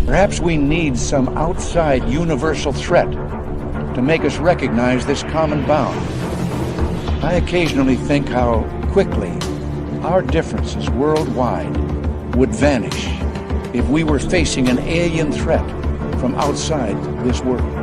Perhaps we need some outside universal threat to make us recognize this common bound. I occasionally think how quickly our differences worldwide would vanish if we were facing an alien threat from outside this world.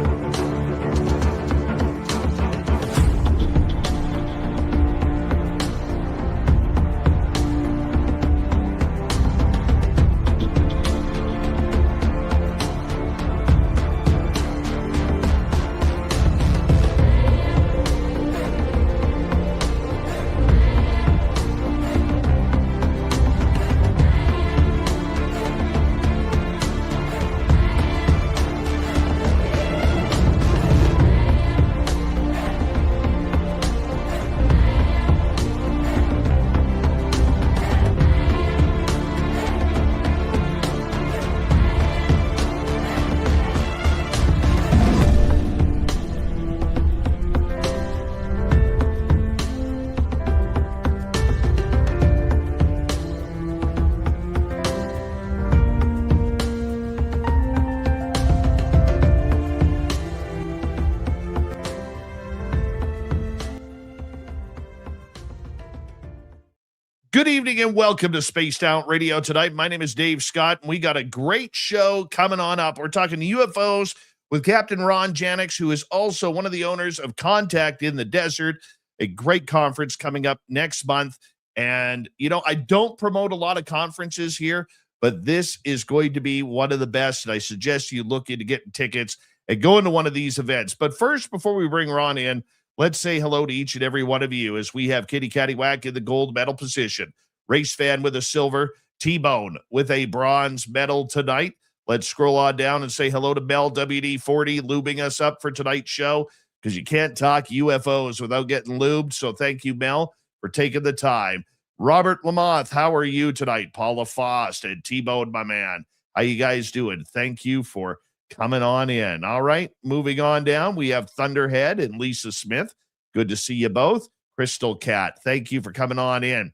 Good evening and welcome to Spaced Out Radio tonight. My name is Dave Scott, and we got a great show coming on up. We're talking UFOs with Captain Ron Janix, who is also one of the owners of Contact in the Desert, a great conference coming up next month. And, you know, I don't promote a lot of conferences here, but this is going to be one of the best, and I suggest you look into getting tickets and go into one of these events. But first, before we bring Ron in, let's say hello to each and every one of you as we have Kitty Caddywhack in the gold medal position, Race Fan with a silver, T-Bone with a bronze medal tonight. Let's scroll on down and say hello to Mel WD-40 lubing us up for tonight's show, because you can't talk UFOs without getting lubed. So thank you, Mel, for taking the time. Robert Lamoth, how are you tonight? Paula Fost and T-Bone, my man. How you guys doing? Thank you for coming on in. All right, moving on down, we have Thunderhead and Lisa Smith. Good to see you both. Crystal Cat, thank you for coming on in.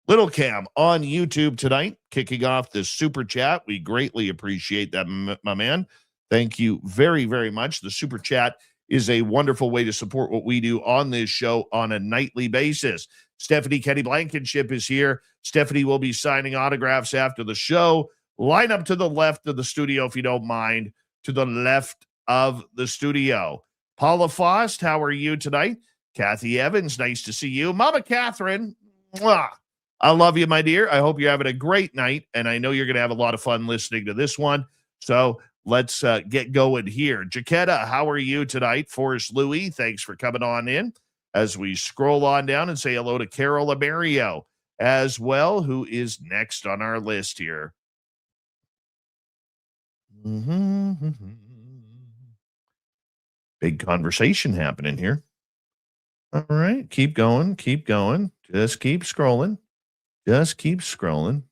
Little Cam on YouTube tonight, kicking off the super chat. We greatly appreciate that, my man. Thank you very, very much. The super chat is a wonderful way to support what we do on this show on a nightly basis. Stephanie Kenny Blankenship is here. Stephanie will be signing autographs after the show. Line up to the left of the studio, if you don't mind, to the left of the studio. Paula Fost, how are you tonight? Kathy Evans, nice to see you. Mama Catherine, mwah, I love you, my dear. I hope you're having a great night, and I know you're going to have a lot of fun listening to this one. So let's get going here. Jaquetta, how are you tonight? Forrest Louie, thanks for coming on in. As we scroll on down and say hello to Carol Amerio as well, who is next on our list here. Big conversation happening here. All right, keep going, keep going. Just keep scrolling. Just keep scrolling.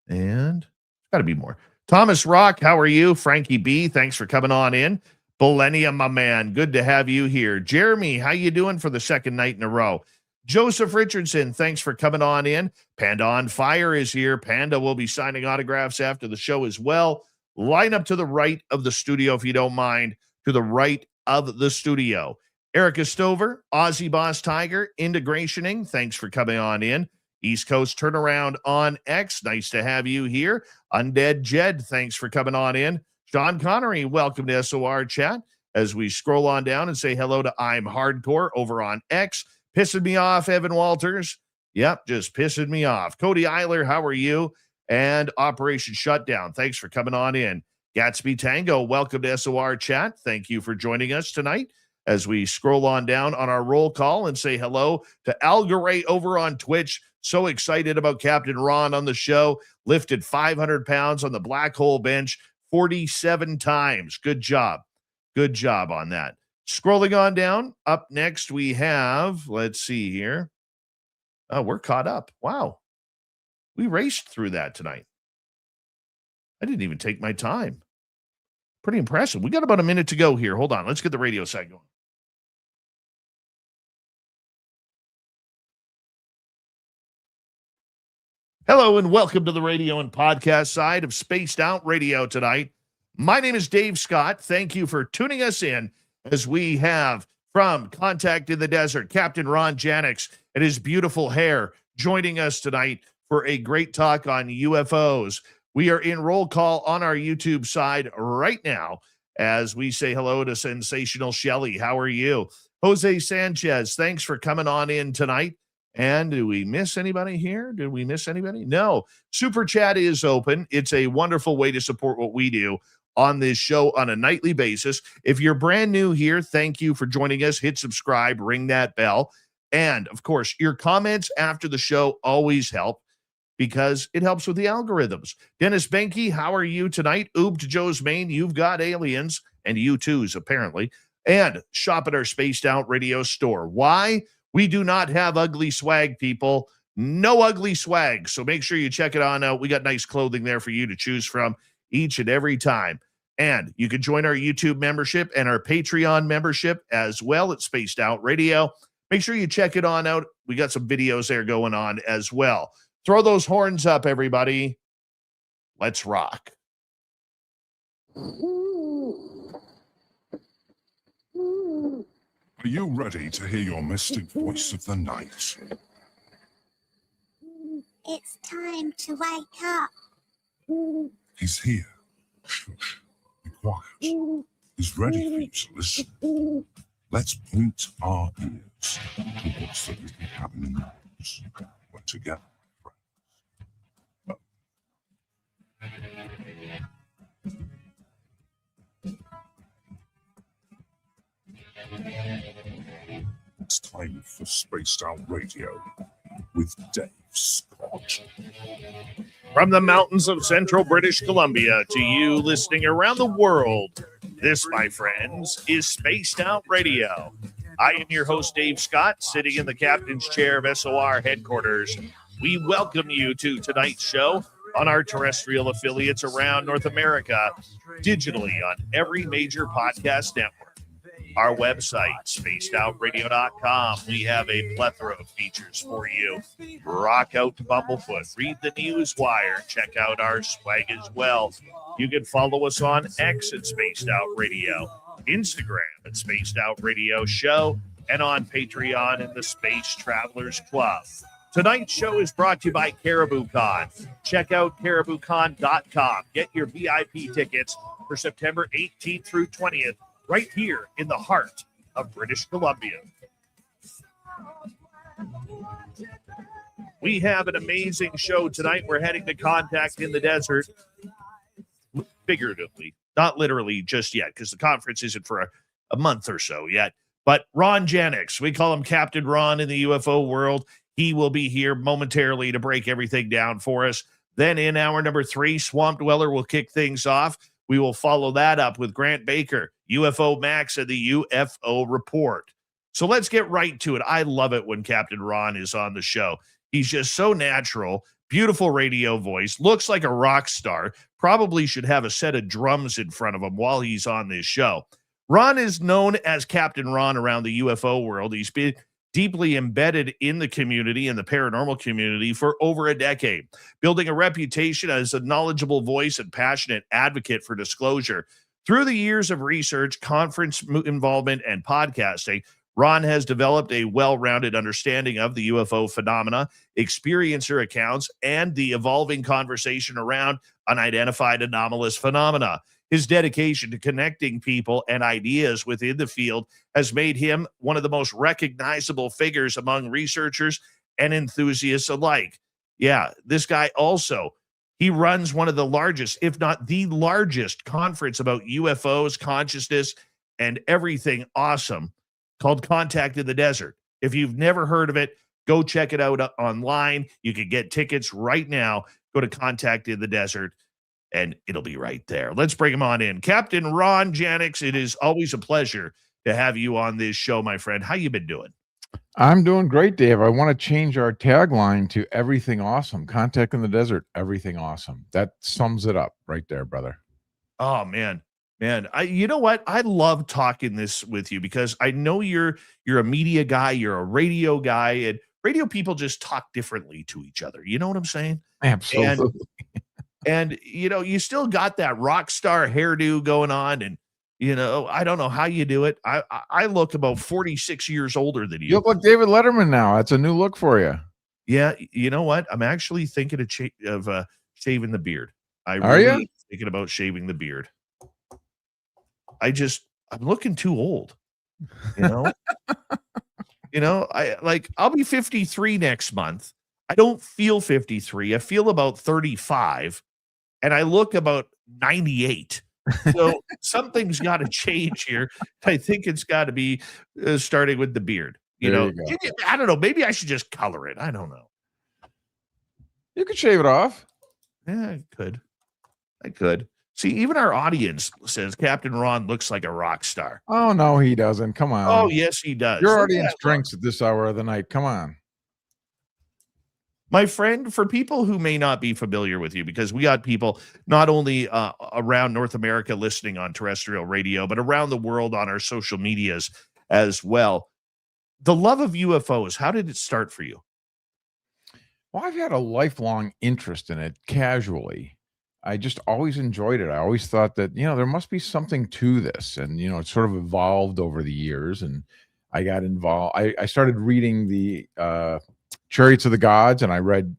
And got to be more. Thomas Rock, how are you? Frankie B, thanks for coming on in. Millennium, my man, good to have you here. Jeremy, how you doing for the second night in a row? Joseph Richardson, thanks for coming on in. Panda on Fire is here. Panda will be signing autographs after the show as well. Line up to the right of the studio, if you don't mind, to the right of the studio. Erica Stover, Aussie Boss Tiger, Integrationing, thanks for coming on in. East Coast Turnaround on X, nice to have you here. Undead Jed, thanks for coming on in. Sean Connery, welcome to SOR Chat. As we scroll on down and say hello to I'm Hardcore over on X. Pissing me off, Evan Walters. Yep, just pissing me off. Cody Eiler, how are you? And Operation Shutdown, thanks for coming on in. Gatsby Tango, welcome to SOR Chat. Thank you for joining us tonight. As we scroll on down on our roll call and say hello to Al Garay over on Twitch. So excited about Captain Ron on the show. Lifted 500 pounds on the black hole bench 47 times. Good job. Good job on that. Scrolling on down, up next we have, let's see here. Oh, we're caught up. Wow. We raced through that tonight. I didn't even take my time. Pretty impressive. We got about a minute to go here. Hold on. Let's get the radio side going. Hello and welcome to the radio and podcast side of Spaced Out Radio tonight. My name is Dave Scott. Thank you for tuning us in as we have from Contact in the Desert, Captain Ron Janix and his beautiful hair joining us tonight for a great talk on UFOs. We are in roll call on our YouTube side right now as we say hello to Sensational Shelley. How are you? Jose Sanchez, thanks for coming on in tonight. And do we miss anybody here? Did we miss anybody? No. Super Chat is open. It's a wonderful way to support what we do on this show on a nightly basis. If you're brand new here, thank you for joining us. Hit subscribe, ring that bell. And, of course, your comments after the show always help because it helps with the algorithms. Dennis Benke, how are you tonight? Oob to Joe's Maine, you've got aliens, and U2s apparently. And shop at our Spaced Out Radio store. Why? We do not have ugly swag, people. No ugly swag. So make sure you check it on out. We got nice clothing there for you to choose from each and every time. And you can join our YouTube membership and our Patreon membership as well at Spaced Out Radio. Make sure you check it on out. We got some videos there going on as well. Throw those horns up, everybody. Let's rock. Are you ready to hear your mystic voice of the night? It's time to wake up. He's here. Shush. Be quiet. He's ready for you to listen. Let's point our ears towards the little cabin knows. We're together, friends. It's time for Spaced Out Radio with Dave Scott. From the mountains of central British Columbia to you listening around the world, this, my friends, is Spaced Out Radio. I am your host, Dave Scott, sitting in the captain's chair of SOR headquarters. We welcome you to tonight's show on our terrestrial affiliates around North America, digitally on every major podcast network. Our website, spacedoutradio.com. We have a plethora of features for you. Rock out to Bumblefoot. Read the news wire. Check out our swag as well. You can follow us on X at Spaced Out Radio, Instagram at Spaced Out Radio Show, and on Patreon in the Space Travelers Club. Tonight's show is brought to you by Caribou Con. Check out cariboucon.com. Get your VIP tickets for September 18th through 20th. Right here in the heart of British Columbia. We have an amazing show tonight. We're heading to Contact in the Desert, figuratively, not literally just yet, because the conference isn't for a month or so yet. But Ron Janix, we call him Captain Ron in the UFO world. He will be here momentarily to break everything down for us. Then in hour number 3, Swamp Dweller will kick things off. We will follow that up with Grant Baker, UFO Max, and the UFO Report. So let's get right to it. I love it when Captain Ron is on the show. He's just so natural, beautiful radio voice, looks like a rock star, probably should have a set of drums in front of him while he's on this show. Ron is known as Captain Ron around the UFO world. He's been deeply embedded in the community and the paranormal community for over a decade, building a reputation as a knowledgeable voice and passionate advocate for disclosure. Through the years of research, conference involvement, and podcasting, Ron has developed a well-rounded understanding of the UFO phenomena, experiencer accounts, and the evolving conversation around unidentified anomalous phenomena. His dedication to connecting people and ideas within the field has made him one of the most recognizable figures among researchers and enthusiasts alike. Yeah, this guy also, he runs one of the largest, if not the largest, conference about UFOs, consciousness, and everything awesome called Contact in the Desert. If you've never heard of it, go check it out online. You can get tickets right now. Go to Contact in the Desert, and it'll be right there. Let's bring him on in. Captain Ron Janix, it is always a pleasure to have you on this show, my friend. How you been doing? I'm doing great, Dave. I want to change our tagline to everything awesome. Contact in the Desert, everything awesome. That sums it up right there, brother. Oh, man. You know what? I love talking this with you because I know you're a media guy, you're a radio guy, and radio people just talk differently to each other. You know what I'm saying? Absolutely. And you still got that rock star hairdo going on, and I don't know how you do it. I look about 46 years older than You you. look like David Letterman now. That's a new look for you. Yeah, you know what? I'm actually thinking of shaving the beard. I Are really you? am thinking about shaving the beard. I'm looking too old, you know? I'll be 53 next month. I don't feel 53. I feel about 35, and I look about 98. So something's got to change here. I think it's got to be starting with the beard. There you go. Maybe, I don't know. Maybe I should just color it. I don't know. You could shave it off. Yeah, I could. See, even our audience says Captain Ron looks like a rock star. Oh, no, he doesn't. Come on. Oh, yes, he does. Your Look at audience that drinks at this hour of the night. Come on. My friend, for people who may not be familiar with you, because we got people not only around North America listening on terrestrial radio, but around the world on our social medias as well. The love of UFOs, how did it start for you? Well, I've had a lifelong interest in it casually. I just always enjoyed it. I always thought that, there must be something to this. And, it sort of evolved over the years. And I got involved. I started reading the Chariots of the Gods, and I read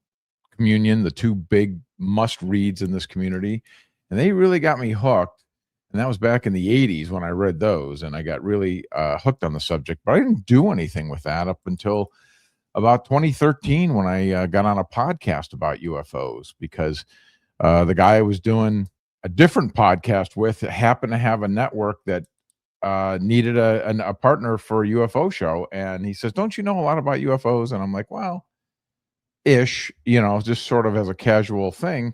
Communion, the two big must reads in this community. And they really got me hooked. And that was back in the 80s when I read those. And I got really hooked on the subject. But I didn't do anything with that up until about 2013 when I got on a podcast about UFOs, because the guy I was doing a different podcast with happened to have a network that needed a partner for a UFO show. And he says, "Don't you know a lot about UFOs?" And I'm like, "Well, ish, just sort of as a casual thing."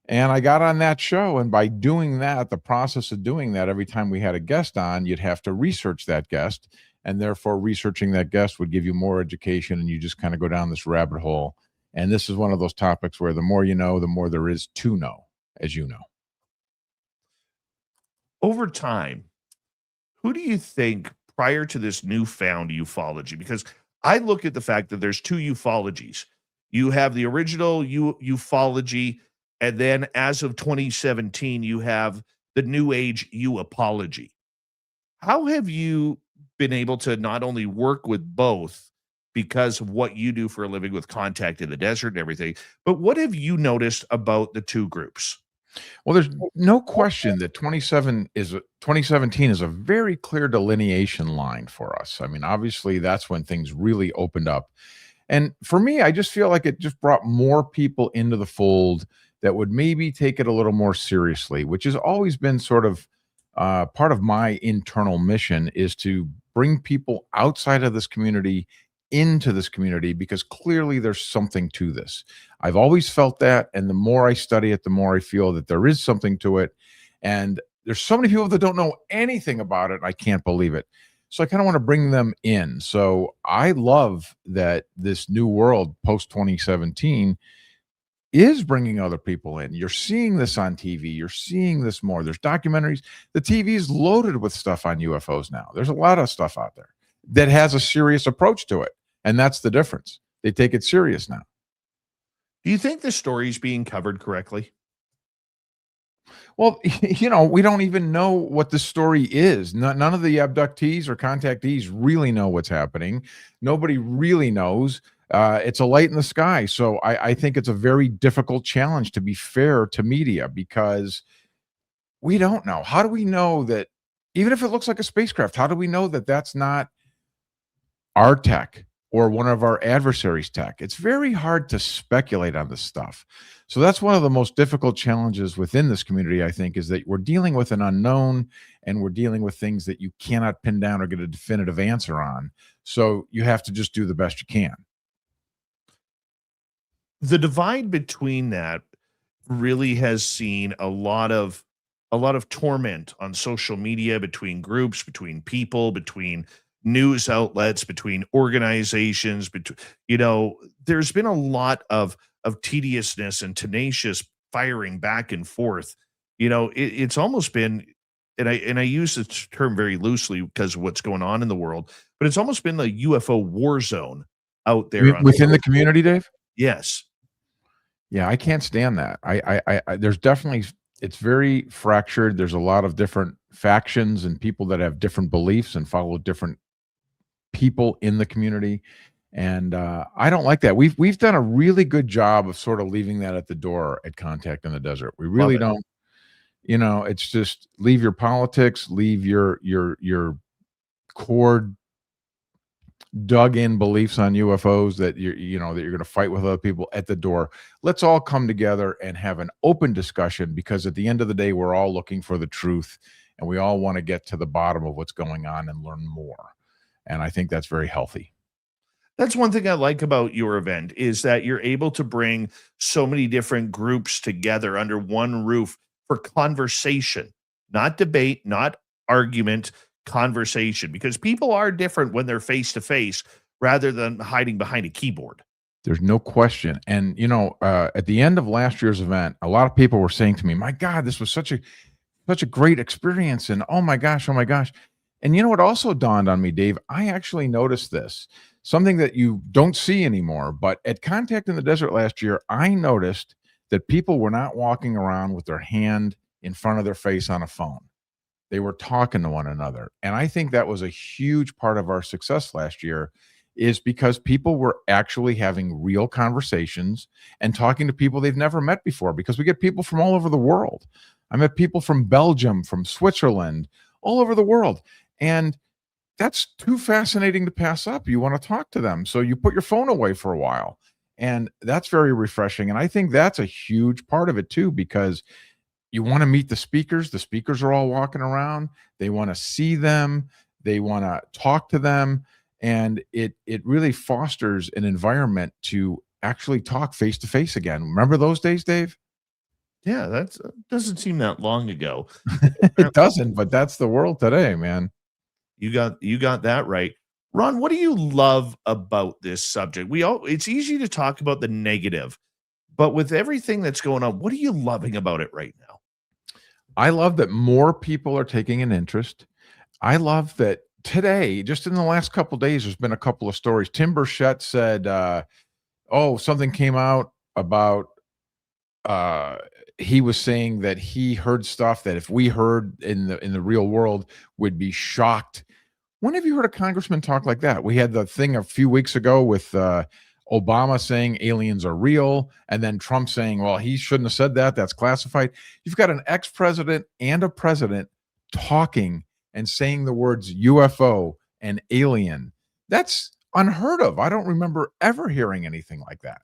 And I got on that show. And by doing that, the process of doing that, every time we had a guest on, you'd have to research that guest. And therefore, researching that guest would give you more education. And you just kind of go down this rabbit hole. And this is one of those topics where the more you know, the more there is to know, as you know. Over time, who do you think prior to this newfound ufology? Because I look at the fact that there's two ufologies. You have the original ufology, and then as of 2017, you have the new age UAPology. How have you been able to not only work with both because of what you do for a living with Contact in the Desert and everything, but what have you noticed about the two groups? Well, there's no question that 2017 is a very clear delineation line for us. I mean, obviously, that's when things really opened up. And for me, I just feel like it just brought more people into the fold that would maybe take it a little more seriously, which has always been sort of part of my internal mission, is to bring people outside of this community into this community, because clearly there's something to this. I've always felt that, and the more I study it, the more I feel that there is something to it. And there's so many people that don't know anything about it. I can't believe it. So I kind of want to bring them in. So I love that this new world post 2017 is bringing other people in. You're seeing this on TV. You're seeing this more. There's documentaries. The TV is loaded with stuff on UFOs now. There's a lot of stuff out there that has a serious approach to it. And that's the difference. They take it serious now. Do you think the story's being covered correctly? Well, we don't even know what the story is. None of the abductees or contactees really know what's happening. Nobody really knows. It's a light in the sky. So I think it's a very difficult challenge, to be fair to media, because we don't know. How do we know that, even if it looks like a spacecraft, how do we know that that's not our tech or one of our adversaries' tech? It's very hard to speculate on this stuff. So that's one of the most difficult challenges within this community, I think, is that we're dealing with an unknown, and we're dealing with things that you cannot pin down or get a definitive answer on. So you have to just do the best you can. The divide between that really has seen a lot of torment on social media, between groups, between people, between news outlets, between organizations, there's been a lot of tediousness and tenacious firing back and forth. It's almost been, and I use the term very loosely because of what's going on in the world, but it's almost been the UFO war zone out there on Within the community, Dave? yes. Yeah, I can't stand that. There's definitely, it's very fractured. There's a lot of different factions and people that have different beliefs and follow different people in the community. And I don't like that. We've done a really good job of sort of leaving that at the door at Contact in the Desert. We really don't, it's just leave your politics, leave your core dug in beliefs on UFOs that you're going to fight with other people at the door. Let's all come together and have an open discussion, because at the end of the day, we're all looking for the truth and we all want to get to the bottom of what's going on and learn more. And I think that's very healthy. That's one thing I like about your event, is that you're able to bring so many different groups together under one roof for conversation, not debate, not argument, conversation, because people are different when they're face to face rather than hiding behind a keyboard. There's no question. And, at the end of last year's event, a lot of people were saying to me, my God, this was such a great experience. And oh my gosh. And what also dawned on me, Dave, I actually noticed this, something that you don't see anymore, but at Contact in the Desert last year, I noticed that people were not walking around with their hand in front of their face on a phone. They were talking to one another. And I think that was a huge part of our success last year, is because people were actually having real conversations and talking to people they've never met before, because we get people from all over the world. I met people from Belgium, from Switzerland, all over the world. And that's too fascinating to pass up. You want to talk to them. So you put your phone away for a while. And that's very refreshing. And I think that's a huge part of it too, because you want to meet the speakers. The speakers are all walking around. They want to see them. They want to talk to them. And it really fosters an environment to actually talk face to face again. Remember those days, Dave? Yeah, that doesn't seem that long ago. It doesn't, but that's the world today, man. You got that right. Ron, what do you love about this subject? It's easy to talk about the negative, but with everything that's going on, what are you loving about it right now? I love that more people are taking an interest. I love that today, just in the last couple of days, there's been a couple of stories. Tim Burchett said, something came out about, he was saying that he heard stuff that if we heard in the real world, would be shocked. When have you heard a congressman talk like that? We had the thing a few weeks ago with Obama saying aliens are real, and then Trump saying, well, he shouldn't have said that. That's classified. You've got an ex-president and a president talking and saying the words UFO and alien. That's unheard of. I don't remember ever hearing anything like that.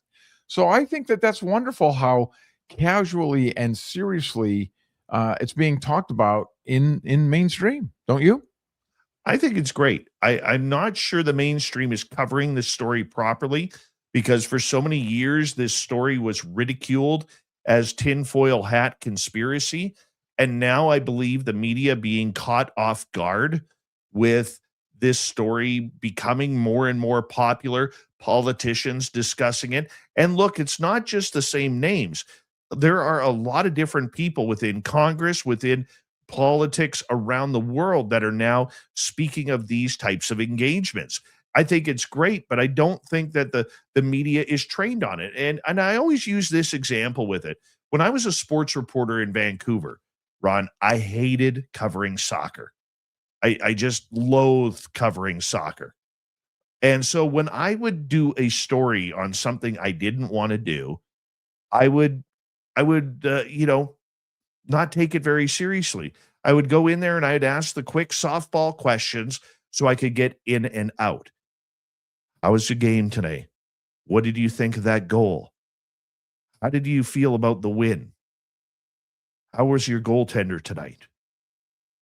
So I think that that's wonderful how casually and seriously it's being talked about in mainstream. Don't you? I think it's great. I'm not sure the mainstream is covering this story properly, because for so many years, this story was ridiculed as tinfoil hat conspiracy. And now I believe the media being caught off guard with this story becoming more and more popular, politicians discussing it. And look, it's not just the same names. There are a lot of different people within Congress, within politics around the world, that are now speaking of these types of engagements. I think it's great, but I don't think that the media is trained on it. And I always use this example with it. When I was a sports reporter in Vancouver, Ron, I hated covering soccer. I just loathed covering soccer. And so when I would do a story on something I didn't want to do, I would not take it very seriously. I would go in there and I'd ask the quick softball questions so I could get in and out. How was the game today? What did you think of that goal? How did you feel about the win? How was your goaltender tonight?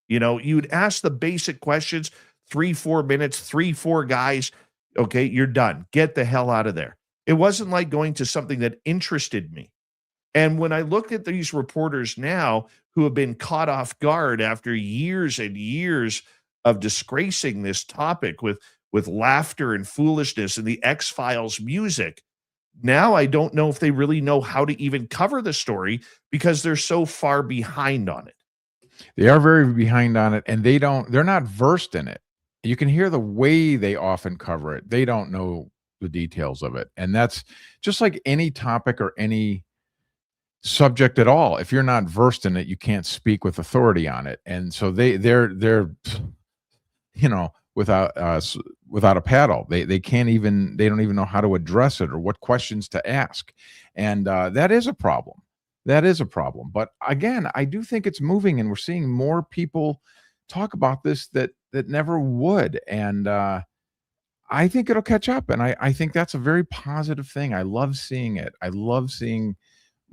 You'd ask the basic questions, 3-4 minutes, 3-4 guys. Okay, you're done. Get the hell out of there. It wasn't like going to something that interested me. And when I look at these reporters now who have been caught off guard after years and years of disgracing this topic with laughter and foolishness and the X-Files music, now I don't know if they really know how to even cover the story because they're so far behind on it. They are very behind on it, and they're not versed in it. You can hear the way they often cover it. They don't know the details of it. And that's just like any topic or any subject at all. If you're not versed in it, you can't speak with authority on it. And so they're without a paddle. They can't even, they don't even know how to address it or what questions to ask. And that is a problem. That is a problem. But again, I do think it's moving, and we're seeing more people talk about this that never would. And I think it'll catch up. And I think that's a very positive thing. I love seeing it. I love seeing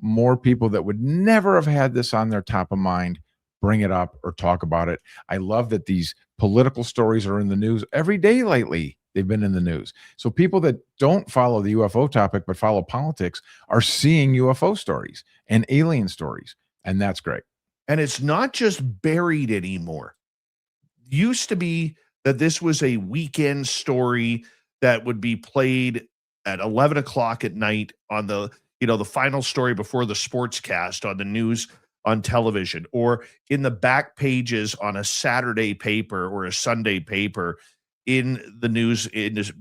more people that would never have had this on their top of mind bring it up or talk about it. I love that these political stories are in the news every day lately. They've been in the news. So people that don't follow the UFO topic but follow politics are seeing UFO stories and alien stories, and that's great. And it's not just buried anymore. Used to be that this was a weekend story that would be played at 11 o'clock at night on the final story before the sports cast on the news on television, or in the back pages on a Saturday paper or a Sunday paper in the news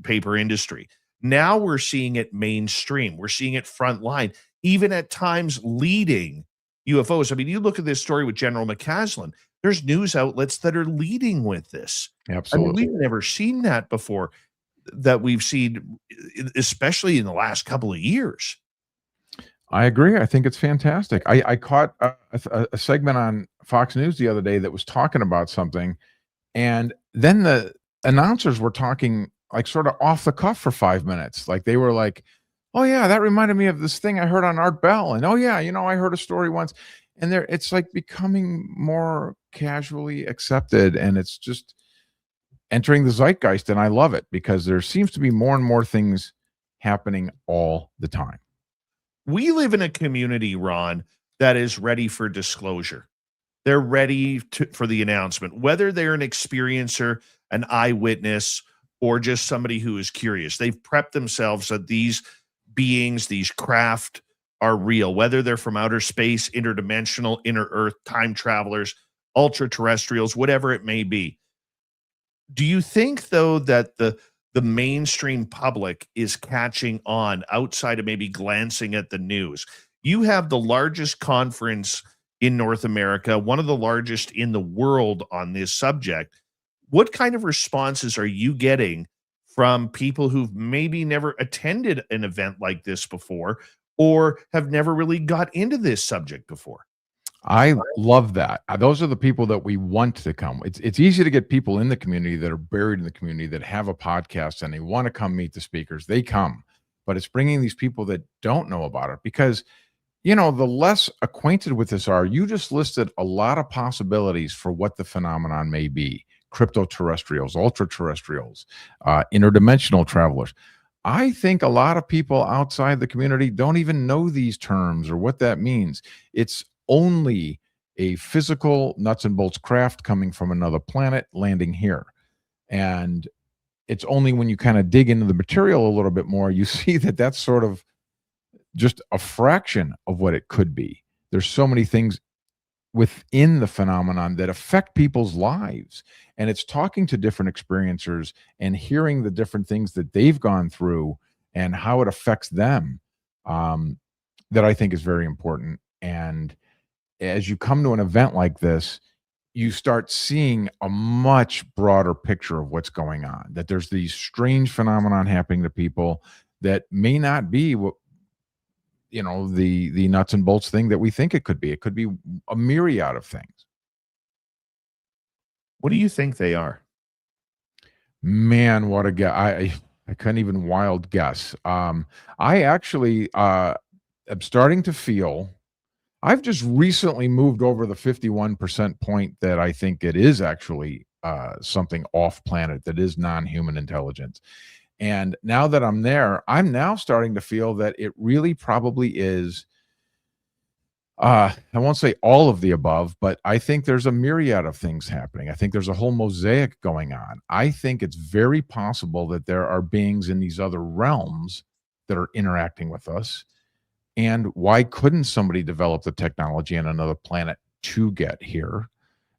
paper industry. Now we're seeing it mainstream. We're seeing it front line, even at times leading UFOs. I mean, you look at this story with General McCaslin, there's news outlets that are leading with this. Absolutely. I mean, we've never seen that before, that we've seen, especially in the last couple of years. I agree. I think it's fantastic. I caught a segment on Fox News the other day that was talking about something, and then the announcers were talking like sort of off the cuff for 5 minutes. Like they were like, "Oh yeah, that reminded me of this thing I heard on Art Bell," and "Oh yeah, I heard a story once." And it's like becoming more casually accepted, and it's just entering the zeitgeist. And I love it because there seems to be more and more things happening all the time. We live in a community, Ron, that is ready for disclosure. They're ready for the announcement, whether they're an experiencer, an eyewitness, or just somebody who is curious. They've prepped themselves that these beings, these craft are real, whether they're from outer space, interdimensional, inner earth, time travelers, ultra terrestrials, whatever it may be. Do you think, though, that the mainstream public is catching on outside of maybe glancing at the news? You have the largest conference in North America, one of the largest in the world on this subject. What kind of responses are you getting from people who've maybe never attended an event like this before, or have never really got into this subject before? I love that. Those are the people that we want to come. It's easy to get people in the community that are buried in the community that have a podcast and they want to come meet the speakers. They come, but it's bringing these people that don't know about it, because, the less acquainted with this are, you just listed a lot of possibilities for what the phenomenon may be. Crypto-terrestrials, ultra-terrestrials, interdimensional travelers. I think a lot of people outside the community don't even know these terms or what that means. It's only a physical nuts and bolts craft coming from another planet landing here. And it's only when you kind of dig into the material a little bit more, you see that that's sort of just a fraction of what it could be. There's so many things within the phenomenon that affect people's lives. And it's talking to different experiencers and hearing the different things that they've gone through and how it affects them, that I think is very important. And as you come to an event like this, you start seeing a much broader picture of what's going on, that there's these strange phenomenon happening to people that may not be what, the nuts and bolts thing that we think it could be. It could be a myriad of things. What do you think they are? Man, what a guy. I couldn't even wild guess. I actually am starting to feel, I've just recently moved over the 51% point that I think it is actually something off planet, that is non-human intelligence. And now that I'm there, I'm now starting to feel that it really probably is, I won't say all of the above, but I think there's a myriad of things happening. I think there's a whole mosaic going on. I think it's very possible that there are beings in these other realms that are interacting with us. And why couldn't somebody develop the technology on another planet to get here?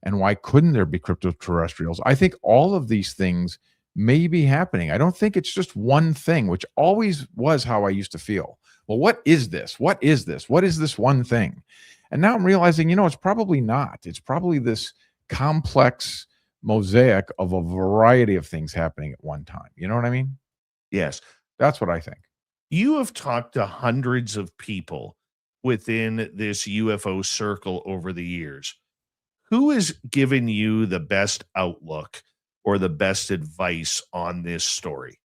And why couldn't there be crypto-terrestrials? I think all of these things may be happening. I don't think it's just one thing, which always was how I used to feel. Well, what is this? What is this? What is this one thing? And now I'm realizing, it's probably not. It's probably this complex mosaic of a variety of things happening at one time. You know what I mean? Yes. That's what I think. You have talked to hundreds of people within this UFO circle over the years. Who has given you the best outlook or the best advice on this story?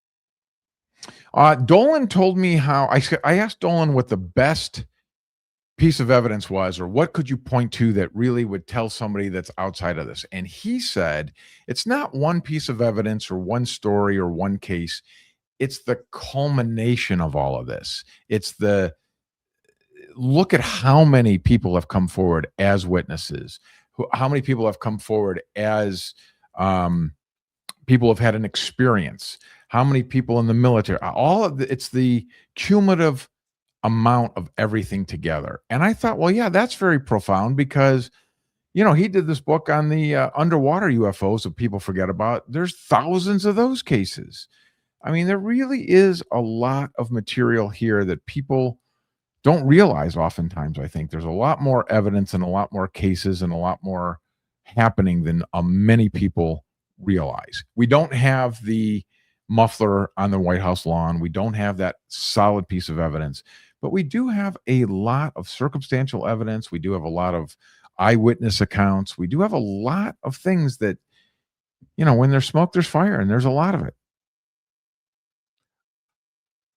Dolan told me how I asked Dolan what the best piece of evidence was, or what could you point to that really would tell somebody that's outside of this? And he said, it's not one piece of evidence or one story or one case. It's the culmination of all of this. It's the look at how many people have come forward as witnesses, how many people have come forward as people have had an experience, how many people in the military, it's the cumulative amount of everything together. And I thought, well, yeah, that's very profound because, he did this book on the underwater UFOs that people forget about. There's thousands of those cases. I mean, there really is a lot of material here that people don't realize oftentimes. I think there's a lot more evidence and a lot more cases and a lot more happening than many people realize. We don't have the muffler on the White House lawn. We don't have that solid piece of evidence, but we do have a lot of circumstantial evidence. We do have a lot of eyewitness accounts. We do have a lot of things that, when there's smoke, there's fire, and there's a lot of it.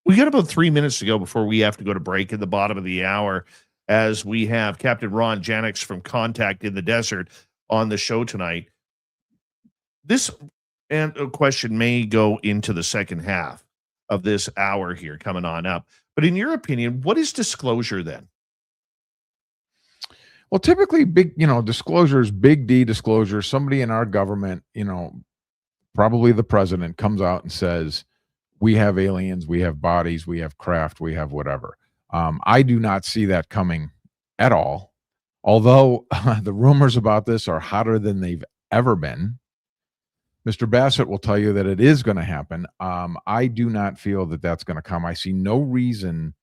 We got about 3 minutes to go before we have to go to break at the bottom of the hour, as we have Captain Ron Janix from Contact in the Desert on the show tonight. This question may go into the second half of this hour here coming on up. But in your opinion, what is disclosure then? Well, typically big, disclosures, big D disclosure, somebody in our government, probably the president comes out and says, we have aliens, we have bodies, we have craft, we have whatever. I do not see that coming at all. Although the rumors about this are hotter than they've ever been. Mr. Bassett will tell you that it is going to happen. I do not feel that that's going to come. I see no reason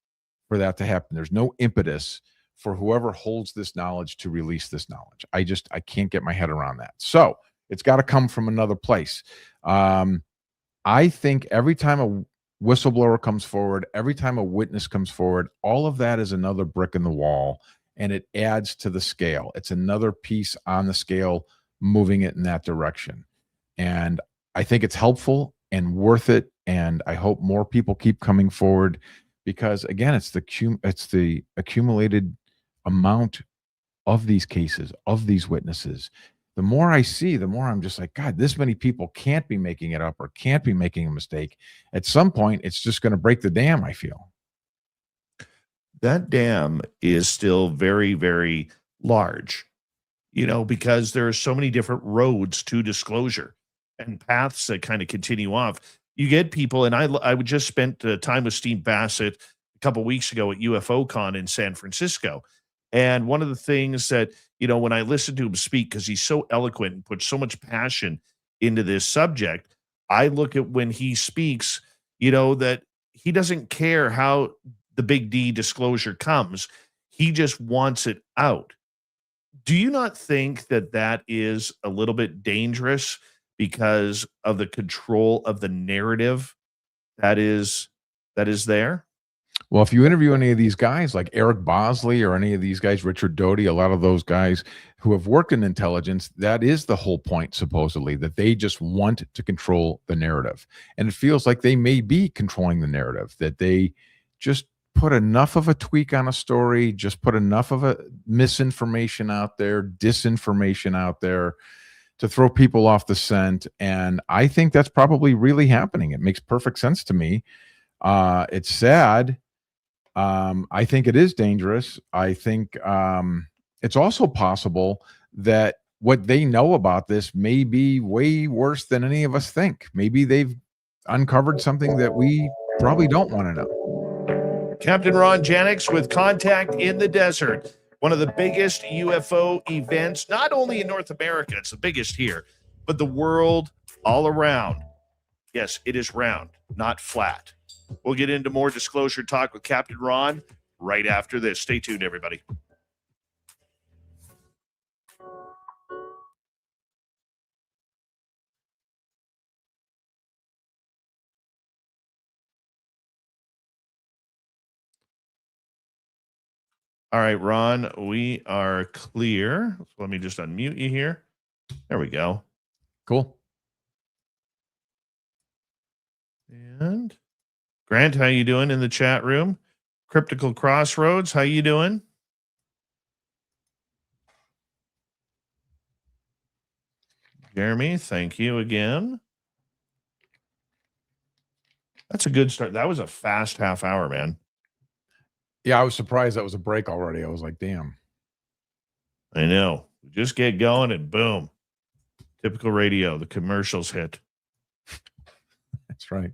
for that to happen. There's no impetus for whoever holds this knowledge to release this knowledge. I can't get my head around that. So it's got to come from another place. I think every time a whistleblower comes forward, every time a witness comes forward, all of that is another brick in the wall, and it adds to the scale. It's another piece on the scale, moving it in that direction. And I think it's helpful and worth it. And I hope more people keep coming forward because, again, it's the accumulated amount of these cases, of these witnesses. The more I see, the more I'm just like, God, this many people can't be making it up or can't be making a mistake. At some point, it's just going to break the dam, I feel. That dam is still very, very large, because there are so many different roads to disclosure and paths that kind of continue off. You get people, and I would just spent time with Steve Bassett a couple of weeks ago at UFO Con in San Francisco. And one of the things that, when I listen to him speak, because he's so eloquent and puts so much passion into this subject, I look at when he speaks, that he doesn't care how the big D disclosure comes. He just wants it out. Do you not think that that is a little bit dangerous because of the control of the narrative that is there? Well, if you interview any of these guys like Eric Bosley or any of these guys, Richard Doty, a lot of those guys who have worked in intelligence, that is the whole point, supposedly, that they just want to control the narrative. And it feels like they may be controlling the narrative, that they just put enough of a tweak on a story, just put enough of a misinformation out there, disinformation out there to throw people off the scent. And I think that's probably really happening. It makes perfect sense to me. It's sad. I think it is dangerous. I think it's also possible that what they know about this may be way worse than any of us think. Maybe they've uncovered something that we probably don't want to know. Captain Ron Janix with Contact in the Desert, one of the biggest UFO events, not only in North America, it's the biggest here, but the world all around. Yes, it is round, not flat. We'll get into more disclosure talk with Captain Ron right after this. Stay tuned, everybody. All right, Ron, we are clear. So let me just unmute you here. There we go. Cool. And Grant, how you doing in the chat room? Cryptical Crossroads, how you doing? Jeremy, thank you again. That's a good start. That was a fast half hour, man. Yeah, I was surprised that was a break already. I was like, damn. I know. Just get going and boom. Typical radio. The commercials hit. That's right.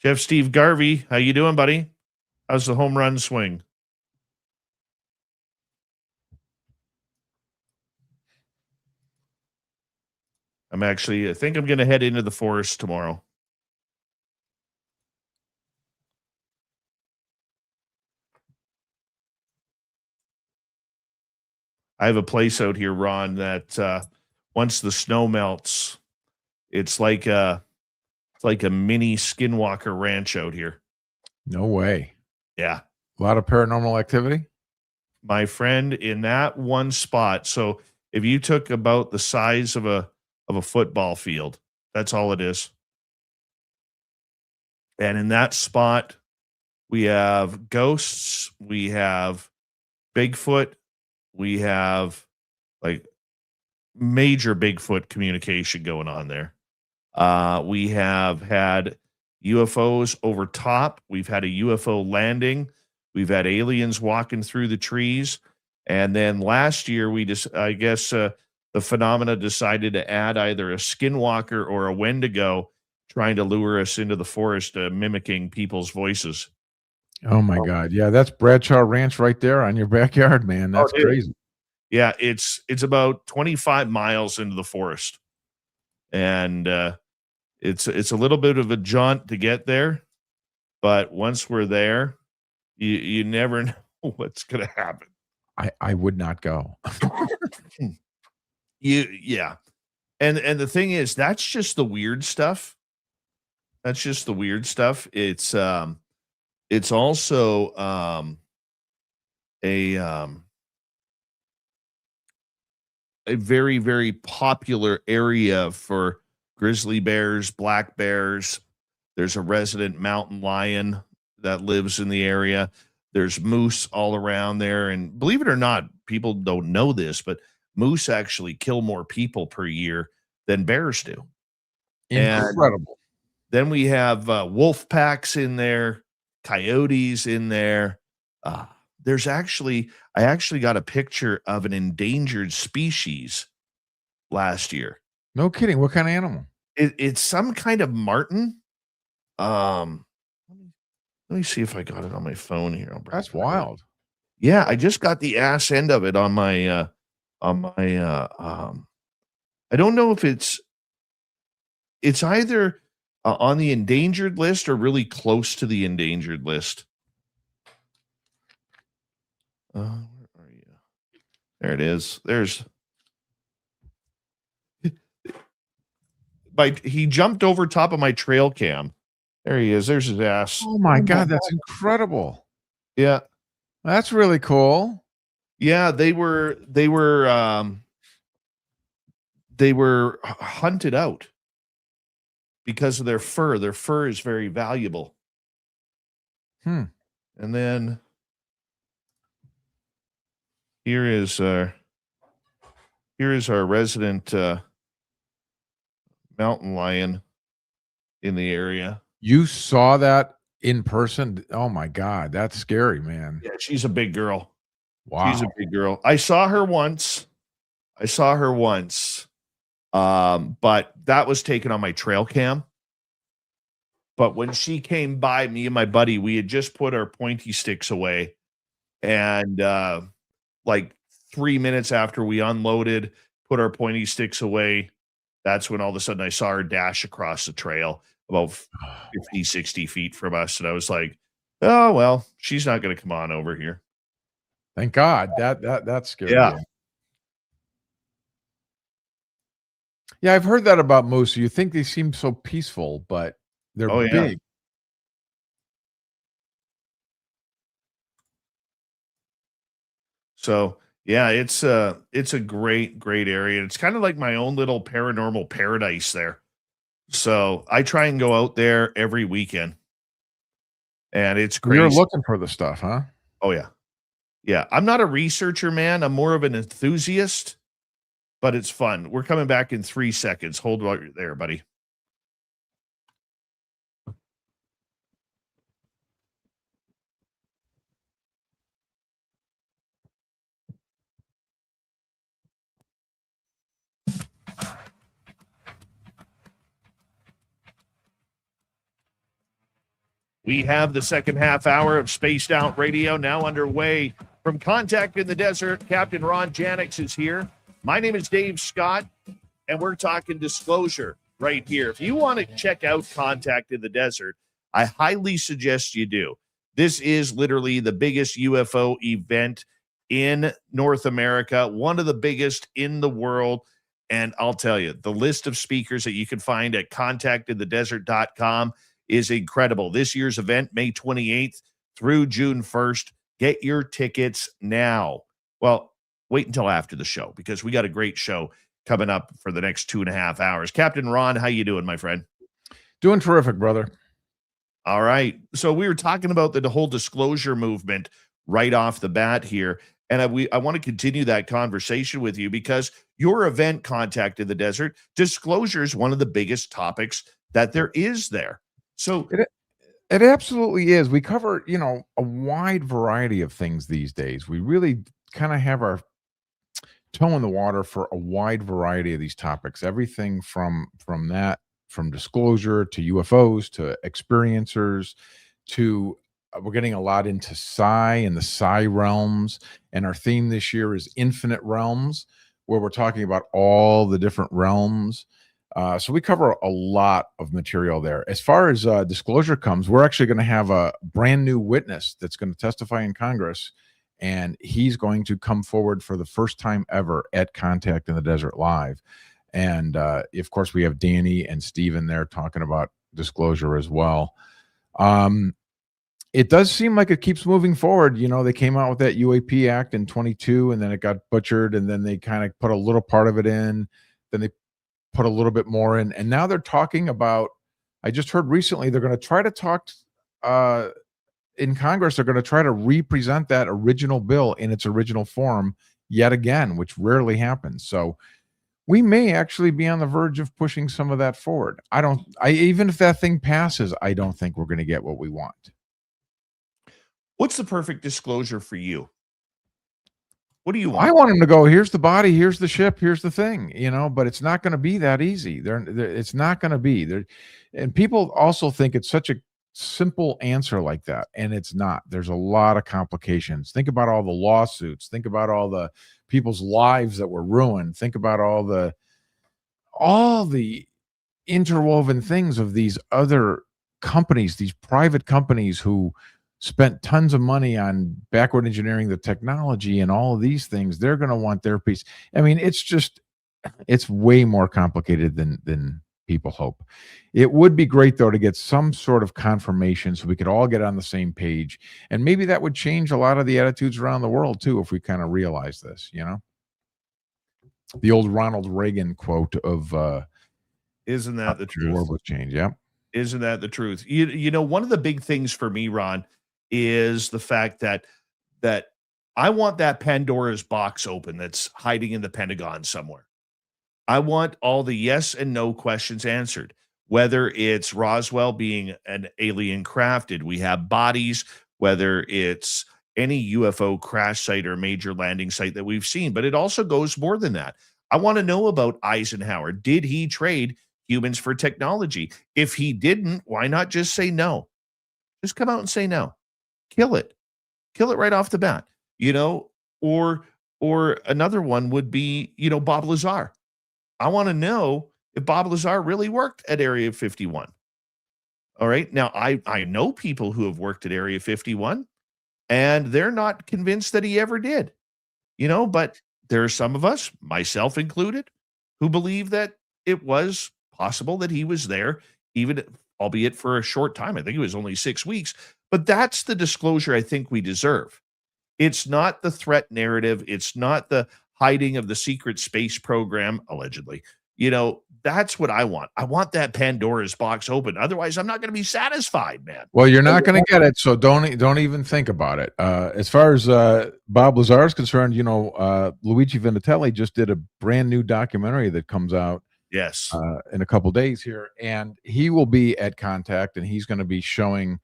Jeff Steve Garvey, how you doing, buddy? How's the home run swing? I think I'm going to head into the forest tomorrow. I have a place out here, Ron, that once the snow melts, it's like a mini Skinwalker ranch out here. No way. Yeah. A lot of paranormal activity. My friend, in that one spot. So if you took about the size of a football field, that's all it is. And in that spot, we have ghosts, we have Bigfoot, we have like major Bigfoot communication going on there. We have had UFOs over top. We've had a UFO landing. We've had aliens walking through the trees. And then last year, the phenomena decided to add either a skinwalker or a Wendigo trying to lure us into the forest, mimicking people's voices. Oh my God. Yeah, that's Bradshaw Ranch right there on your backyard, man. That's crazy. Yeah, it's about 25 miles into the forest. And it's a little bit of a jaunt to get there, but once we're there, you never know what's going to happen. I would not go. Yeah. And the thing is, that's just the weird stuff. That's just the weird stuff. It's also a very, very popular area for grizzly bears, black bears. There's a resident mountain lion that lives in the area. There's moose all around there. And believe it or not, people don't know this, but moose actually kill more people per year than bears do. Incredible. And then we have wolf packs in there, coyotes in there. I actually got a picture of an endangered species last year. No kidding. What kind of animal? It's some kind of marten. Let me see if I got it on my phone here. That's wild. Yeah, I just got the ass end of it on my I don't know if it's either on the endangered list or really close to the endangered list. Where are you? There it is. He jumped over top of my trail cam. There he is. There's his ass. Oh my God, that's incredible. Yeah. That's really cool. Yeah, they were hunted out because of their fur. Their fur is very valuable. And then here is our resident mountain lion in the area. You saw that in person? Oh my God, that's scary, man. Yeah, she's a big girl. Wow. She's a big girl. I saw her once. But that was taken on my trail cam. But when she came by, me and my buddy, we had just put our pointy sticks away. And like 3 minutes after we unloaded, put our pointy sticks away, That's when all of a sudden I saw her dash across the trail about 50, 60 feet from us. And I was like, oh, well, she's not going to come on over here. Thank God. That scared Yeah. you. Yeah, I've heard that about moose. You think they seem so peaceful, but they're Oh, yeah. big. So yeah, it's a great, great area. It's kind of like my own little paranormal paradise there. So I try and go out there every weekend, and it's You're crazy. looking for the stuff, huh? Oh yeah. Yeah. I'm not a researcher, man. I'm more of an enthusiast, but it's fun. We're coming back in 3 seconds. Hold right there, buddy. We have the second half hour of Spaced Out Radio now underway. From Contact in the Desert, Captain Ron Janix is here. My name is Dave Scott, and we're talking disclosure right here. If you want to check out Contact in the Desert, I highly suggest you do. This is literally the biggest UFO event in North America, one of the biggest in the world. And I'll tell you, the list of speakers that you can find at contactinthedesert.com is incredible. This year's event, May 28th through June 1st. Get your tickets now. Well, wait until after the show because we got a great show coming up for the next 2.5 hours. Captain Ron, how you doing, my friend? Doing terrific, brother. All right. So we were talking about the whole disclosure movement right off the bat here. And I want to continue that conversation with you because your event, Contact in the Desert, disclosure is one of the biggest topics that there is there. So It absolutely is. We cover, a wide variety of things these days. We really kind of have our toe in the water for a wide variety of these topics. Everything from disclosure to UFOs to experiencers to we're getting a lot into psi and the psi realms. And our theme this year is infinite realms, where we're talking about all the different realms. So we cover a lot of material there. As far as disclosure comes, we're actually going to have a brand new witness that's going to testify in Congress, and he's going to come forward for the first time ever at Contact in the Desert Live. And of course, we have Danny and Steven there talking about disclosure as well. It does seem like it keeps moving forward. They came out with that UAP Act in 22, and then it got butchered, and then they kind of put a little part of it in. Then they put a little bit more in, and now they're talking about, I just heard recently, they're going to try to talk in Congress, they're going to try to represent that original bill in its original form yet again, which rarely happens. So we may actually be on the verge of pushing some of that forward. Even if that thing passes, I don't think we're going to get what we want. what's the perfect disclosure for you? What do you want? I want them to go, here's the body, here's the ship, here's the thing, but it's not going to be that easy. It's not going to be there. And people also think it's such a simple answer like that. And it's not. There's a lot of complications. Think about all the lawsuits. Think about all the people's lives that were ruined. Think about all the interwoven things of these other companies, these private companies who spent tons of money on backward engineering the technology and all of these things. They're going to want their piece. I mean, it's way more complicated than people hope. It would be great, though, to get some sort of confirmation so we could all get on the same page. And maybe that would change a lot of the attitudes around the world, too, if we kind of realize this, The old Ronald Reagan quote of, isn't that the the truth? world would change, yeah. Isn't that the truth? One of the big things for me, Ron, is the fact that I want that Pandora's box open that's hiding in the Pentagon somewhere. I want all the yes and no questions answered, whether it's Roswell being an alien craft, did we have bodies, whether it's any UFO crash site or major landing site that we've seen. But it also goes more than that. I want to know about Eisenhower. Did he trade humans for technology? If he didn't, why not just say no? Just come out and say no. Kill it right off the bat, or another one would be, Bob Lazar. I want to know if Bob Lazar really worked at Area 51. All right. Now, I know people who have worked at Area 51, and they're not convinced that he ever did, but there are some of us, myself included, who believe that it was possible that he was there, even albeit for a short time. I think it was only 6 weeks, but that's the disclosure I think we deserve. It's not the threat narrative. It's not the hiding of the secret space program, allegedly. That's what I want. I want that Pandora's box open. Otherwise, I'm not going to be satisfied, man. Well, you're not going to get it, so don't even think about it. As far as Bob Lazar is concerned, Luigi Vinatelli just did a brand new documentary that comes out Yes. in a couple days here, and he will be at Contact, and he's going to be showing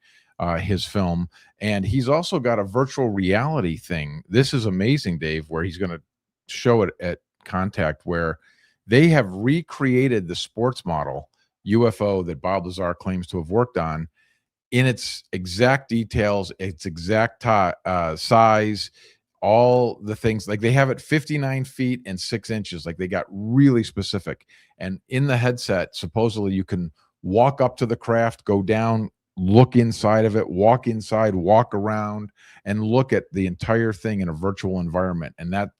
his film, and he's also got a virtual reality thing. This is amazing, Dave, where he's going to show it at Contact, where they have recreated the sports model UFO that Bob Lazar claims to have worked on in its exact details, its exact size, all the things. Like, they have it 59 feet and 6 inches. Like, they got really specific. And in the headset, supposedly you can walk up to the craft, go down, look inside of it, walk inside, walk around, and look at the entire thing in a virtual environment. And that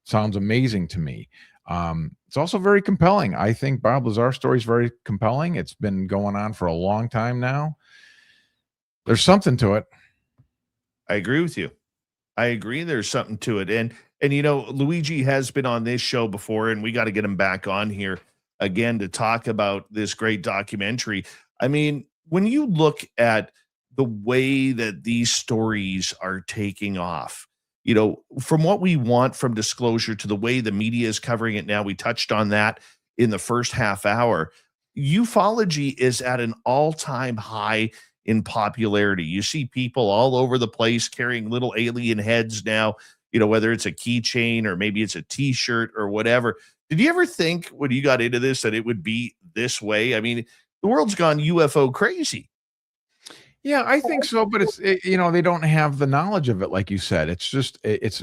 sounds amazing to me. It's also very compelling. I think Bob Lazar's story is very compelling. It's been going on for a long time now. There's something to it. I agree with you. I agree. There's something to it. And Luigi has been on this show before, and we got to get him back on here again to talk about this great documentary. I mean, when you look at the way that these stories are taking off, from what we want from disclosure to the way the media is covering it now, we touched on that in the first half hour. Ufology is at an all-time high in popularity. You see people all over the place carrying little alien heads now, whether it's a keychain or maybe it's a t-shirt or whatever. Did you ever think when you got into this that it would be this way? I mean, the world's gone UFO crazy. Yeah, I think so, but they don't have the knowledge of it, like you said. It's just it's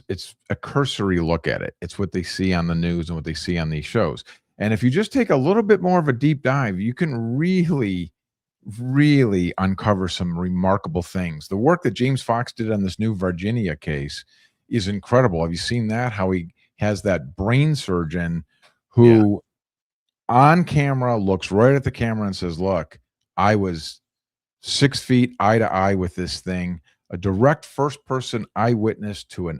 a cursory look at it. It's what they see on the news and what they see on these shows. And if you just take a little bit more of a deep dive, you can really uncover some remarkable things. The work that James Fox did on this new Virginia case is incredible. Have you seen that? How he has that brain surgeon who on camera looks right at the camera and says, "Look, I was 6 feet eye to eye with this thing," a direct first-person eyewitness to an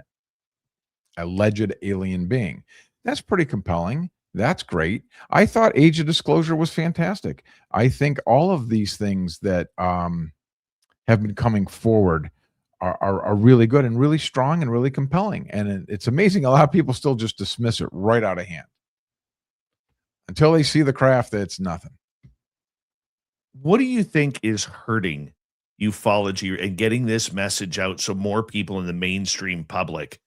alleged alien being. That's pretty compelling. That's great. I thought Age of Disclosure was fantastic. I think all of these things that have been coming forward are really good and really strong and really compelling. And it's amazing. A lot of people still just dismiss it right out of hand. Until they see the craft, it's nothing. What do you think is hurting ufology and getting this message out so more people in the mainstream public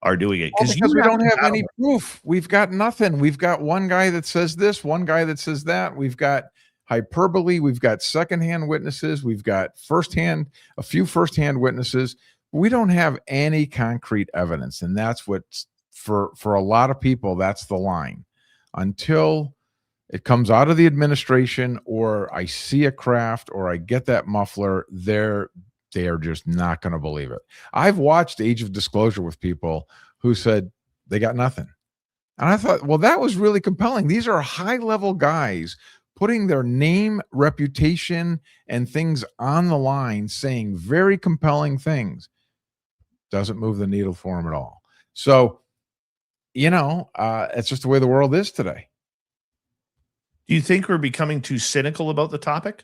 are doing it? Because we don't have any proof. We've got nothing. We've got one guy that says this, one guy that says that. We've got hyperbole. We've got secondhand witnesses. We've got a few firsthand witnesses. We don't have any concrete evidence. And that's what, for a lot of people, that's the line. Until it comes out of the administration, or I see a craft, or I get that muffler, they are just not going to believe it. I've watched Age of Disclosure with people who said they got nothing. And I thought, well, that was really compelling. These are high-level guys putting their name, reputation, and things on the line, saying very compelling things. Doesn't move the needle for them at all. So, it's just the way the world is today. Do you think we're becoming too cynical about the topic?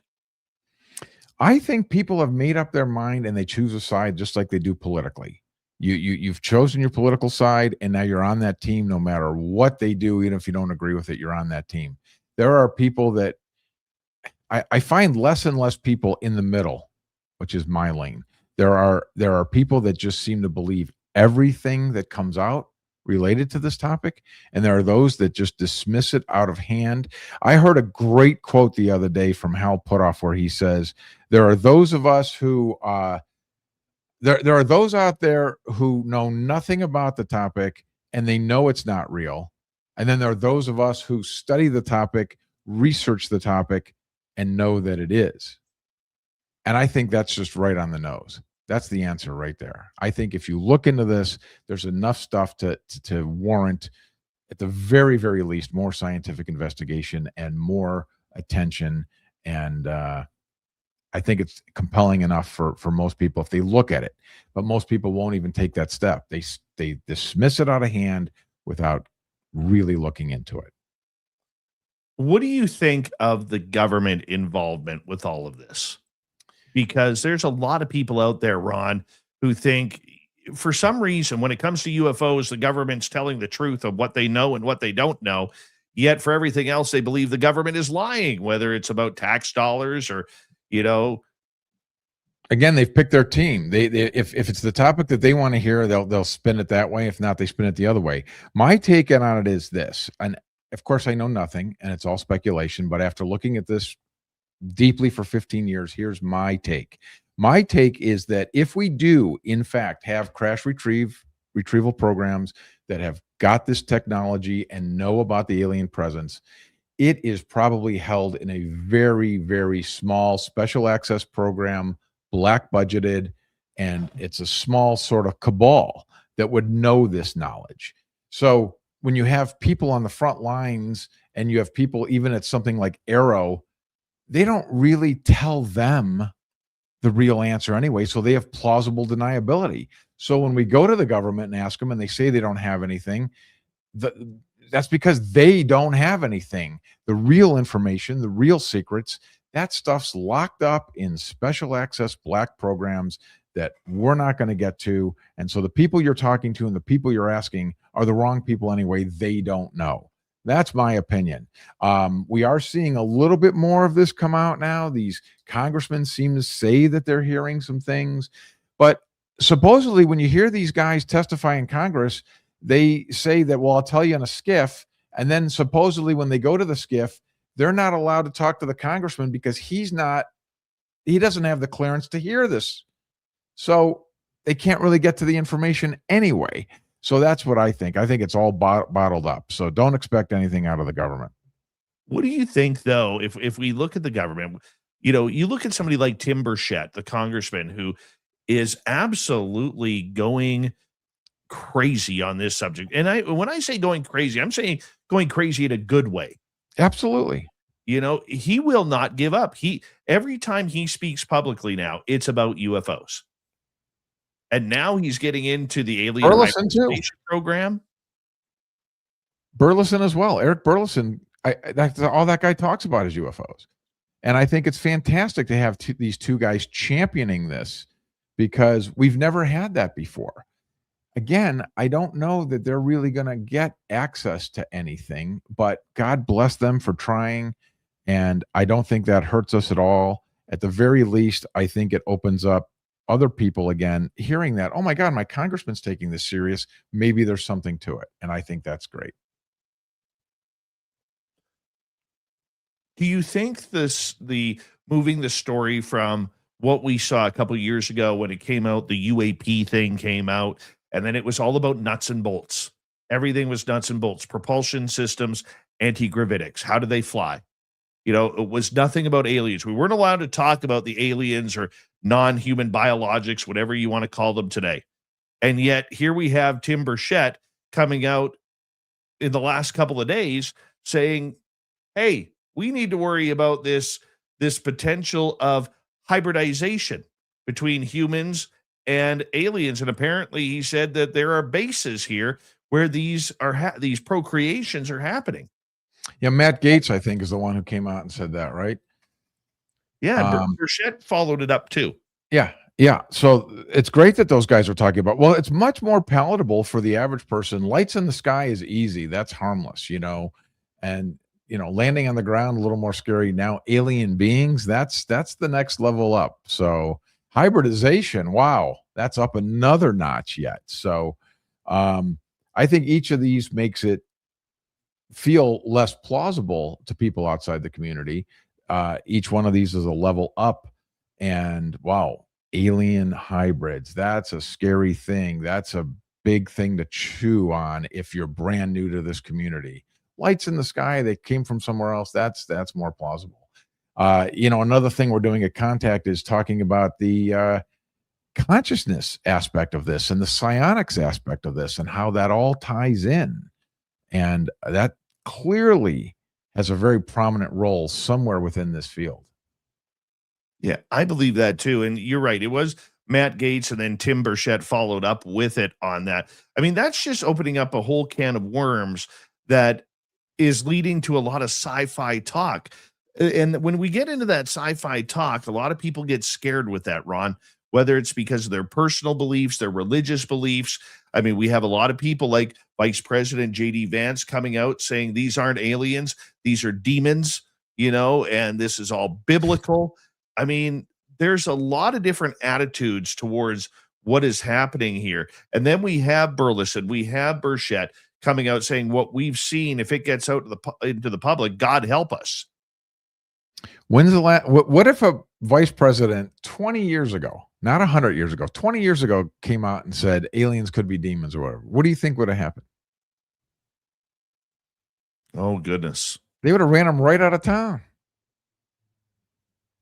I think people have made up their mind and they choose a side, just like they do politically. You've chosen your political side, and now you're on that team no matter what they do. Even if you don't agree with it, you're on that team. There are people that I find less and less people in the middle, which is my lane. There are people that just seem to believe everything that comes out related to this topic, and there are those that just dismiss it out of hand. I heard a great quote the other day from Hal Puthoff where he says, there are those of us who there are those out there who know nothing about the topic and they know it's not real, and then there are those of us who study the topic, research the topic and know that it is. And I think that's just right on the nose. That's the answer right there. I think if you look into this, there's enough stuff to warrant, at the very, very least, more scientific investigation and more attention. And I think it's compelling enough for most people if they look at it. But most people won't even take that step. They dismiss it out of hand without really looking into it. What do you think of the government involvement with all of this? Because there's a lot of people out there, Ron, who think for some reason, when it comes to UFOs, the government's telling the truth of what they know and what they don't know. Yet for everything else, they believe the government is lying, whether it's about tax dollars or, Again, they've picked their team. If it's the topic that they want to hear, they'll spin it that way. If not, they spin it the other way. My take on it is this, and of course I know nothing, and it's all speculation, but after looking at this deeply for 15 years, here's my take. My take is that if we do, in fact, have crash retrieval programs that have got this technology and know about the alien presence, it is probably held in a very, very small special access program, black budgeted, and it's a small sort of cabal that would know this knowledge. So when you have people on the front lines and you have people even at something like Arrow, they don't really tell them the real answer anyway, so they have plausible deniability. So when we go to the government and ask them and they say they don't have anything, that's because they don't have anything. The real information, the real secrets, that stuff's locked up in special access black programs that we're not going to get to. And so the people you're talking to and the people you're asking are the wrong people anyway. They don't know. That's my opinion. We are seeing a little bit more of this come out now. These congressmen seem to say that they're hearing some things, but supposedly when you hear these guys testify in Congress, they say that, well, I'll tell you in a skiff. And then supposedly when they go to the skiff, they're not allowed to talk to the congressman because he doesn't have the clearance to hear this. So they can't really get to the information anyway. So that's what I think. I think it's all bottled up. So don't expect anything out of the government. What do you think, though, if we look at the government, you look at somebody like Tim Burchett, the congressman, who is absolutely going crazy on this subject. And when I say going crazy, I'm saying going crazy in a good way. Absolutely. He will not give up. Every time he speaks publicly now, it's about UFOs. And now he's getting into the alien Burleson too. Program. Burleson as well. Eric Burleson, that's all that guy talks about is UFOs. And I think it's fantastic to have these two guys championing this because we've never had that before. Again, I don't know that they're really going to get access to anything, but God bless them for trying. And I don't think that hurts us at all. At the very least, I think it opens up other people again hearing that, oh my God, my congressman's taking this serious. Maybe there's something to it. And I think that's great. Do you think the moving the story from what we saw a couple of years ago when it came out, the UAP thing came out, and then it was all about nuts and bolts. Everything was nuts and bolts, propulsion systems, anti-gravitics. How do they fly? It was nothing about aliens. We weren't allowed to talk about the aliens or non-human biologics, whatever you want to call them today. And yet here we have Tim Burchett coming out in the last couple of days saying, hey, we need to worry about this potential of hybridization between humans and aliens. And apparently he said that there are bases here where these procreations are happening. Yeah, Matt Gaetz, I think, is the one who came out and said that, right? Yeah, Burchett followed it up too. Yeah. So it's great that those guys are talking about, well, it's much more palatable for the average person. Lights in the sky is easy. That's harmless, and, landing on the ground, a little more scary. Now, alien beings, that's the next level up. So hybridization, wow, that's up another notch yet. So I think each of these makes it feel less plausible to people outside the community. Each one of these is a level up, and wow, alien hybrids, that's a scary thing. That's a big thing to chew on if you're brand new to this community. lights in the sky, they came from somewhere else, that's more plausible. Another thing we're doing at Contact is talking about the consciousness aspect of this and the psionics aspect of this and how that all ties in. And that clearly has a very prominent role somewhere within this field. Yeah, I believe that too. And you're right. It was Matt Gaetz, and then Tim Burchett followed up with it on that. I mean, that's just opening up a whole can of worms that is leading to a lot of sci-fi talk. And when we get into that sci-fi talk, a lot of people get scared with that, Ron, whether it's because of their personal beliefs, their religious beliefs. I mean, we have a lot of people like Vice President J.D. Vance coming out saying these aren't aliens, these are demons, and this is all biblical. I mean, there's a lot of different attitudes towards what is happening here. And then we have Burleson, we have Burchett coming out saying what we've seen, if it gets out into the public, God help us. When's the last? What if a vice president 20 years ago, not 100 years ago, 20 years ago, came out and said aliens could be demons or whatever? What do you think would have happened? Oh, goodness. They would have ran him right out of town.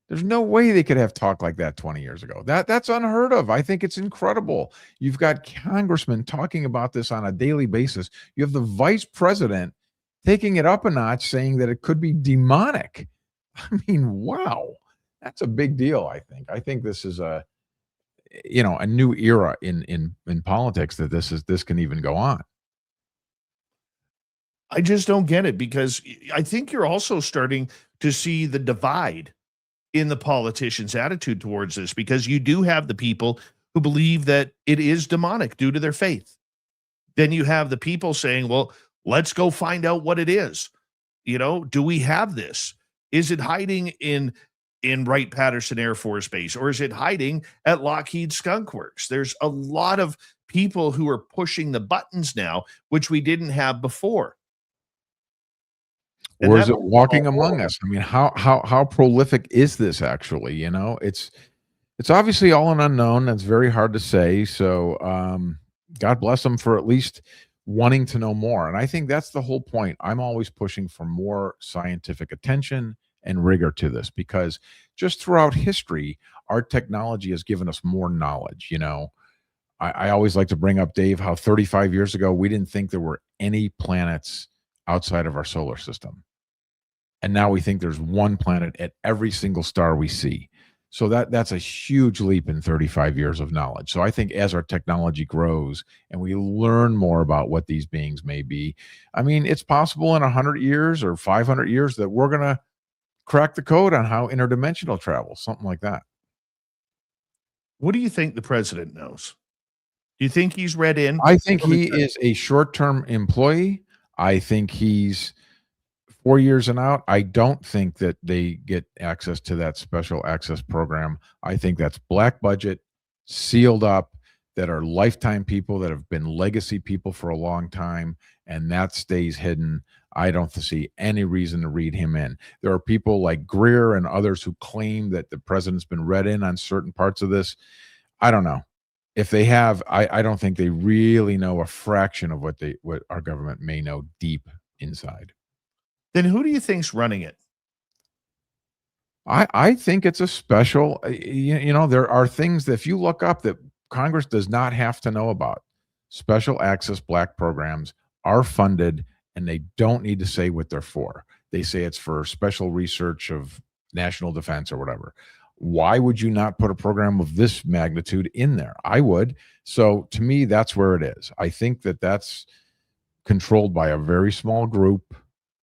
There's no way they could have talked like that 20 years ago. That's unheard of. I think it's incredible. You've got congressmen talking about this on a daily basis. You have the vice president taking it up a notch, saying that it could be demonic. I mean, wow, that's a big deal. I think this is a new era in politics, that this can even go on. I just don't get it, because I think you're also starting to see the divide in the politicians' attitude towards this, because you do have the people who believe that it is demonic due to their faith. Then you have the people saying, well, let's go find out what it is. Do we have this? Is it hiding in Wright-Patterson Air Force Base, or is it hiding at Lockheed Skunk Works? There's a lot of people who are pushing the buttons now, which we didn't have before. Or is it walking among us? I mean, how prolific is this actually? It's obviously all an unknown. That's very hard to say. So God bless them for at least wanting to know more. And I think that's the whole point. I'm always pushing for more scientific attention and rigor to this, because just throughout history, our technology has given us more knowledge. I always like to bring up, Dave, how 35 years ago, we didn't think there were any planets outside of our solar system. And now we think there's one planet at every single star we see. So that's a huge leap in 35 years of knowledge. So I think as our technology grows and we learn more about what these beings may be, I mean, it's possible in 100 years or 500 years that we're going to crack the code on how interdimensional travel, something like that. What do you think the president knows? Do you think he's read in? I think he is a short-term employee. I think he's 4 years and out. I don't think that they get access to that special access program. I think that's black budget, sealed up, that are lifetime people that have been legacy people for a long time, and that stays hidden. I don't see any reason to read him in. There are people like Greer and others who claim that the president's been read in on certain parts of this. I don't know. If they have, I don't think they really know a fraction of what our government may know deep inside. Then who do you think's running it? I think it's a special, there are things that if you look up that Congress does not have to know about. Special access black programs are funded, and they don't need to say what they're for. They say it's for special research of national defense or whatever. Why would you not put a program of this magnitude in there? I would. So to me, that's where it is. I think that that's controlled by a very small group,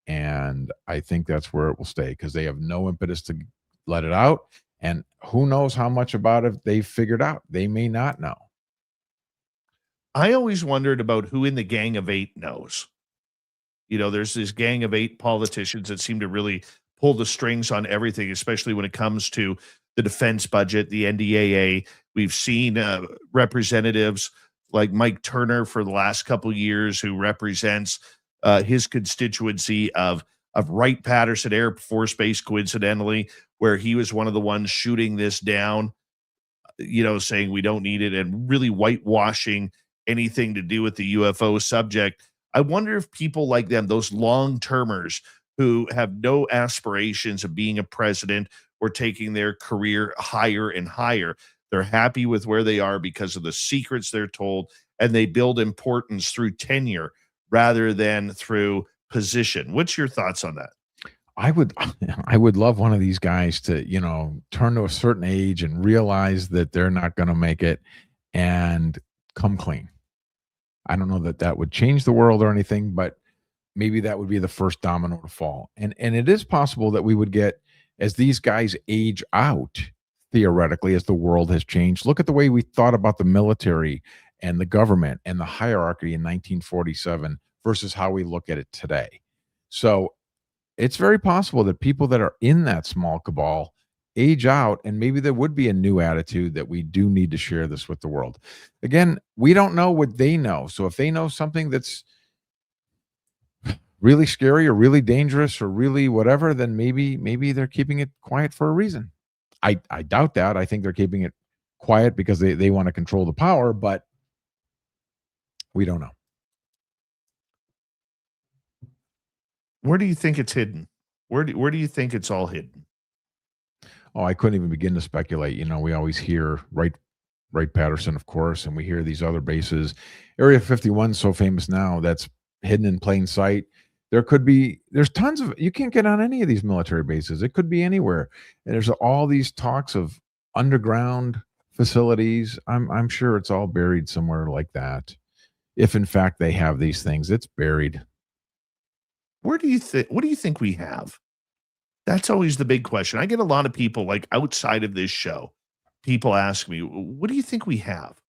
and I think that's where it will stay, because they have no impetus to let it out. And who knows how much about it they've figured out. They may not know. I always wondered about who in the Gang of Eight knows. There's this Gang of Eight politicians that seem to really pull the strings on everything, especially when it comes to the defense budget, the NDAA. We've seen representatives like Mike Turner for the last couple of years, who represents his constituency of Wright-Patterson Air Force Base, coincidentally, where he was one of the ones shooting this down, saying we don't need it, and really whitewashing anything to do with the UFO subject. I wonder if people like them, those long-termers who have no aspirations of being a president or taking their career higher and higher, they're happy with where they are because of the secrets they're told, and they build importance through tenure rather than through position. What's your thoughts on that? I would I would love one of these guys to, turn to a certain age and realize that they're not going to make it and come clean. I don't know that that would change the world or anything, but maybe that would be the first domino to fall. And it is possible that we would get, as these guys age out, theoretically, as the world has changed. Look at the way we thought about the military and the government and the hierarchy in 1947 versus how we look at it today. So it's very possible that people that are in that small cabal age out, and maybe there would be a new attitude that we do need to share this with the world. Again, we don't know what they know. So if they know something that's really scary or really dangerous or really whatever, then maybe they're keeping it quiet for a reason. I doubt that. I think they're keeping it quiet because they want to control the power, but we don't know. Where do you think it's hidden? Where do you think it's all hidden? Oh, I couldn't even begin to speculate. We always hear Wright Patterson, of course, and we hear these other bases. Area 51 is so famous now, that's hidden in plain sight. There's tons of, you can't get on any of these military bases. It could be anywhere. And there's all these talks of underground facilities. I'm sure it's all buried somewhere like that. If in fact they have these things, it's buried. What do you think we have? That's always the big question. I get a lot of people, like, outside of this show. People ask me, "What do you think we have?"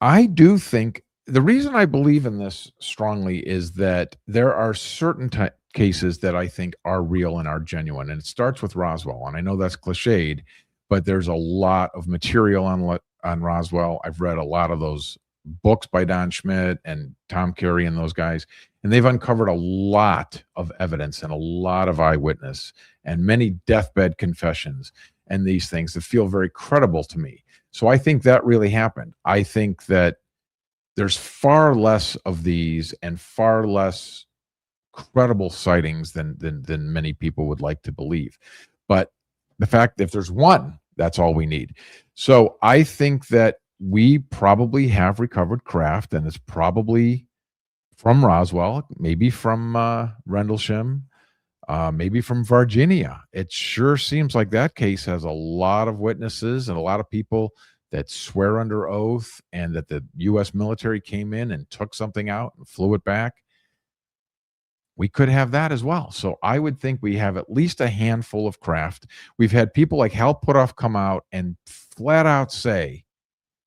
I do think the reason I believe in this strongly is that there are certain cases that I think are real and are genuine. And it starts with Roswell. And I know that's cliched, but there's a lot of material on Roswell. I've read a lot of those books by Don Schmidt and Tom Carey and those guys. And they've uncovered a lot of evidence and a lot of eyewitness and many deathbed confessions and these things that feel very credible to me. So I think that really happened. I think that there's far less of these and far less credible sightings than many people would like to believe. But the fact that if there's one, that's all we need. So I think that we probably have recovered craft, and it's probably from Roswell, maybe from Rendlesham, maybe from Virginia. It sure seems like that case has a lot of witnesses and a lot of people that swear under oath, and that the U.S. military came in and took something out and flew it back. We could have that as well. So I would think we have at least a handful of craft. We've had people like Hal Puthoff come out and flat out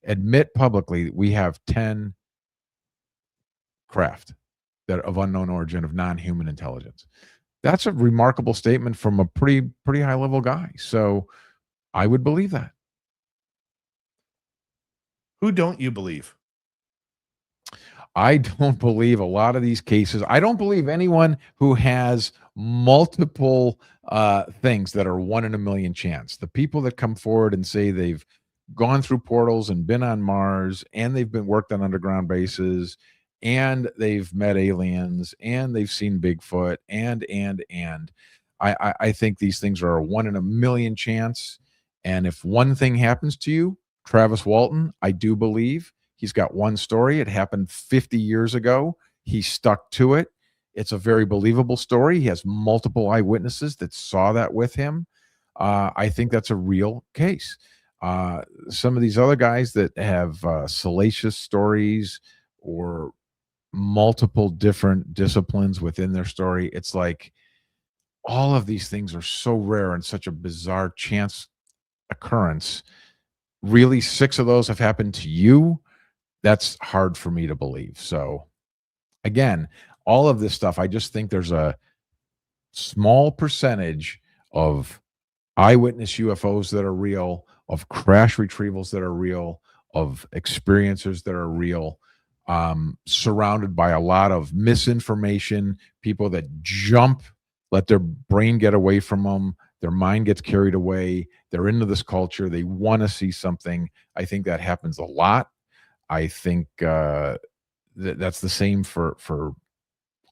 admit publicly, we have 10 craft that are of unknown origin, of non-human intelligence. That's a remarkable statement from a pretty high level guy. So I would believe that. Who don't you believe? I don't believe a lot of these cases. I don't believe anyone who has multiple things that are 1 in a million chance. The people that come forward and say they've gone through portals and been on Mars, and they've been worked on underground bases, and they've met aliens, and they've seen Bigfoot, and I think these things are a 1 in a million chance. And if one thing happens to you, Travis Walton, I do believe he's got one story. It happened 50 years ago. He stuck to it. It's a very believable story. He has multiple eyewitnesses that saw that with him. I think that's a real case. Some of these other guys that have salacious stories or multiple different disciplines within their story, it's like all of these things are so rare and such a bizarre chance occurrence. Really, 6 of those have happened to you. That's hard for me to believe. So again, all of this stuff, I just think there's a small percentage of eyewitness UFOs that are real, of crash retrievals that are real, of experiencers that are real, surrounded by a lot of misinformation, people that let their brain get away from them, their mind gets carried away, they're into this culture, they want to see something. I think that happens a lot. I think that's the same for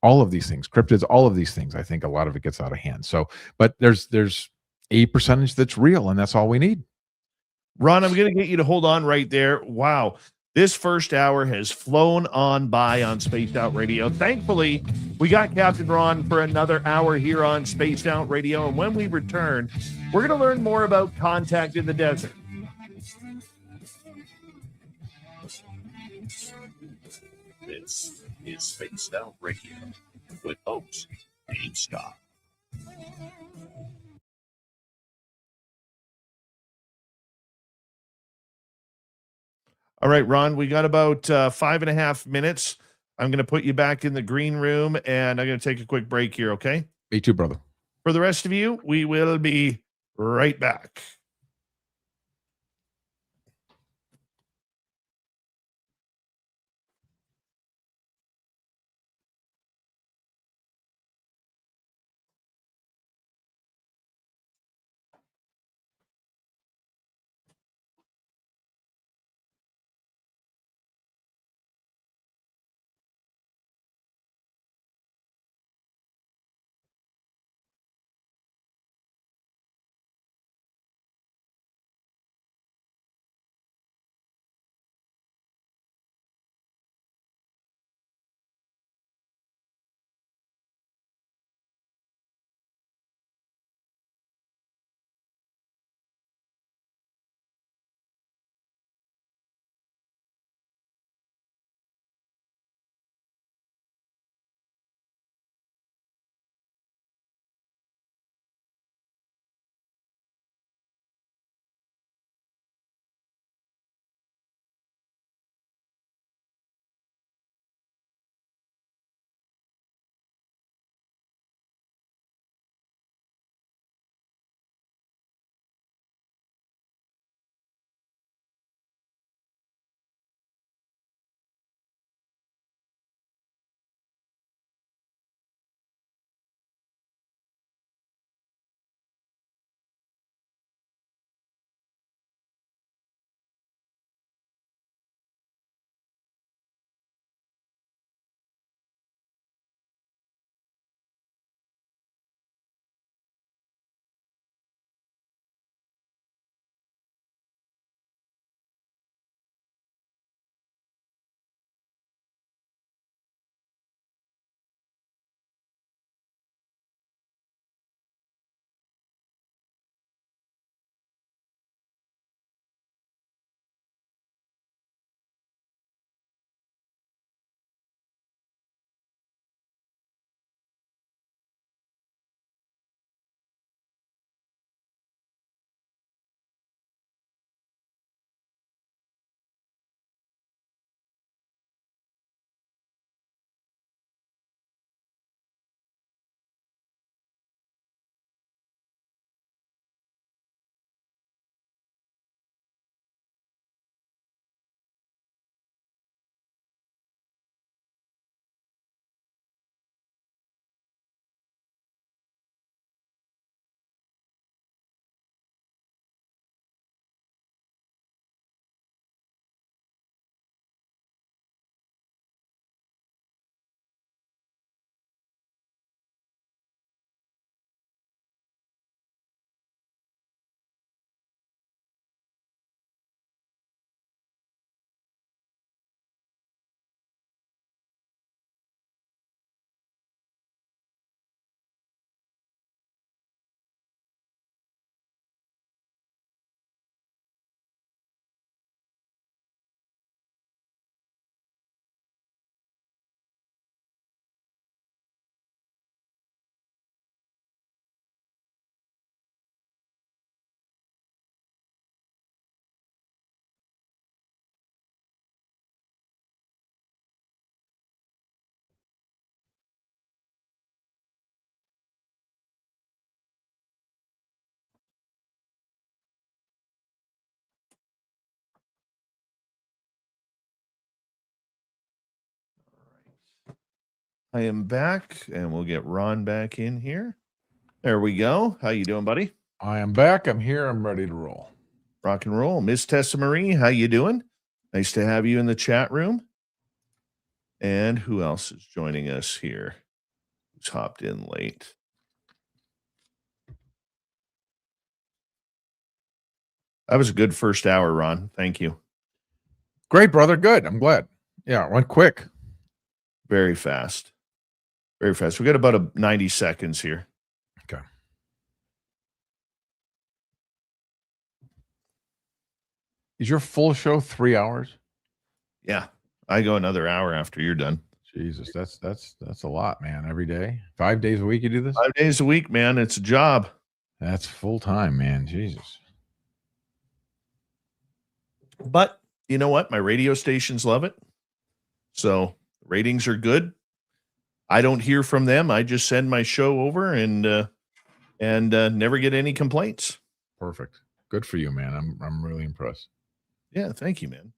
all of these things, cryptids, all of these things. I think a lot of it gets out of hand. So, but there's a percentage that's real, and that's all we need. Ron, I'm going to get you to hold on right there. Wow. This first hour has flown on by on Spaced Out Radio. Thankfully, we got Captain Ron for another hour here on Spaced Out Radio. And when we return, we're going to learn more about contact in the desert. This is Spaced Out Radio with host Dave Scott. All right, Ron, we got about 5.5 minutes. I'm going to put you back in the green room, and I'm going to take a quick break here, okay? Me too, brother. For the rest of you, we will be right back. I am back, and we'll get Ron back in here. There we go. How you doing, buddy? I am back. I'm here. I'm ready to roll. Rock and roll. Miss Tessa Marie, how you doing? Nice to have you in the chat room. And who else is joining us here? Who's hopped in late? That was a good first hour, Ron. Thank you. Great, brother. Good. I'm glad. Yeah, it went quick. Very fast. Very fast. We got about 90 seconds here. Okay. Is your full show 3 hours? Yeah. I go another hour after you're done. Jesus, that's a lot, man. Every day, 5 days a week, you do this? 5 days a week, man. It's a job. That's full time, man. Jesus. But you know what? My radio stations love it. So ratings are good. I don't hear from them. I just send my show over and never get any complaints. Perfect. Good for you, man. I'm really impressed. Yeah, thank you, man.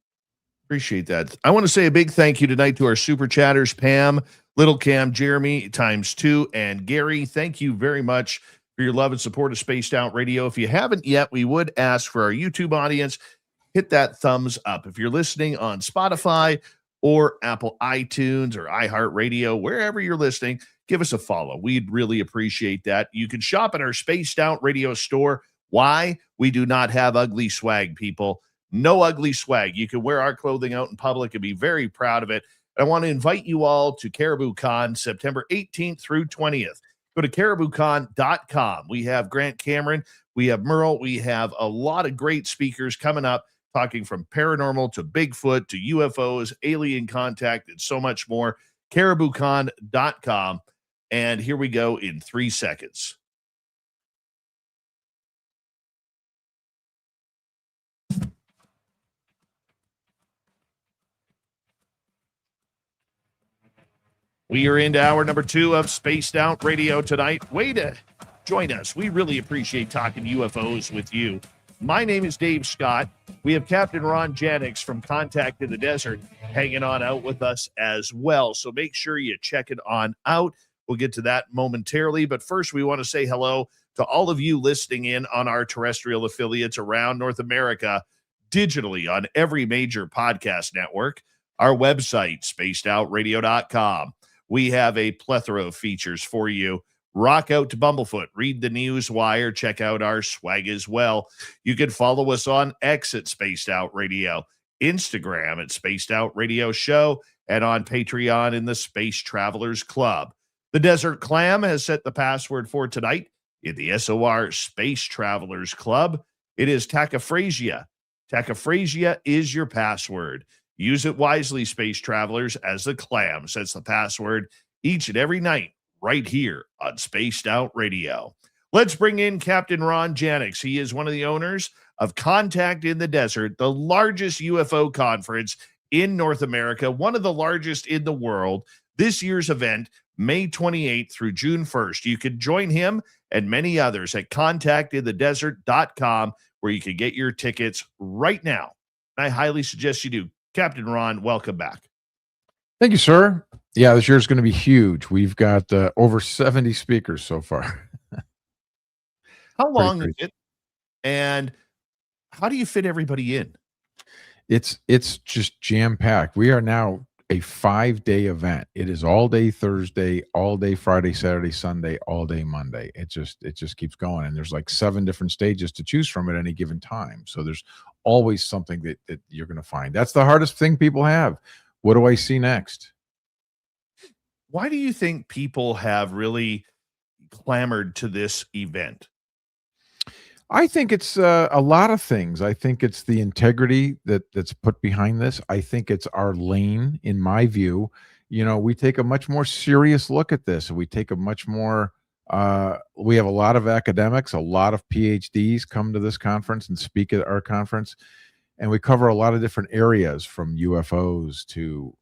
Appreciate that. I want to say a big thank you tonight to our super chatters, Pam, Little Cam, Jeremy ×2, and Gary. Thank you very much for your love and support of Spaced Out Radio. If you haven't yet, we would ask for our YouTube audience, hit that thumbs up. If you're listening on Spotify or Apple iTunes or iHeartRadio, wherever you're listening, give us a follow. We'd really appreciate that. You can shop at our Spaced Out Radio store. Why? We do not have ugly swag, people. No ugly swag. You can wear our clothing out in public and be very proud of it. And I want to invite you all to Caribou Con, September 18th through 20th. Go to cariboucon.com. We have Grant Cameron. We have Merle. We have a lot of great speakers coming up, talking from paranormal to Bigfoot to UFOs, alien contact, and so much more. cariboucon.com. And here we go in 3 seconds. We are into hour number 2 of Spaced Out Radio tonight. Way to join us. We really appreciate talking UFOs with you. My name is Dave Scott. We have Captain Ron Janix from Contact in the Desert hanging on out with us as well. So make sure you check it on out. We'll get to that momentarily. But first, we want to say hello to all of you listening in on our terrestrial affiliates around North America, digitally on every major podcast network. Our website, spacedoutradio.com. We have a plethora of features for you. Rock out to Bumblefoot, read the news wire, check out our swag as well. You can follow us on X at Spaced Out Radio, Instagram at Spaced Out Radio Show, and on Patreon in the Space Travelers Club. The Desert Clam has set the password for tonight in the SOR Space Travelers Club. It is Tachyphrasia. Tachyphrasia is your password. Use it wisely, space travelers, as the Clam sets the password each and every night right here on Spaced Out Radio. Let's bring in Captain Ron Janix. He is one of the owners of Contact in the Desert, the largest UFO conference in North America, one of the largest in the world. This year's event, May 28th through June 1st. You can join him and many others at contactinthedesert.com, where you can get your tickets right now. I highly suggest you do. Captain Ron, welcome back. Thank you, sir. Yeah, this year's going to be huge. We've got over 70 speakers so far. How long is it? And how do you fit everybody in? It's just jam-packed. We are now a 5-day event. It is all day Thursday, all day Friday, Saturday, Sunday, all day Monday. It just keeps going. And there's like 7 different stages to choose from at any given time. So there's always something that you're going to find. That's the hardest thing people have. What do I see next? Why do you think people have really clamored to this event? I think it's a lot of things. I think it's the integrity that's put behind this. I think it's our lane, in my view. You know, we take a much more serious look at this. We take a much more, we have a lot of academics, a lot of PhDs come to this conference and speak at our conference. And we cover a lot of different areas, from UFOs to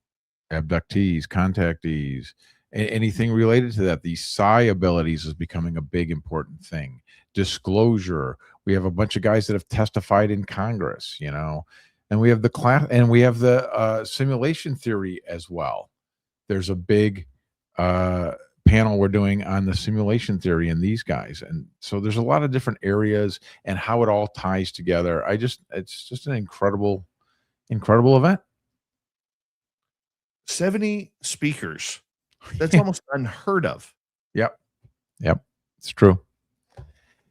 abductees, contactees, anything related to that. These psi abilities is becoming a big, important thing. Disclosure. We have a bunch of guys that have testified in Congress, you know, and we have the class, and we have the simulation theory as well. There's a big panel we're doing on the simulation theory and these guys. And so there's a lot of different areas and how it all ties together. It's just an incredible event. 70 speakers. That's almost unheard of. Yep. It's true.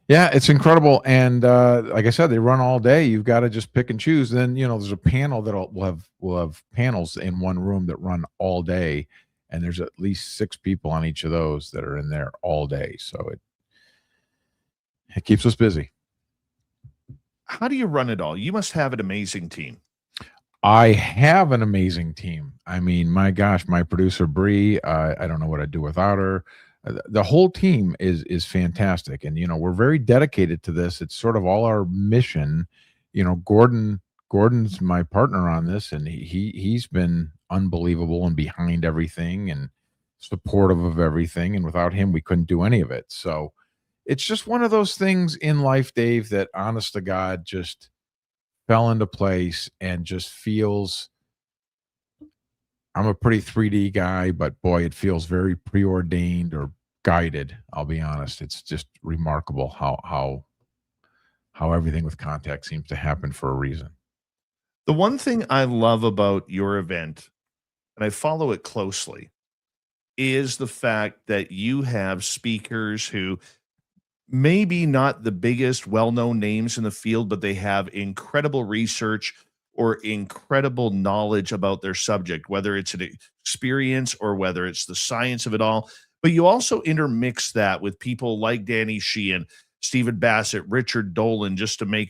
Yeah, it's incredible. And like I said, they run all day. You've got to just pick and choose. Then, there's a panel will have panels in one room that run all day. And there's at least 6 people on each of those that are in there all day. So it keeps us busy. How do you run it all? You must have an amazing team. I have an amazing team. I mean, my gosh, my producer Bree, I don't know what I'd do without her. The whole team is fantastic, and we're very dedicated to this. It's sort of all our mission. Gordon's my partner on this, and he's been unbelievable and behind everything and supportive of everything. And without him, we couldn't do any of it. So it's just one of those things in life, Dave, that honest to God just fell into place and just feels. I'm a pretty 3D guy, but boy, it feels very preordained or guided. I'll be honest. It's just remarkable how everything with contact seems to happen for a reason. The one thing I love about your event, and I follow it closely, is the fact that you have speakers who maybe not the biggest well-known names in the field, but they have incredible research or incredible knowledge about their subject, whether it's an experience or whether it's the science of it all. But you also intermix that with people like Danny Sheehan, Stephen Bassett, Richard Dolan, just to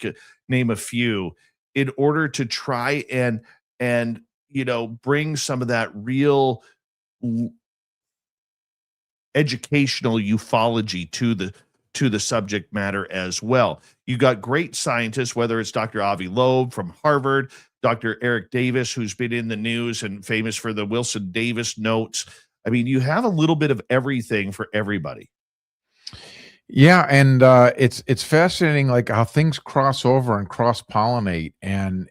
name a few, in order to try and bring some of that real educational ufology to the subject matter as well. You got great scientists, whether it's Dr. Avi Loeb from Harvard, Dr. Eric Davis, who's been in the news and famous for the Wilson Davis notes. I mean, you have a little bit of everything for everybody. Yeah, and it's fascinating, like how things cross over and cross pollinate, and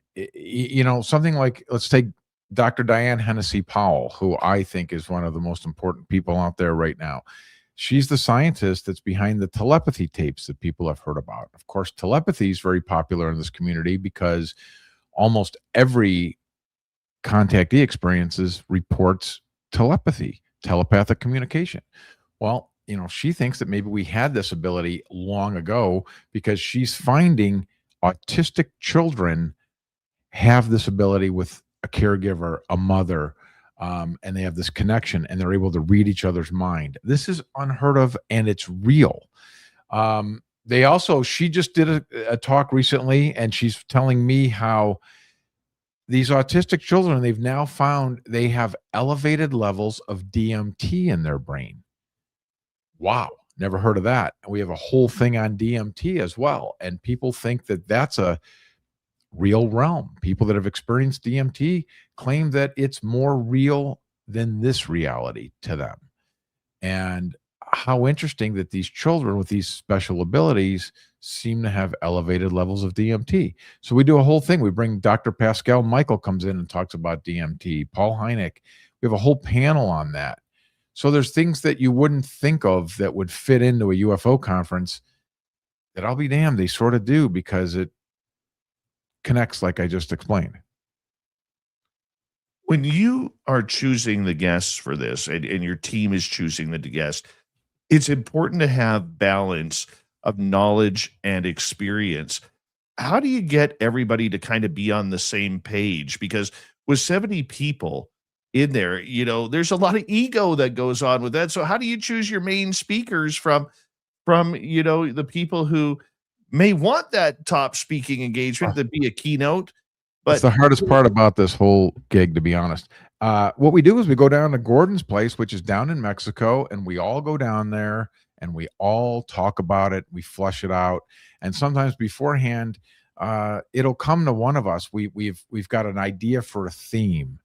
something like, let's take Dr. Diane Hennessy Powell, who I think is one of the most important people out there right now. She's the scientist that's behind the telepathy tapes that people have heard about. Of course, telepathy is very popular in this community because almost every contactee experiences reports telepathic communication. Well, she thinks that maybe we had this ability long ago because she's finding autistic children have this ability with a caregiver, a mother, and they have this connection and they're able to read each other's mind. This is unheard of and it's real. She just did a talk recently, and she's telling me how these autistic children, they've now found they have elevated levels of DMT in their brain. Wow, never heard of that. And we have a whole thing on DMT as well. And people think that that's a real realm. People that have experienced DMT claim that it's more real than this reality to them. And how interesting that these children with these special abilities seem to have elevated levels of DMT. So we do a whole thing. We bring Dr. Pascal Michael comes in and talks about DMT. Paul Hynek. We have a whole panel on that. So there's things that you wouldn't think of that would fit into a UFO conference that, I'll be damned, they sort of do, because it connects like I just explained. When you are choosing the guests for this, and your team is choosing the guest, it's important to have balance of knowledge and experience. How do you get everybody to kind of be on the same page? Because with 70 people in there, there's a lot of ego that goes on with that. So how do you choose your main speakers from the people who may want that top speaking engagement to be a keynote? But it's the hardest part about this whole gig, to be honest. What we do is we go down to Gordon's place, which is down in Mexico, and we all go down there and we all talk about it. We flush it out. And sometimes beforehand, it'll come to one of us. We've got an idea for a theme.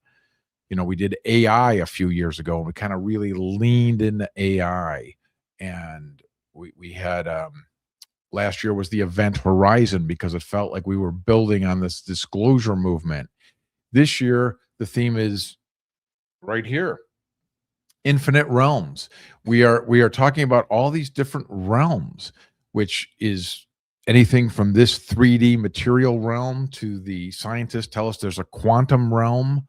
We did AI a few years ago, and we kind of really leaned into AI. And we had last year was the Event Horizon, because it felt like we were building on this disclosure movement. This year, the theme is right here, Infinite Realms. We are talking about all these different realms, which is anything from this 3D material realm to the scientists tell us there's a quantum realm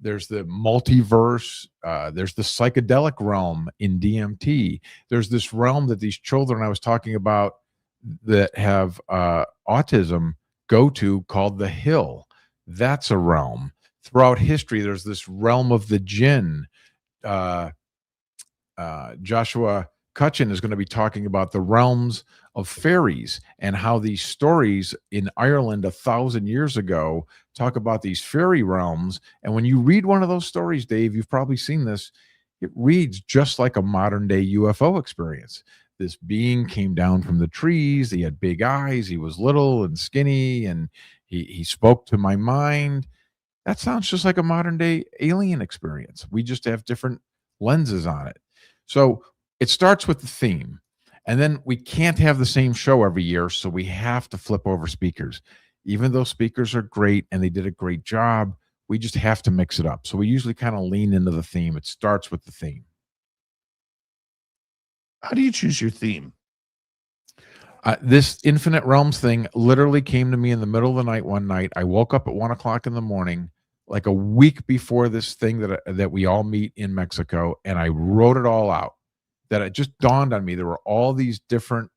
There's the multiverse. There's the psychedelic realm in DMT. There's this realm that these children I was talking about that have autism go to called the Hill. That's a realm. Throughout history, there's this realm of the jinn. Joshua Cutchin is going to be talking about the realms of fairies and how these stories in Ireland 1,000 years ago talk about these fairy realms. And when you read one of those stories, Dave, you've probably seen this, it reads just like a modern day UFO experience. This being came down from the trees. He had big eyes. He was little and skinny, and he spoke to my mind. That sounds just like a modern day alien experience. We just have different lenses on it. So it starts with the theme, and then we can't have the same show every year, so we have to flip over speakers. Even though speakers are great and they did a great job, we just have to mix it up. So we usually kind of lean into the theme. It starts with the theme. How do you choose your theme? This Infinite Realms thing literally came to me in the middle of the night one night. I woke up at 1 o'clock in the morning, like a week before this thing that we all meet in Mexico, and I wrote it all out. That it just dawned on me there were all these different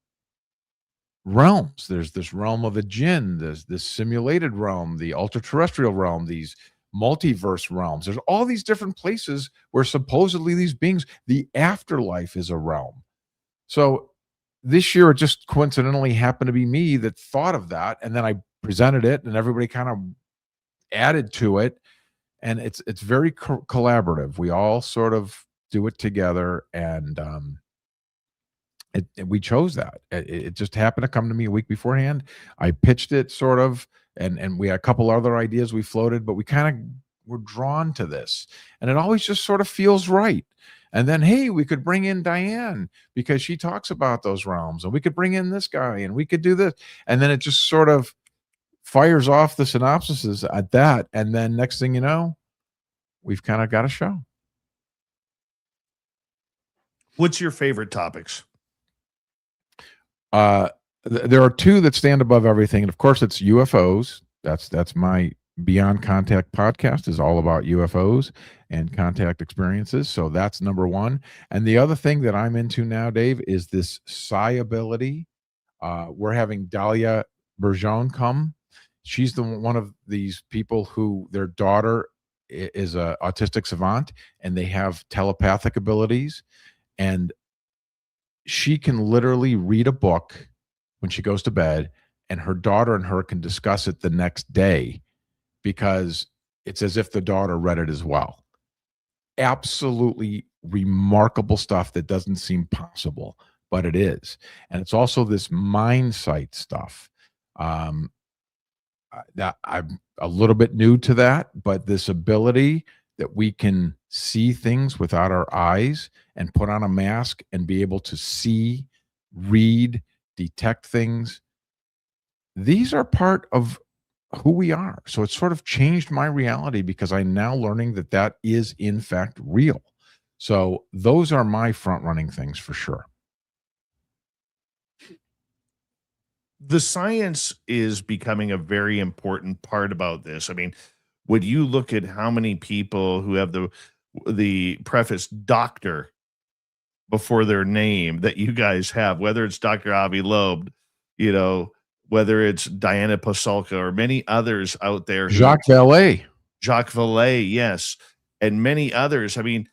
realms. There's this realm of the jinn, there's this simulated realm, the ultra-terrestrial realm, these multiverse realms. There's all these different places where supposedly these beings, the afterlife is a realm. So this year, it just coincidentally happened to be me that thought of that, and then I presented it, and everybody kind of added to it, and it's very collaborative. We all sort of do it together, and we chose that. It just happened to come to me a week beforehand. I pitched it sort of, and we had a couple other ideas we floated, but we kind of were drawn to this, and it always just sort of feels right. And then, hey, we could bring in Diane because she talks about those realms, and we could bring in this guy, and we could do this. And then it just sort of fires off the synopsises at that. And then next thing you know, we've kind of got a show. What's your favorite topics? There are two that stand above everything. And of course, it's UFOs. That's my Beyond Contact podcast is all about UFOs and contact experiences. So that's number one. And the other thing that I'm into now, Dave, is this psi ability. We're having Dahlia Bergeon come. She's one of these people who their daughter is a autistic savant, and they have telepathic abilities. And she can literally read a book when she goes to bed, and her daughter and her can discuss it the next day, because it's as if the daughter read it as well. Absolutely remarkable stuff that doesn't seem possible, but it is. And it's also this mind sight stuff. That I'm a little bit new to that, but this ability that we can see things without our eyes and put on a mask and be able to see, read, detect things. These are part of who we are. So it's sort of changed my reality because I'm now learning that that is in fact real. So those are my front running things for sure. The science is becoming a very important part about this. I mean, when you look at how many people who have the preface doctor before their name that you guys have, whether it's Dr. Avi Loeb, whether it's Diana Pasulka or many others out there. Jacques Vallée, yes. And many others. I mean,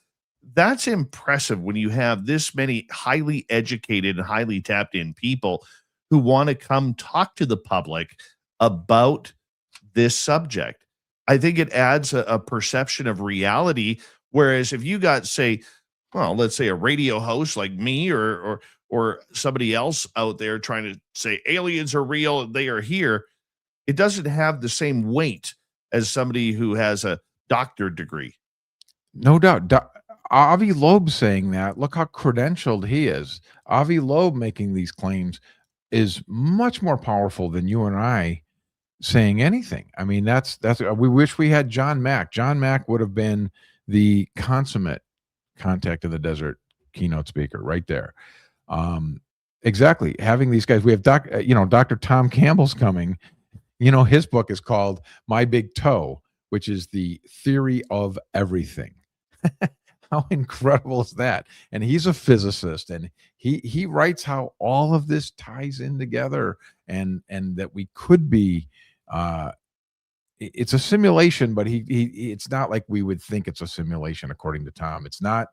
that's impressive when you have this many highly educated and highly tapped in people who want to come talk to the public about this subject. I think it adds a perception of reality. Whereas if you got, let's say a radio host like me or somebody else out there trying to say aliens are real, they are here, it doesn't have the same weight as somebody who has a doctorate degree. No doubt. Avi Loeb saying that, look how credentialed he is. Avi Loeb making these claims is much more powerful than you and I saying anything. I mean, that's we wish we had John Mack. John Mack would have been the consummate contact in the desert keynote speaker right there. Exactly. Having these guys, we have Dr. Tom Campbell's coming. His book is called My Big Toe, which is the theory of everything. How incredible is that? And he's a physicist, and he writes how all of this ties in together, and that we could be. It's a simulation, but it's not like we would think it's a simulation, according to Tom. It's not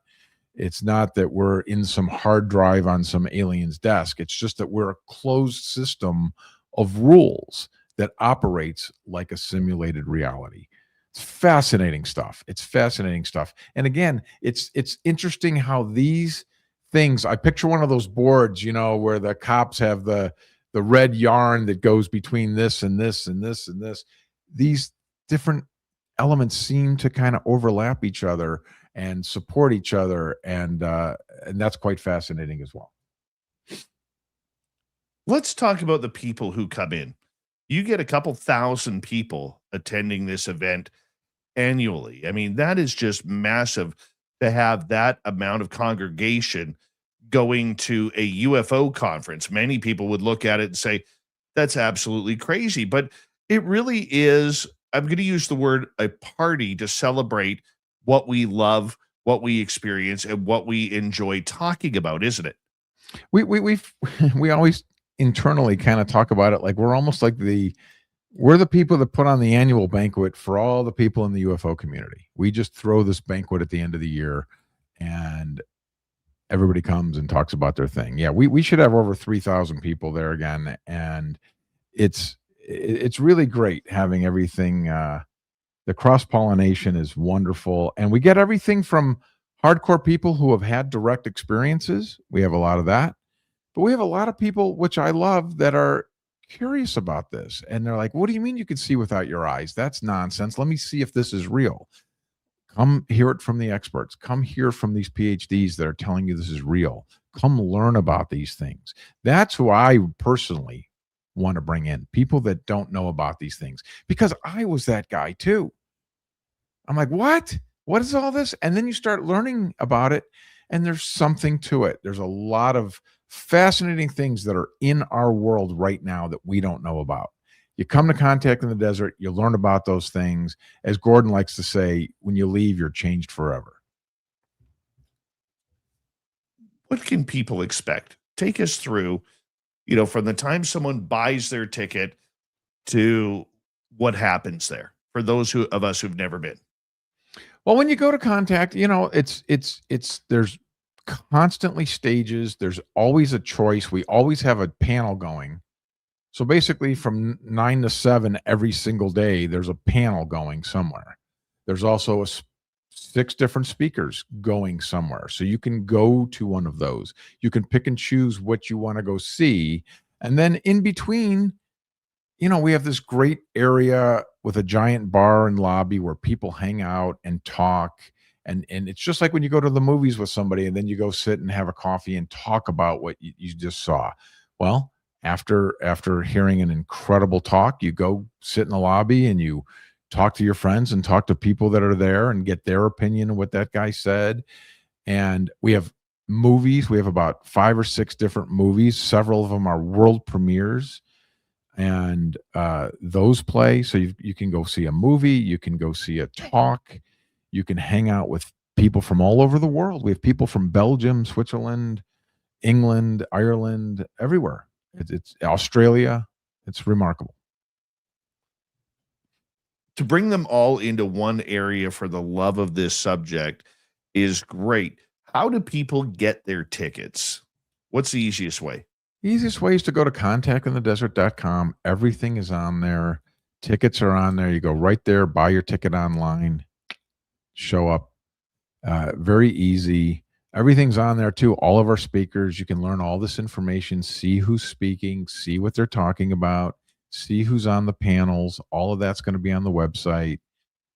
that we're in some hard drive on some alien's desk. It's just that we're a closed system of rules that operates like a simulated reality. It's fascinating stuff. And again, it's interesting how these things, I picture one of those boards, where the cops have the red yarn that goes between this and this and this and this. These different elements seem to kind of overlap each other and support each other, and that's quite fascinating as well. Let's talk about the people who come in. You get a couple thousand people attending this event annually. I mean, that is just massive to have that amount of congregation going to a UFO conference. Many people would look at it and say, that's absolutely crazy. But it really is, I'm going to use the word, a party to celebrate what we love, what we experience, and what we enjoy talking about, isn't it? We always internally kind of talk about it like we're almost like we're the people that put on the annual banquet for all the people in the UFO community. We just throw this banquet at the end of the year, and everybody comes and talks about their thing. Yeah, we should have over 3,000 people there again, and it's really great having everything. The cross-pollination is wonderful, and we get everything from hardcore people who have had direct experiences. We have a lot of that, but we have a lot of people, which I love, that are curious about this, and they're like, what do you mean you can see without your eyes? That's nonsense. Let me see if this is real. Come hear it from the experts. Come hear from these PhDs that are telling you this is real. Come learn about these things. That's who I personally want to bring in, people that don't know about these things, because I was that guy too. I'm like, what is all this? And then you start learning about it, and there's something to it. There's a lot of fascinating things that are in our world right now that we don't know about. You come to Contact in the Desert, you learn about those things. As Gordon likes to say, when you leave, you're changed forever. What can people expect? Take us through, from the time someone buys their ticket to what happens there for those of us who've never been. Well, when you go to Contact, there's constantly stages. There's always a choice. We always have a panel going. So basically from 9 to 7 every single day, there's a panel going somewhere. There's also 6 different speakers going somewhere. So you can go to one of those. You can pick and choose what you want to go see. And then in between, we have this great area with a giant bar and lobby where people hang out and talk. And it's just like when you go to the movies with somebody and then you go sit and have a coffee and talk about what you just saw. Well, after hearing an incredible talk, you go sit in the lobby and you talk to your friends and talk to people that are there and get their opinion of what that guy said. And we have movies. We have about 5 or 6 different movies. Several of them are world premieres, and those play. So you can go see a movie. You can go see a talk. You can hang out with people from all over the world. We have people from Belgium, Switzerland, England, Ireland, everywhere. It's Australia. It's remarkable. To bring them all into one area for the love of this subject is great. How do people get their tickets? What's the easiest way? Easiest way is to go to contactinthedesert.com. Everything is on there. Tickets are on there. You go right there, buy your ticket online, show up. Very easy. Everything's on there too. All of our speakers, you can learn all this information, see who's speaking, see what they're talking about, see who's on the panels. All of that's going to be on the website.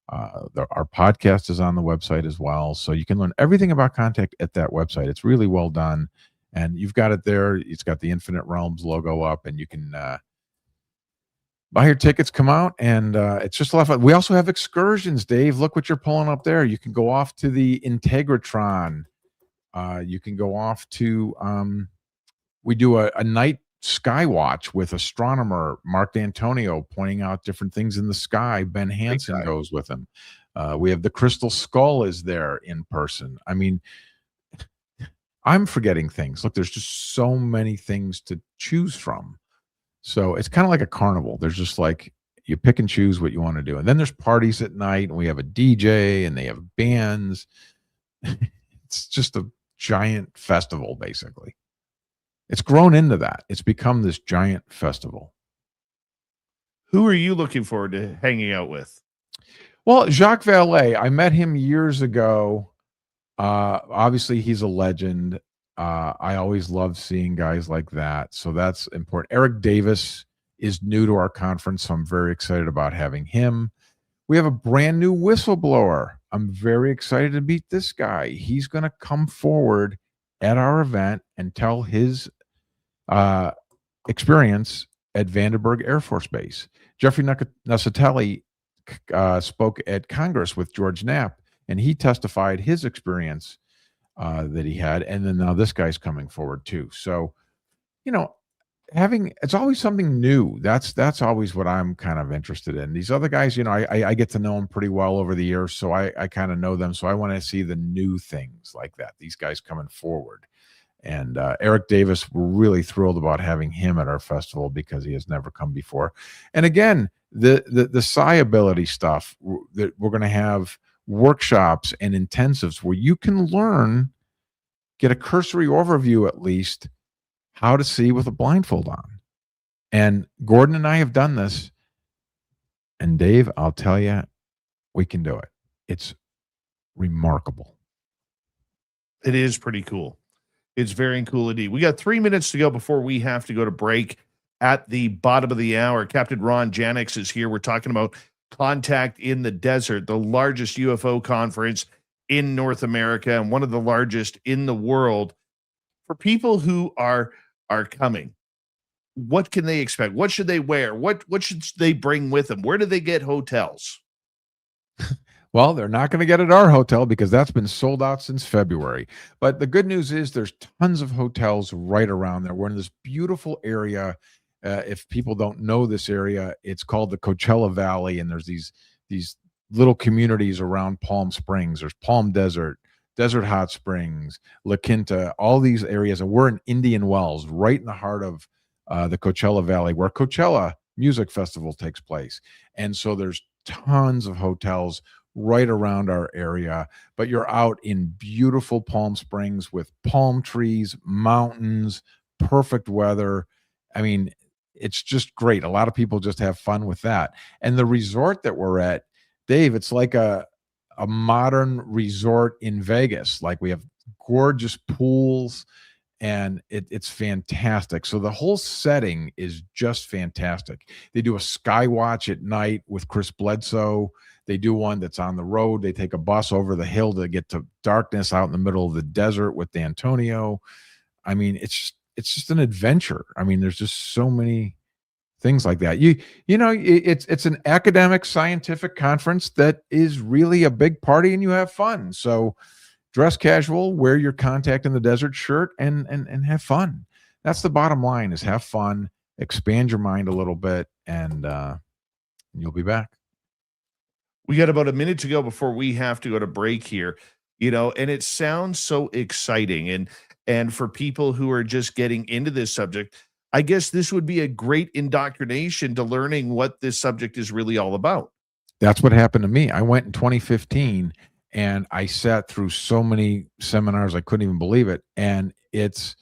Our podcast is on the website as well. So you can learn everything about Contact at that website. It's really well done. And you've got it there. It's got the Infinite Realms logo up, and you can buy your tickets, come out, and it's just a lot of fun. We also have excursions, Dave. Look what you're pulling up there. You can go off to the Integratron. You can go off to, we do a night sky watch with astronomer Mark D'Antonio pointing out different things in the sky. Ben Hansen guy. goes with him. We have the Crystal Skull is there in person. I mean, I'm forgetting things. Look, there's just so many things to choose from. So it's kind of like a carnival. There's just like you pick and choose what you want to do. And then there's parties at night, and we have a DJ and they have bands. It's just a giant festival, basically. It's grown into that. It's become this giant festival. Who are you looking forward to hanging out with? Well, Jacques Vallée, I met him years ago. Obviously, he's a legend. I always love seeing guys like that. So that's important. Eric Davis is new to our conference, so I'm very excited about having him. We have a brand new whistleblower. I'm very excited to meet this guy. He's going to come forward at our event and tell his experience at Vandenberg Air Force Base. Jeffrey Nussatelli spoke at Congress with George Knapp, and he testified his experience that he had. And then now this guy's coming forward too. So, it's always something new. That's always what I'm kind of interested in. These other guys, I get to know them pretty well over the years, so I kind of know them. So I want to see the new things like that. These guys coming forward. And Eric Davis, we're really thrilled about having him at our festival because he has never come before. And again, the psi ability stuff, that we're going to have workshops and intensives where you can learn, get a cursory overview at least, how to see with a blindfold on. And Gordon and I have done this. And Dave, I'll tell you, we can do it. It's remarkable. It is pretty cool. It's very cool indeed. We got 3 minutes to go before we have to go to break. At the bottom of the hour, Captain Ron Janix is here. We're talking about Contact in the Desert, the largest UFO conference in North America and one of the largest in the world. For people who are coming, what can they expect? What should they wear? What should they bring with them? Where do they get hotels? Well, they're not going to get at our hotel because that's been sold out since February. But the good news is there's tons of hotels right around there. We're in this beautiful area. If people don't know this area, it's called the Coachella Valley, and there's these little communities around Palm Springs. There's Palm Desert, Desert Hot Springs, La Quinta, all these areas. And we're in Indian Wells, right in the heart of the Coachella Valley, where Coachella Music Festival takes place. And so there's tons of hotels right around our area, but you're out in beautiful Palm Springs with palm trees, mountains, perfect weather. I mean, it's just great. A lot of people just have fun with that. And the resort that we're at, Dave, it's like a modern resort in Vegas. Like, we have gorgeous pools, and it's fantastic. So the whole setting is just fantastic. They do a sky watch at night with Chris Bledsoe. They do one that's on the road. They take a bus over the hill to get to darkness out in the middle of the desert with D'Antonio. I mean, it's just an adventure. I mean, there's just so many things like that. It's an academic, scientific conference that is really a big party, and you have fun. So dress casual, wear your Contact in the Desert shirt, and have fun. That's the bottom line: is have fun, expand your mind a little bit, and you'll be back. We got about a minute to go before we have to go to break here, and it sounds so exciting. And for people who are just getting into this subject, I guess this would be a great indoctrination to learning what this subject is really all about. That's what happened to me. I went in 2015 and I sat through so many seminars, I couldn't even believe it. And it's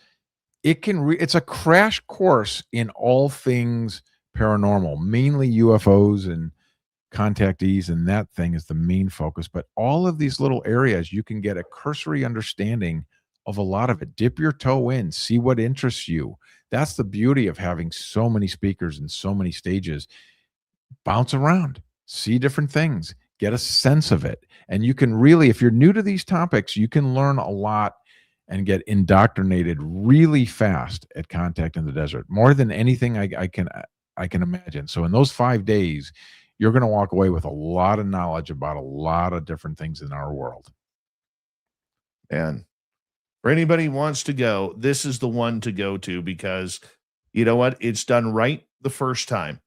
a crash course in all things paranormal, mainly UFOs and contactees, and that thing is the main focus. But all of these little areas, you can get a cursory understanding of a lot of it. Dip your toe in, see what interests you. That's the beauty of having so many speakers and so many stages. Bounce around, see different things, get a sense of it. And you can really, if you're new to these topics, you can learn a lot and get indoctrinated really fast at Contact in the Desert, more than anything I can imagine. So in those 5 days, you're going to walk away with a lot of knowledge about a lot of different things in our world. And for anybody who wants to go, this is the one to go to, because you know what? It's done right the first time.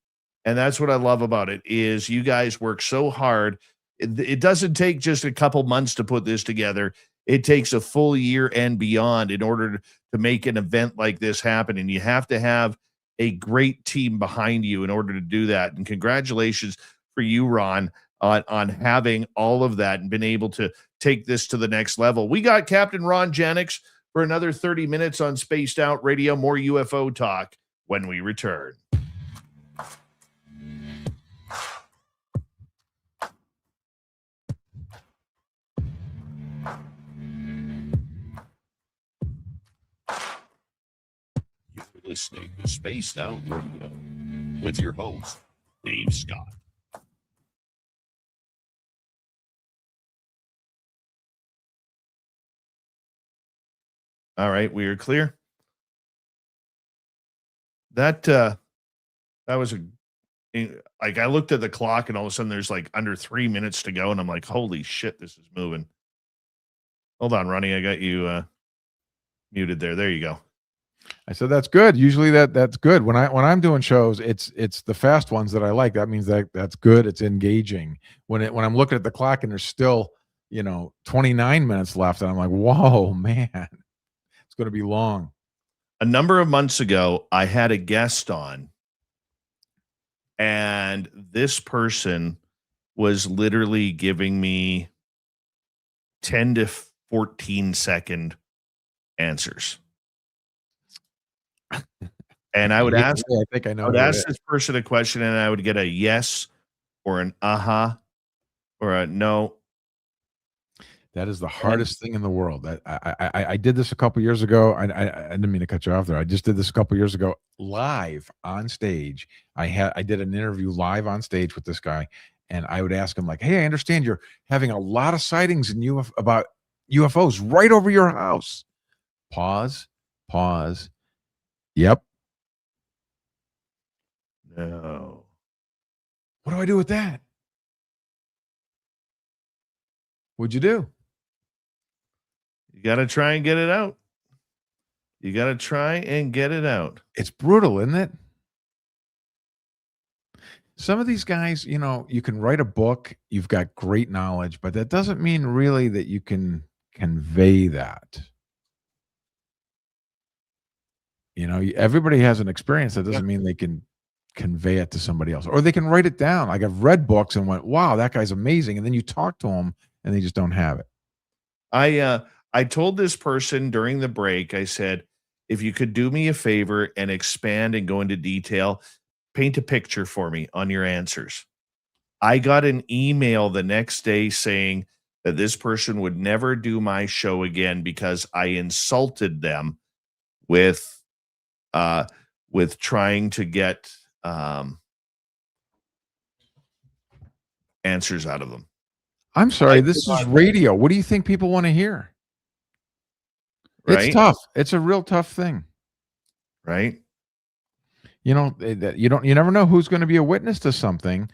And that's what I love about it is you guys work so hard. It doesn't take just a couple months to put this together. It takes a full year and beyond in order to make an event like this happen. And you have to have a great team behind you in order to do that. And congratulations for you, Ron, on having all of that and been able to take this to the next level. We got Captain Ron Janix for another 30 minutes on Spaced Out Radio. More UFO talk when we return. You're listening to Spaced Out Radio with your host, Dave Scott. All right, we are clear. That was like I looked at the clock and all of a sudden there's like under 3 minutes to go and I'm like, holy shit, this is moving. Hold on, Ronnie, I got you muted there. There you go. I said that's good. Usually that's good. When I'm doing shows, it's the fast ones that I like. That means that's good. It's engaging. When I'm looking at the clock and there's still 29 minutes left, and I'm like, whoa, man, it's going to be long. A number of months ago, I had a guest on, and this person was literally giving me 10 to 14 second answers. And I would ask, I think I know. I would ask this person a question, and I would get a yes or an uh-huh or a no. That is the hardest thing in the world. That I did this a couple years ago. I didn't mean to cut you off there. I just did this a couple years ago live on stage. I did an interview live on stage with this guy, and I would ask him like, "Hey, I understand you're having a lot of sightings about UFOs right over your house." Pause. Yep. No. What do I do with that? What'd you do? You got to try and get it out. You got to try and get it out. It's brutal, isn't it? Some of these guys, you can write a book, you've got great knowledge, but that doesn't mean really that you can convey that. Everybody has an experience. That doesn't mean they can convey it to somebody else, or they can write it down. Like I've read books and went, wow, that guy's amazing. And then you talk to them and they just don't have it. I told this person during the break, I said, if you could do me a favor and expand and go into detail, paint a picture for me on your answers. I got an email the next day saying that this person would never do my show again because I insulted them with trying to get answers out of them. I'm sorry, this is radio. What do you think people want to hear? Right? It's tough. It's a real tough thing. Right? You never know who's going to be a witness to something,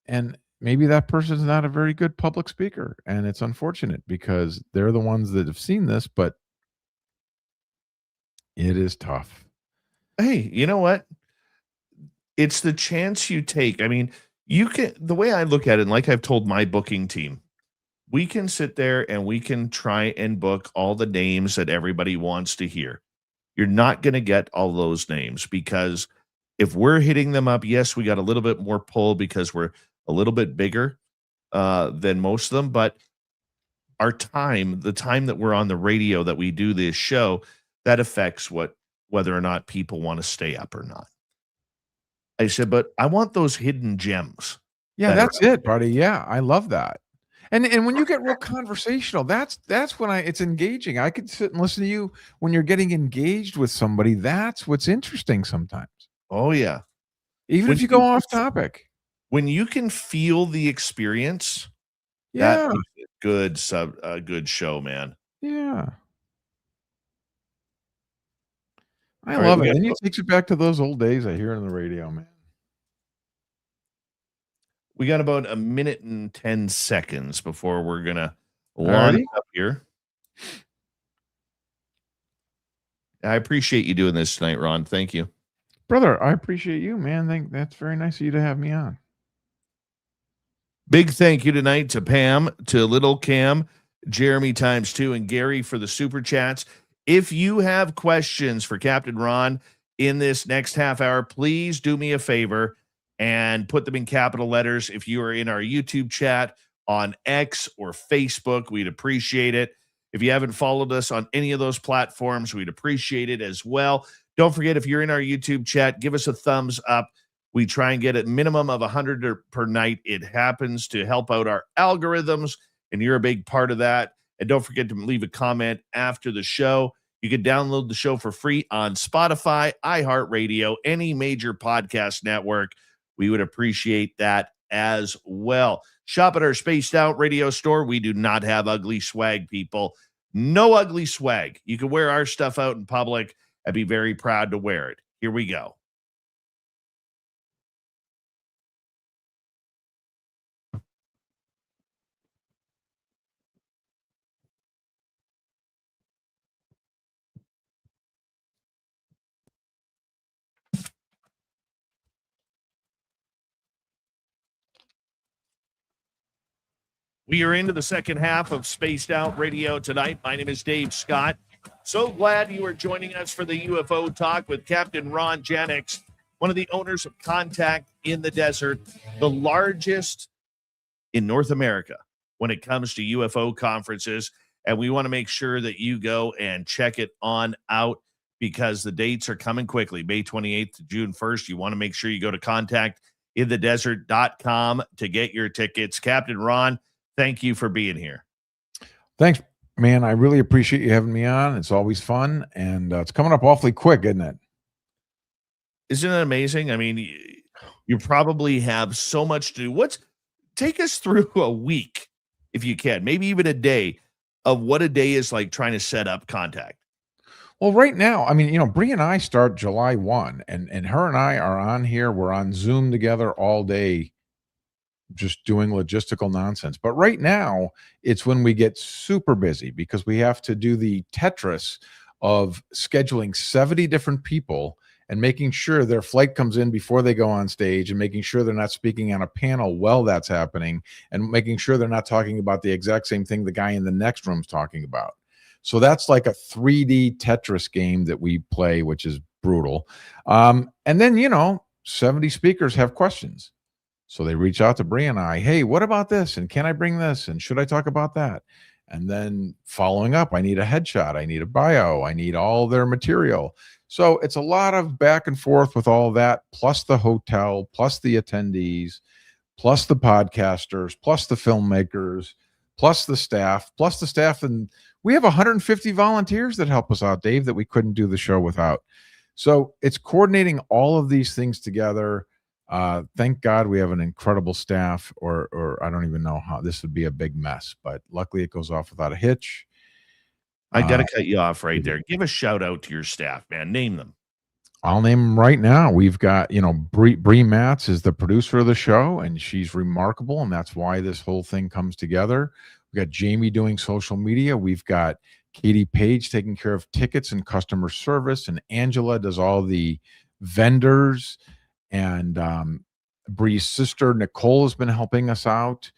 and maybe that person's not a very good public speaker, and it's unfortunate because they're the ones that have seen this, but it is tough. Hey, you know what? It's the chance you take. I mean, the way I look at it, and like I've told my booking team, we can sit there and we can try and book all the names that everybody wants to hear. You're not going to get all those names because if we're hitting them up, yes, we got a little bit more pull because we're a little bit bigger than most of them. But the time that we're on the radio that we do this show, that affects whether or not people want to stay up or not. I said, but I want those hidden gems. Yeah, that's it, buddy. Yeah, I love that. And when you get real conversational, that's when it's engaging. I could sit and listen to you when you're getting engaged with somebody. That's what's interesting sometimes. Oh yeah. Even if you go off topic. When you can feel the experience, yeah, that makes it a good show, man. Yeah. I love it. And it takes you back to those old days I hear on the radio, man. We got about a minute and 10 seconds before we're going to launch up here. I appreciate you doing this tonight, Ron. Thank you. Brother, I appreciate you, man. That's very nice of you to have me on. Big thank you tonight to Pam, to Little Cam, Jeremy ×2, and Gary for the super chats. If you have questions for Captain Ron in this next half hour, please do me a favor and put them in capital letters. If you are in our YouTube chat on X or Facebook, we'd appreciate it. If you haven't followed us on any of those platforms, we'd appreciate it as well. Don't forget, if you're in our YouTube chat, give us a thumbs up. We try and get a minimum of 100 per night. It happens to help out our algorithms, and you're a big part of that. And don't forget to leave a comment after the show. You can download the show for free on Spotify, iHeartRadio, any major podcast network. We would appreciate that as well. Shop at our Spaced Out Radio store. We do not have ugly swag, people. No ugly swag. You can wear our stuff out in public and be very proud to wear it. Here we go. We are into the second half of Spaced Out Radio tonight. My name is Dave Scott. So glad you are joining us for the UFO talk with Captain Ron Janix, one of the owners of Contact in the Desert, the largest in North America when it comes to UFO conferences. And we want to make sure that you go and check it on out because the dates are coming quickly. May 28th to June 1st. You want to make sure you go to contactinthedesert.com to get your tickets. Captain Ron, thank you for being here. Thanks, man. I really appreciate you having me on. It's always fun, and it's coming up awfully quick, isn't it? Isn't it amazing? I mean, you probably have so much to do. Take us through a week, if you can, maybe even a day, of what a day is like trying to set up Contact. Well, right now, I mean, Bree and I start July 1, and her and I are on here. We're on Zoom together all day, just doing logistical nonsense. But right now, it's when we get super busy because we have to do the Tetris of scheduling 70 different people and making sure their flight comes in before they go on stage, and making sure they're not speaking on a panel while that's happening, and making sure they're not talking about the exact same thing the guy in the next room's talking about. So that's like a 3D Tetris game that we play, which is brutal. And then, 70 speakers have questions. So they reach out to Bree and I, hey, what about this? And can I bring this? And should I talk about that? And then following up, I need a headshot. I need a bio. I need all their material. So it's a lot of back and forth with all that, plus the hotel, plus the attendees, plus the podcasters, plus the filmmakers, plus the staff. And we have 150 volunteers that help us out, Dave, that we couldn't do the show without. So it's coordinating all of these things together. Thank God we have an incredible staff, or I don't even know how this would be a big mess, but luckily it goes off without a hitch. I got to cut you off right there. Give a shout out to your staff, man. Name them. I'll name them right now. We've got, Bree Matz is the producer of the show, and she's remarkable, and that's why this whole thing comes together. We've got Jamie doing social media. We've got Katie Page taking care of tickets and customer service, and Angela does all the vendors. And Bree's sister, Nicole, has been helping us out.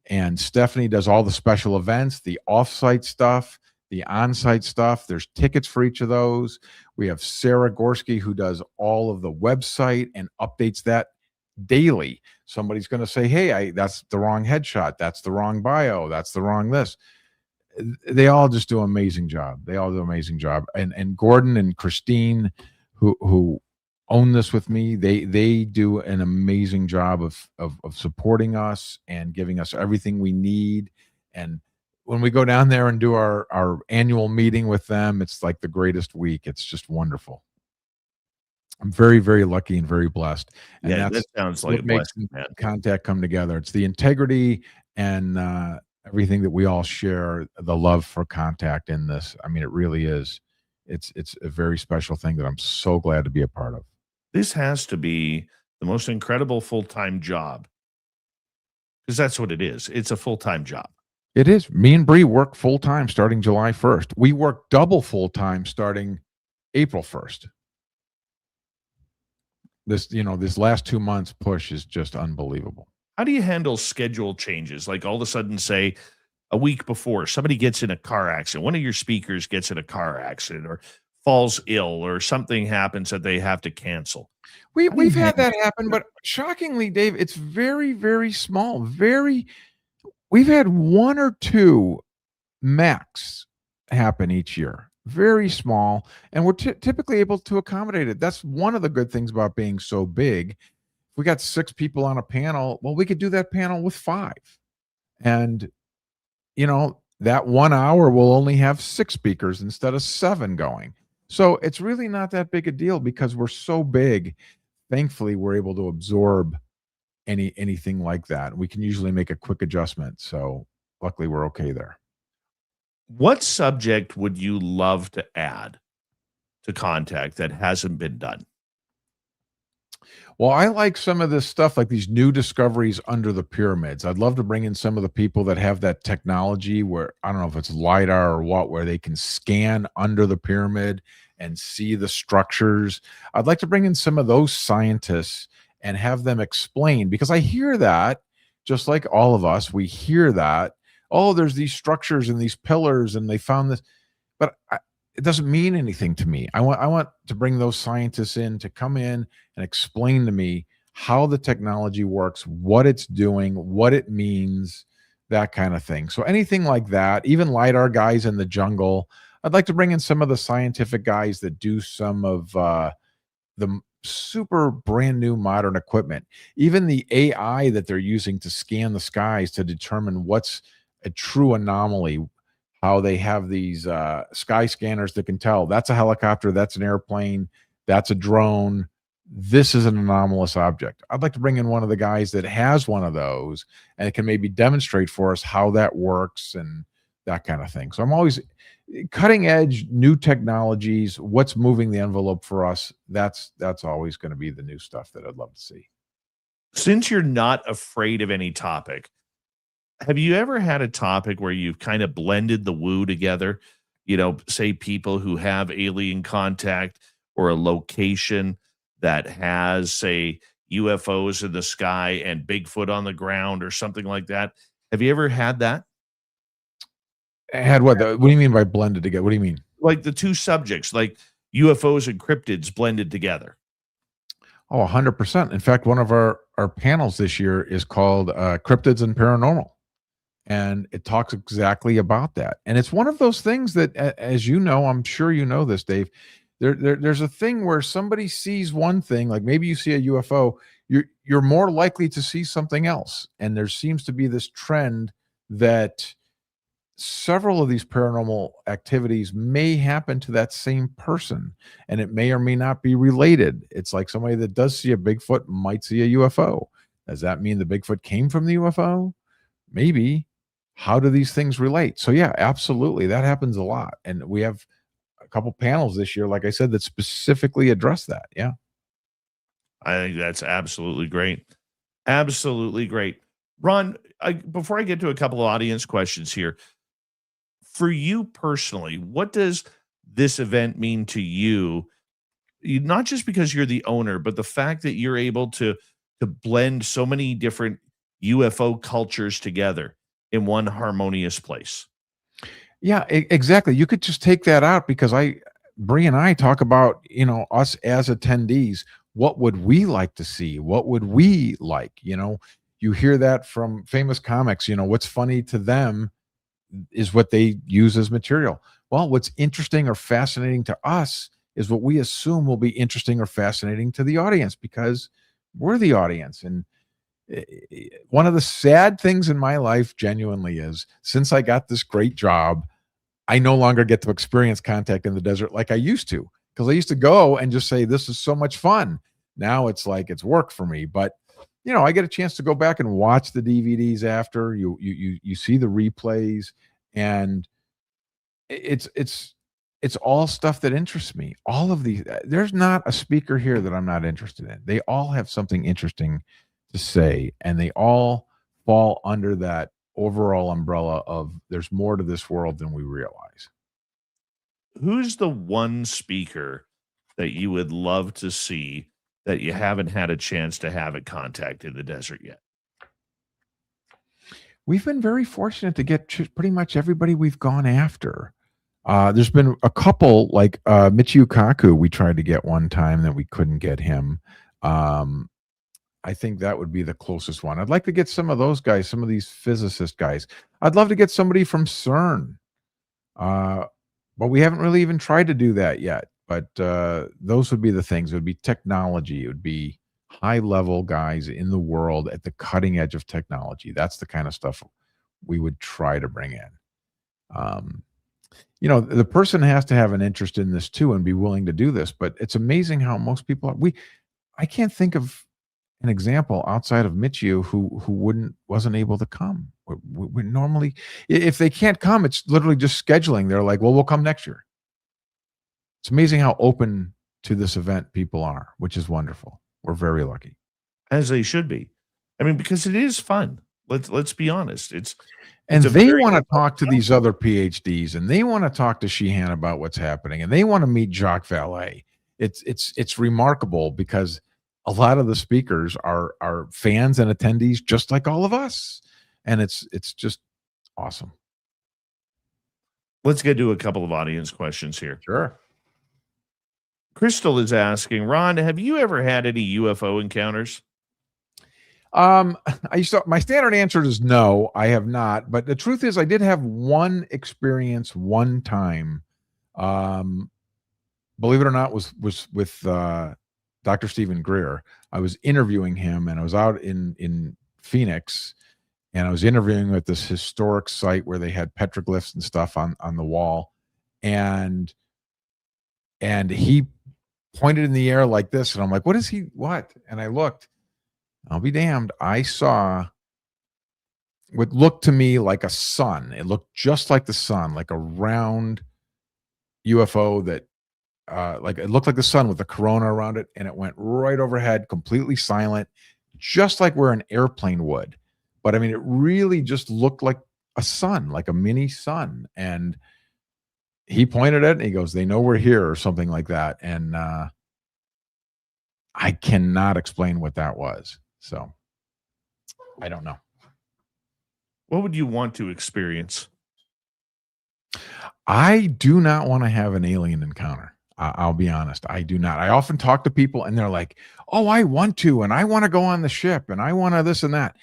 And Stephanie does all the special events, the off-site stuff, the on-site stuff. There's tickets for each of those. We have Sarah Gorski, who does all of the website and updates that daily. Somebody's going to say, hey, that's the wrong headshot. That's the wrong bio. That's the wrong this. They all just do an amazing job. And Gordon and Christine, who own this with me, they do an amazing job of supporting us and giving us everything we need. And when we go down there and do our annual meeting with them, it's like the greatest week. It's just wonderful. I'm very, very lucky and very blessed. And that sounds like what makes Contact come together. It's the integrity and everything that we all share, the love for Contact in this. I mean, it really is. It's a very special thing that I'm so glad to be a part of. This has to be the most incredible full-time job, because that's what it is. It's a full-time job. It is. Me and Bree work full-time starting July 1st. We work double full-time starting April 1st. this last 2 months push is just unbelievable. How do you handle schedule changes? Like all of a sudden, say a week before somebody gets in a car accident, one of your speakers gets in a car accident or falls ill or something happens that they have to cancel. How do you We've had handle that happen, but shockingly, Dave, it's very, very small. We've had one or two max happen each year. Very small, and we're typically able to accommodate it. That's one of the good things about being so big. If we got 6 people on a panel, well, we could do that panel with 5. And that 1 hour will only have 6 speakers instead of 7 going. So it's really not that big a deal because we're so big. Thankfully, we're able to absorb anything like that. We can usually make a quick adjustment. So luckily, we're okay there. What subject would you love to add to Contact that hasn't been done? Well, I like some of this stuff, like these new discoveries under the pyramids. I'd love to bring in some of the people that have that technology where, I don't know if it's LiDAR or what, where they can scan under the pyramid and see the structures. I'd like to bring in some of those scientists and have them explain, because I hear that, just like all of us, we hear that, oh, there's these structures and these pillars and they found this, but it doesn't mean anything to me. I want to bring those scientists in to come in and explain to me how the technology works, what it's doing, what it means, that kind of thing. So anything like that, even LiDAR guys in the jungle. I'd like to bring in some of the scientific guys that do some of the super brand new modern equipment, even the AI that they're using to scan the skies to determine what's a true anomaly. How they have these sky scanners that can tell that's a helicopter, that's an airplane, that's a drone. This is an anomalous object. I'd like to bring in one of the guys that has one of those and it can maybe demonstrate for us how that works and that kind of thing. So I'm always cutting edge, new technologies, what's moving the envelope for us. That's always going to be the new stuff that I'd love to see. Since you're not afraid of any topic, have you ever had a topic where you've kind of blended the woo together? Say people who have alien contact or a location that has, say, UFOs in the sky and Bigfoot on the ground or something like that. Have you ever had that? Had what? What do you mean by blended together? What do you mean? Like the two subjects, like UFOs and cryptids blended together. Oh, 100%. In fact, one of our panels this year is called Cryptids and Paranormal. And it talks exactly about that. And it's one of those things that, as you know, I'm sure you know this, Dave, there's a thing where somebody sees one thing, like maybe you see a UFO, you're more likely to see something else. And there seems to be this trend that several of these paranormal activities may happen to that same person, and it may or may not be related. It's like somebody that does see a Bigfoot might see a UFO. Does that mean the Bigfoot came from the UFO? Maybe. How do these things relate? So yeah, absolutely. That happens a lot. And we have a couple panels this year, like I said, that specifically address that. Yeah. I think that's absolutely great. Absolutely great. Ron, before I get to a couple of audience questions here, for you personally, what does this event mean to you? Not just because you're the owner, but the fact that you're able to blend so many different UFO cultures together in one harmonious place. Yeah, exactly. You could just take that out because Bree and I talk about, us as attendees. What would we like to see? What would we like? You hear that from famous comics, what's funny to them is what they use as material. Well, what's interesting or fascinating to us is what we assume will be interesting or fascinating to the audience because we're the audience. And one of the sad things in my life genuinely is since I got this great job, I no longer get to experience contact in the desert like I used to, because I used to go and just say, this is so much fun. Now it's like it's work for me. But I get a chance to go back and watch the DVDs after you see the replays, and it's all stuff that interests me. All of these, there's not a speaker here that I'm not interested in. They all have something interesting to say, and they all fall under that overall umbrella of there's more to this world than we realize. Who's the one speaker that you would love to see that you haven't had a chance to have at contact in the desert yet? We've been very fortunate to get pretty much everybody we've gone after. There's been a couple, like Michio Kaku, we tried to get one time that we couldn't get him. I think that would be the closest one. I'd like to get some of those guys, some of these physicist guys. I'd love to get somebody from CERN, but we haven't really even tried to do that yet. But those would be the things. It would be technology. It would be high-level guys in the world at the cutting edge of technology. That's the kind of stuff we would try to bring in. The person has to have an interest in this too and be willing to do this. But it's amazing how most people are. I can't think of an example outside of Michio who wasn't able to come. We normally, if they can't come, it's literally just scheduling. They're like, well, we'll come next year. It's amazing how open to this event people are, which is wonderful. We're very lucky. As they should be. I mean, because it is fun. Let's be honest. And they want to talk to these other PhDs, and they want to talk to Sheehan about what's happening, and they want to meet Jacques Vallée. It's remarkable because a lot of the speakers are fans and attendees just like all of us. And it's just awesome. Let's get to a couple of audience questions here. Sure. Crystal is asking, Ron, have you ever had any UFO encounters? My standard answer is no, I have not. But the truth is I did have one experience one time. Believe it or not, was with Dr. Stephen Greer. I was interviewing him, and I was out in Phoenix, and I was interviewing at this historic site where they had petroglyphs and stuff on the wall, and he pointed in the air like this, and I'm like, what? And I looked. I'll be damned. I saw what looked to me like a sun. It looked just like the sun, like a round UFO that like it looked like the sun with the corona around it, and it went right overhead, completely silent, just like where an airplane would. But I mean, it really just looked like a sun, like a mini sun. And he pointed at it and he goes, "They know we're here," or something like that. And I cannot explain what that was. So I don't know. What would you want to experience? I do not want to have an alien encounter. I'll be honest. I do not. I often talk to people and they're like, "Oh, I want to, and I want to go on the ship, and I want to this and that."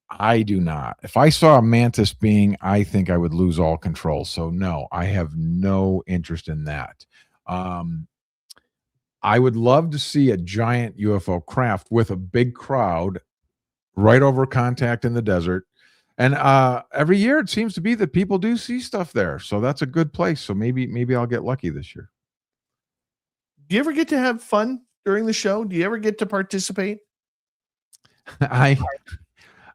I do not. If I saw a mantis being, I think I would lose all control. So no, I have no interest in that. I would love to see a giant UFO craft with a big crowd right over contact in the desert. And every year it seems to be that people do see stuff there. So that's a good place. So maybe I'll get lucky this year. Do you ever get to have fun during the show? Do you ever get to participate?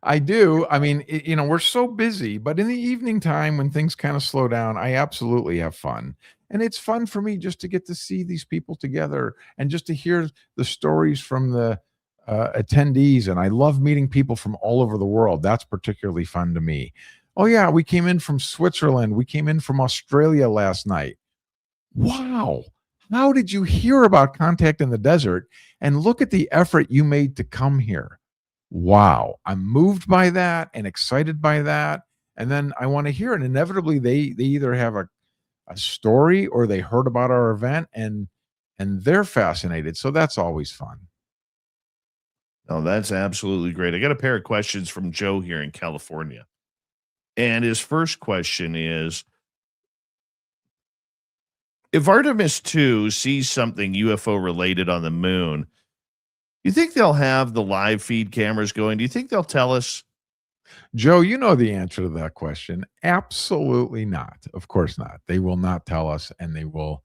I do. I mean, we're so busy, but in the evening time when things kind of slow down, I absolutely have fun. And it's fun for me just to get to see these people together and just to hear the stories from the attendees. And I love meeting people from all over the world. That's particularly fun to me. Oh yeah, we came in from Switzerland. We came in from Australia last night. Wow. How did you hear about Contact in the Desert? And look at the effort you made to come here. Wow. I'm moved by that and excited by that. And then I want to hear it. Inevitably, they either have a story or they heard about our event and they're fascinated. So that's always fun. Oh, that's absolutely great. I got a pair of questions from Joe here in California. And his first question is, if Artemis 2 sees something UFO related on the moon, do you think they'll have the live feed cameras going? Do you think they'll tell us? Joe, you know the answer to that question. Absolutely not. Of course not. They will not tell us, and they will.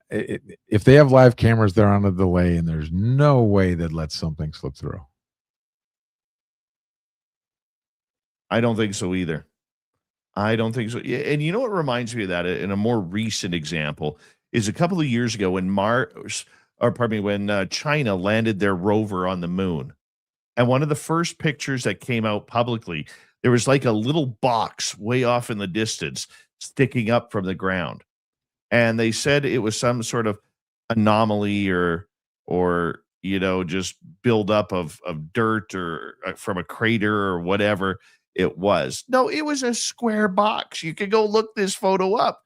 If they have live cameras, they're on a delay, and there's no way they'd let something slip through. I don't think so either. I don't think so. And you know what reminds me of that? In a more recent example is a couple of years ago when when China landed their rover on the moon. And one of the first pictures that came out publicly, there was like a little box way off in the distance sticking up from the ground. And they said it was some sort of anomaly or just buildup of dirt or from a crater or whatever it was. No, it was a square box. You could go look this photo up.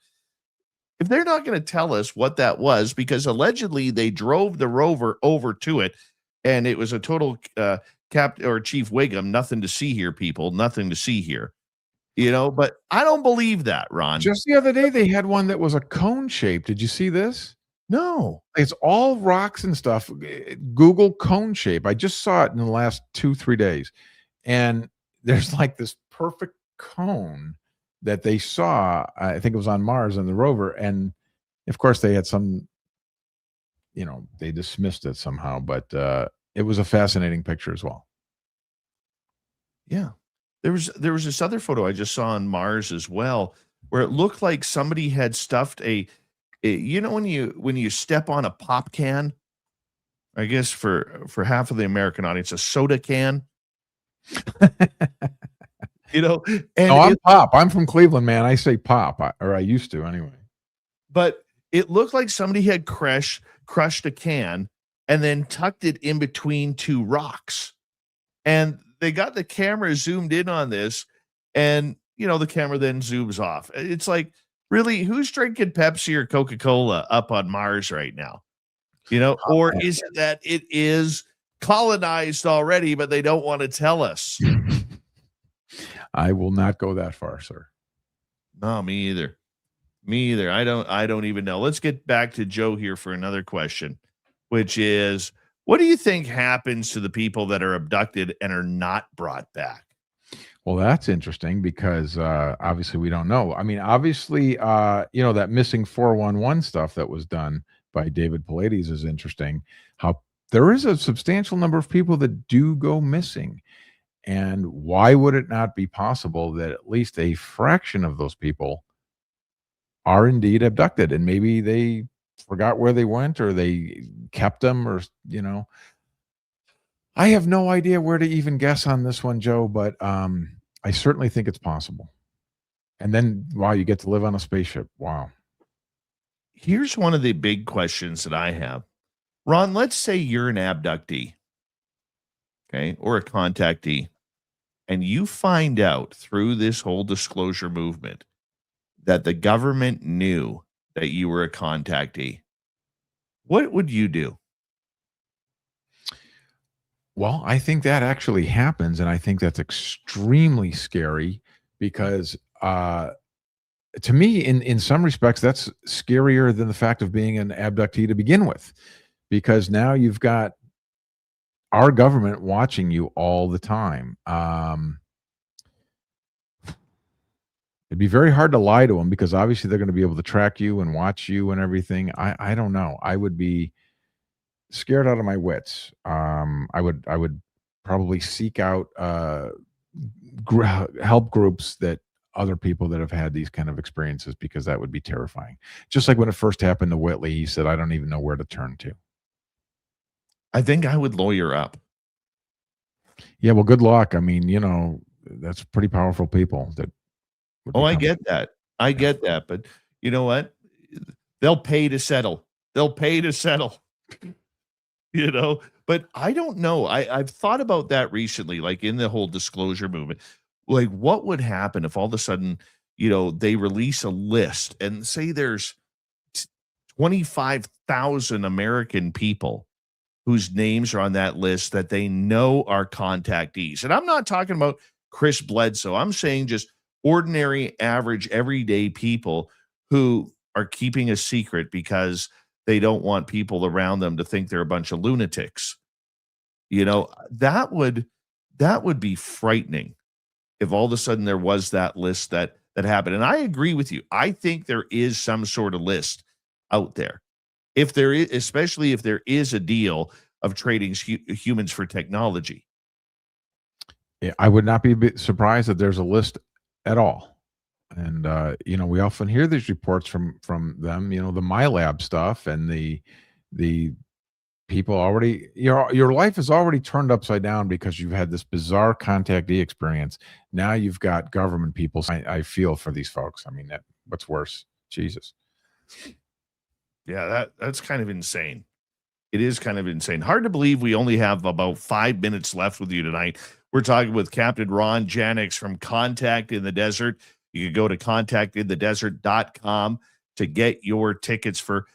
If they're not going to tell us what that was, because allegedly they drove the rover over to it, and it was a total Chief Wiggum, nothing to see here, people, nothing to see here. But I don't believe that, Ron. Just the other day, they had one that was a cone shape. Did you see this? No. It's all rocks and stuff. Google cone shape. I just saw it in the last 2-3 days. And there's like this perfect cone that they saw. I think it was on Mars on the rover. And of course, they had some, they dismissed it somehow. But it was a fascinating picture as well. Yeah. There was this other photo I just saw on Mars as well, where it looked like somebody had stuffed a when you step on a pop can, I guess for half of the American audience, a soda can. And I'm pop. I'm from Cleveland, man. I say pop, or I used to anyway. But it looked like somebody had crushed a can and then tucked it in between two rocks. And they got the camera zoomed in on this, and the camera then zooms off. It's like, really, who's drinking Pepsi or Coca-Cola up on Mars right now? Or is it that it is colonized already, but they don't want to tell us? I will not go that far, sir. No, me either. I don't even know. Let's get back to Joe here for another question, which is, what do you think happens to the people that are abducted and are not brought back? Well, that's interesting because obviously we don't know. I mean, obviously, that missing 411 stuff that was done by David Paulides is interesting. How there is a substantial number of people that do go missing. And why would it not be possible that at least a fraction of those people are indeed abducted? And maybe they forgot where they went, or they kept them, or I have no idea where to even guess on this one, Joe, but I certainly think it's possible. And then, wow, you get to live on a spaceship. Wow. Here's one of the big questions that I have. Ron, let's say you're an abductee, okay, or a contactee, and you find out through this whole disclosure movement that the government knew that you were a contactee. What would you do? Well, I think that actually happens, and I think that's extremely scary because, to me, in some respects, that's scarier than the fact of being an abductee to begin with, because now you've got our government watching you all the time. It'd be very hard to lie to them because obviously they're going to be able to track you and watch you and everything. I don't know. I would be scared out of my wits. I would probably seek out help groups that other people that have had these kind of experiences, because that would be terrifying. Just like when it first happened to Whitley, he said, I don't even know where to turn to. I think I would lawyer up. Yeah, well, good luck. I mean, that's pretty powerful people that. I get that. I get that. But you know what? They'll pay to settle. But I don't know. I've thought about that recently, like in the whole disclosure movement. Like, what would happen if all of a sudden, they release a list and say there's 25,000 American people whose names are on that list that they know are contactees. And I'm not talking about Chris Bledsoe. I'm saying just ordinary, average, everyday people who are keeping a secret because they don't want people around them to think they're a bunch of lunatics. That would be frightening if all of a sudden there was that list that happened. And I agree with you. I think there is some sort of list out there. If there is, especially if there is a deal of trading humans for technology. Yeah, I would not be surprised that there's a list at all. And we often hear these reports from them, the MyLab stuff, and the people already, your life is already turned upside down because you've had this bizarre contactee experience. Now you've got government people. I feel for these folks. I mean, what's worse? Jesus. Yeah, that's kind of insane. It is kind of insane. Hard to believe we only have about 5 minutes left with you tonight. We're talking with Captain Ron Janix from Contact in the Desert. You can go to contactinthedesert.com to get your tickets for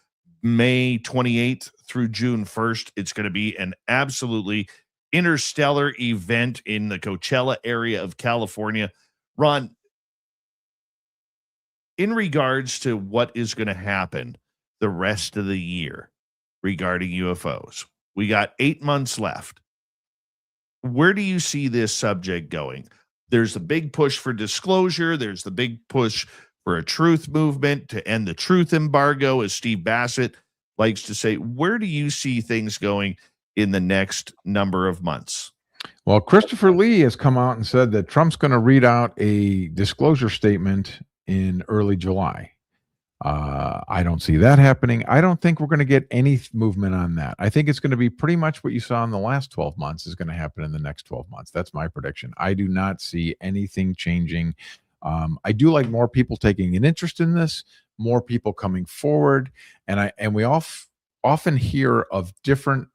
May 28th through June 1st. It's going to be an absolutely interstellar event in the Coachella area of California. Ron, in regards to what is going to happen the rest of the year regarding UFOs, we got 8 months left. Where do you see this subject going? There's the big push for disclosure. There's the big push for a truth movement to end the truth embargo, as Steve Bassett likes to say. Where do you see things going in the next number of months? Well, Christopher Lee has come out and said that Trump's going to read out a disclosure statement in early July. I don't see that happening. I don't think we're going to get any movement on that. I think it's going to be pretty much what you saw in the last 12 months is going to happen in the next 12 months. That's my prediction. I do not see anything changing. I do like more people taking an interest in this, more people coming forward, and we often hear of different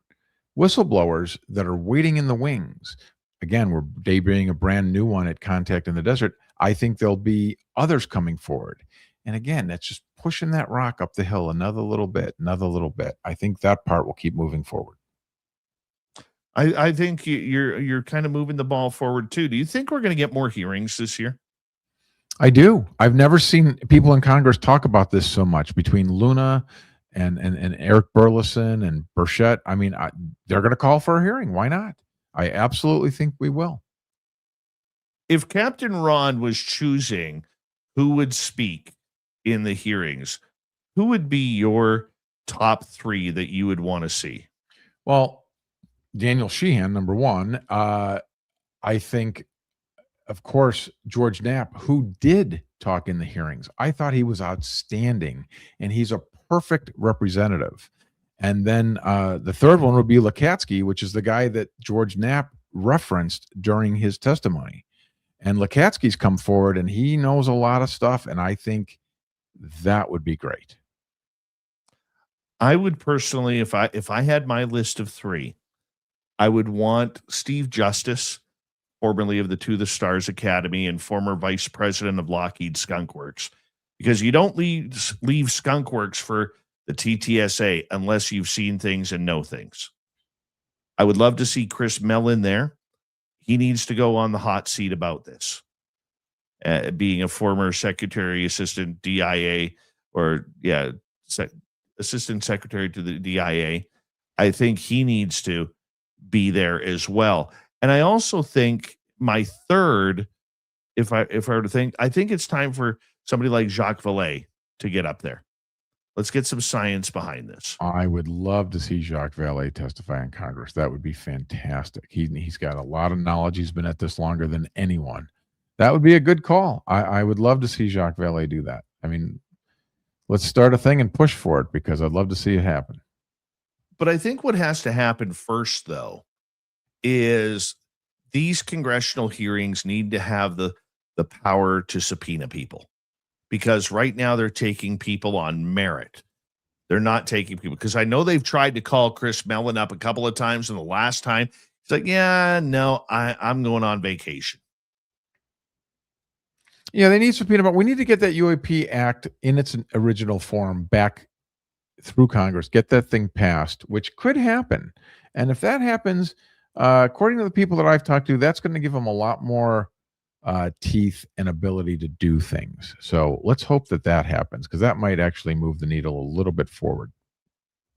whistleblowers that are waiting in the wings. Again, we're debuting a brand new one at Contact in the Desert. I think there'll be others coming forward. And again, that's just pushing that rock up the hill another little bit. I think that part will keep moving forward. I think you're kind of moving the ball forward too. Do you think we're going to get more hearings this year? I do. I've never seen people in Congress talk about this so much between Luna and Eric Burleson and Burchett. I mean, they're going to call for a hearing. Why not? I absolutely think we will. If Captain Ron was choosing who would speak in the hearings, who would be your top three that you would want to see? Well, Daniel Sheehan, number one. I think, of course, George Knapp, who did talk in the hearings. I thought he was outstanding, and he's a perfect representative. And then the third one would be Lakatsky, which is the guy that George Knapp referenced during his testimony. And Lakatsky's come forward, and he knows a lot of stuff, and I think that would be great. I would personally, if I had my list of three, I would want Steve Justice, formerly of the To the Stars Academy and former vice president of Lockheed Skunk Works, because you don't leave Skunk Works for the TTSA unless you've seen things and know things. I would love to see Chris Mellon there. He needs to go on the hot seat about this. Being a former secretary, assistant DIA, assistant secretary to the DIA, I think he needs to be there as well. And I also think my third, if I were to think, I think it's time for somebody like Jacques Vallée to get up there. Let's get some science behind this. I would love to see Jacques Vallée testify in Congress. That would be fantastic. He's got a lot of knowledge. He's been at this longer than anyone. That would be a good call. I would love to see Jacques Vallée do that. I mean, let's start a thing and push for it because I'd love to see it happen. But I think what has to happen first, though, is these congressional hearings need to have the power to subpoena people. Because right now they're taking people on merit. They're not taking people. Because I know they've tried to call Chris Mellon up a couple of times, and the last time he's like, yeah, no, I'm going on vacation. Yeah, they need subpoena, but we need to get that UAP Act in its original form back through Congress, get that thing passed, which could happen. And if that happens, according to the people that I've talked to, that's going to give them a lot more teeth and ability to do things. So let's hope that happens, because that might actually move the needle a little bit forward.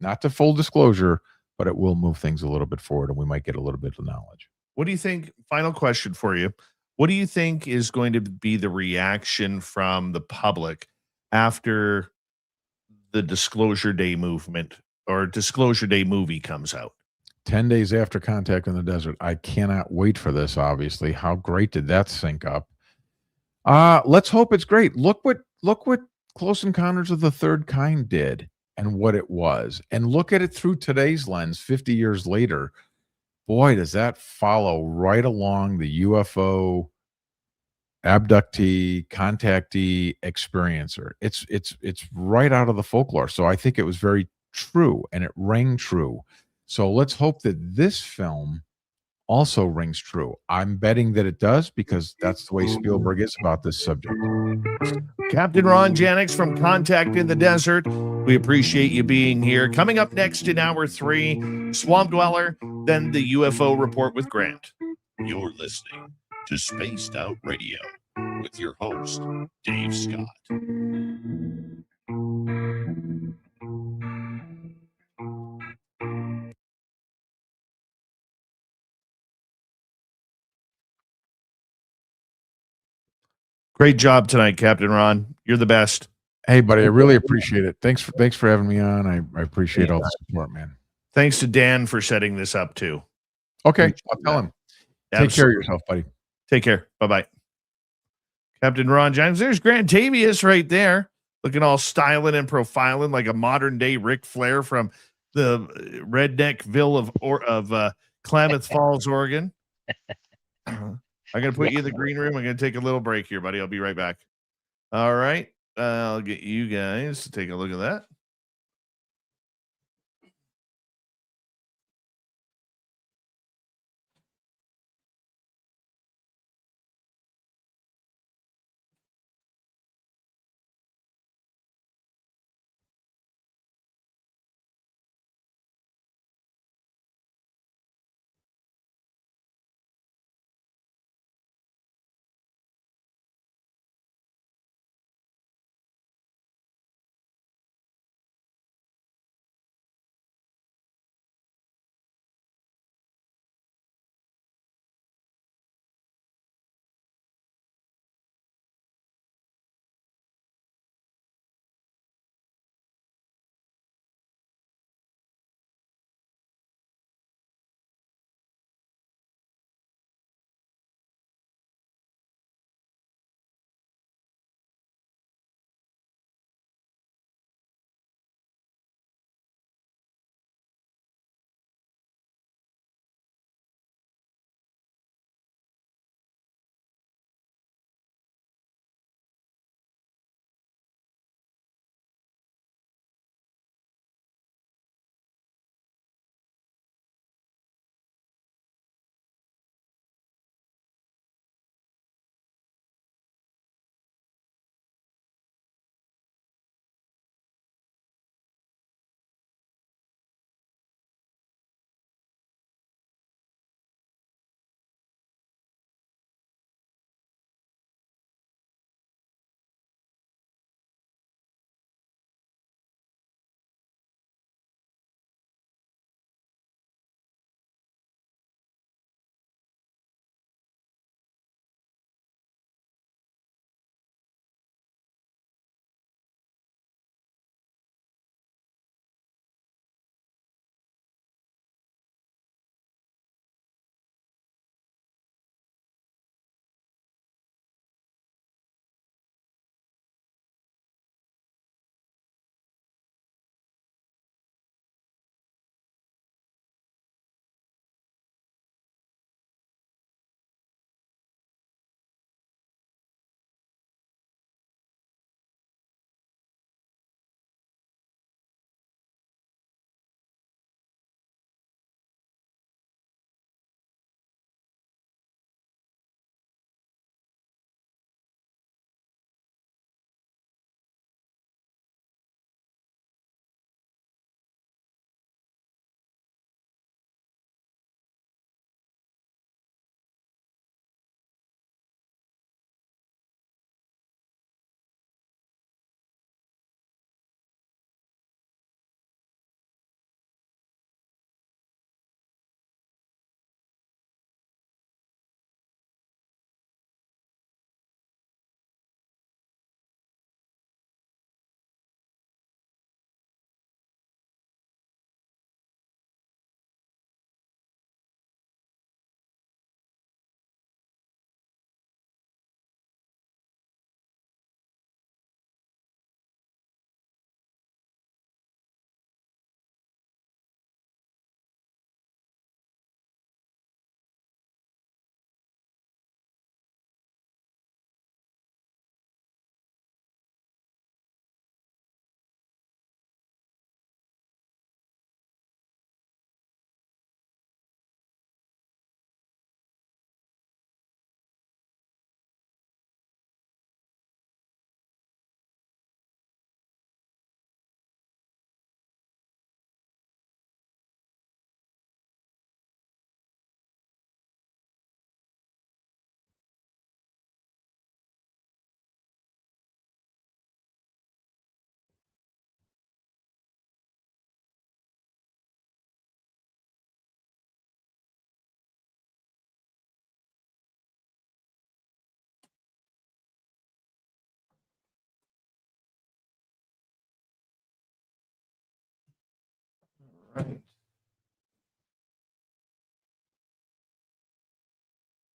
Not to full disclosure, but it will move things a little bit forward, and we might get a little bit of knowledge. What do you think? Final question for you. What do you think is going to be the reaction from the public after the Disclosure Day movement or Disclosure Day movie comes out? 10 days after Contact in the Desert. I cannot wait for this, obviously. How great did that sync up? Let's hope it's great. Look what Close Encounters of the Third Kind did and what it was. And look at it through today's lens, 50 years later. Boy, does that follow right along the UFO abductee, contactee experiencer. It's right out of the folklore. So I think it was very true and it rang true. So let's hope that this film also rings true. I'm betting that it does because that's the way Spielberg is about this subject. Captain Ron Janix from Contact in the Desert. We appreciate you being here. Coming up next in hour 3, Swamp Dweller, then the UFO report with Grant. You're listening to Spaced Out Radio with your host, Dave Scott. Great job tonight, Captain Ron. You're the best. Hey, buddy, I really appreciate it. Thanks for having me on. I appreciate all the support, man. Thanks to Dan for setting this up too. Okay, I'll tell him. Take care of yourself, buddy. Take care. Bye-bye. Captain Ron Janix. There's Grant Tavius right there, looking all styling and profiling like a modern day Ric Flair from the redneckville of Klamath Falls, Oregon. I'm going to put you in the green room. I'm going to take a little break here, buddy. I'll be right back. All right. I'll get you guys to take a look at that.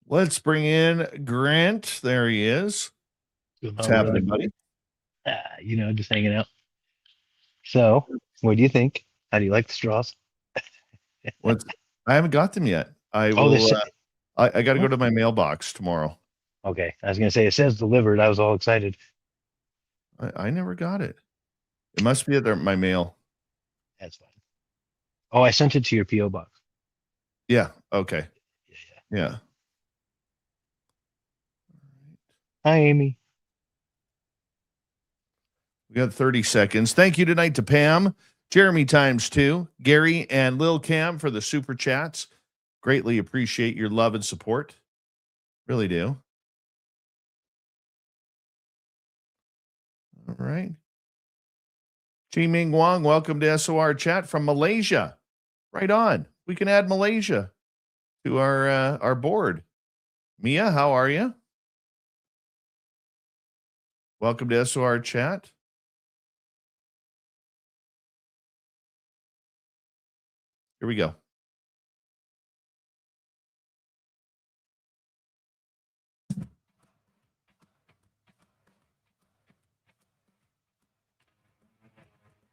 Let's bring in Grant. There he is. What's happening, buddy? Just hanging out. So, what do you think? How do you like the straws? What's I haven't got them yet. I Oh, will. I got to go to my mailbox tomorrow. Okay. I was going to say, it says delivered. I was all excited. I never got it. It must be at my mail. That's fine. Oh, I sent it to your P.O. box. Yeah. Okay. Yeah. Yeah. Hi, Amy. We got 30 seconds. Thank you tonight to Pam, Jeremy ×2, Gary, and Lil Cam for the super chats. Greatly appreciate your love and support. Really do. All right. Chi Ming Wong, welcome to SOR chat from Malaysia. Right on. We can add Malaysia to our board. Mia, how are you? Welcome to SOR chat. Here we go.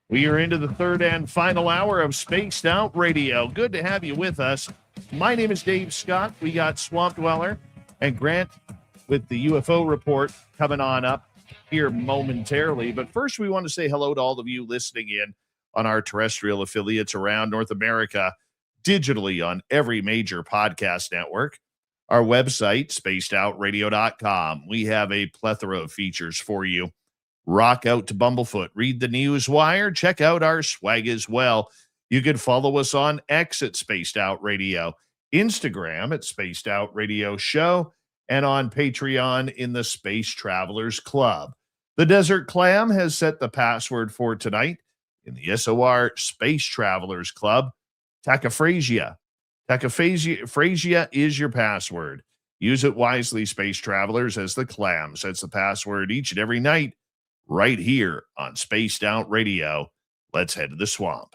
We are into the third and final hour of Spaced Out Radio. Good to have you with us. My name is Dave Scott. We got Swamp Dweller and Grant with the UFO report coming on up here momentarily. But first, we want to say hello to all of you listening in on our terrestrial affiliates around North America, digitally on every major podcast network. Our website, spacedoutradio.com. We have a plethora of features for you. Rock out to Bumblefoot, read the news wire, check out our swag as well. You can follow us on X at Spaced Out Radio, Instagram at Spaced Out Radio Show, and on Patreon in the Space Travelers Club. The Desert Clam has set the password for tonight in the SOR Space Travelers Club. Tachyphrasia. Tachyphrasia is your password. Use it wisely, Space Travelers, as the Clam sets the password each and every night right here on Spaced Out Radio. Let's head to the swamp.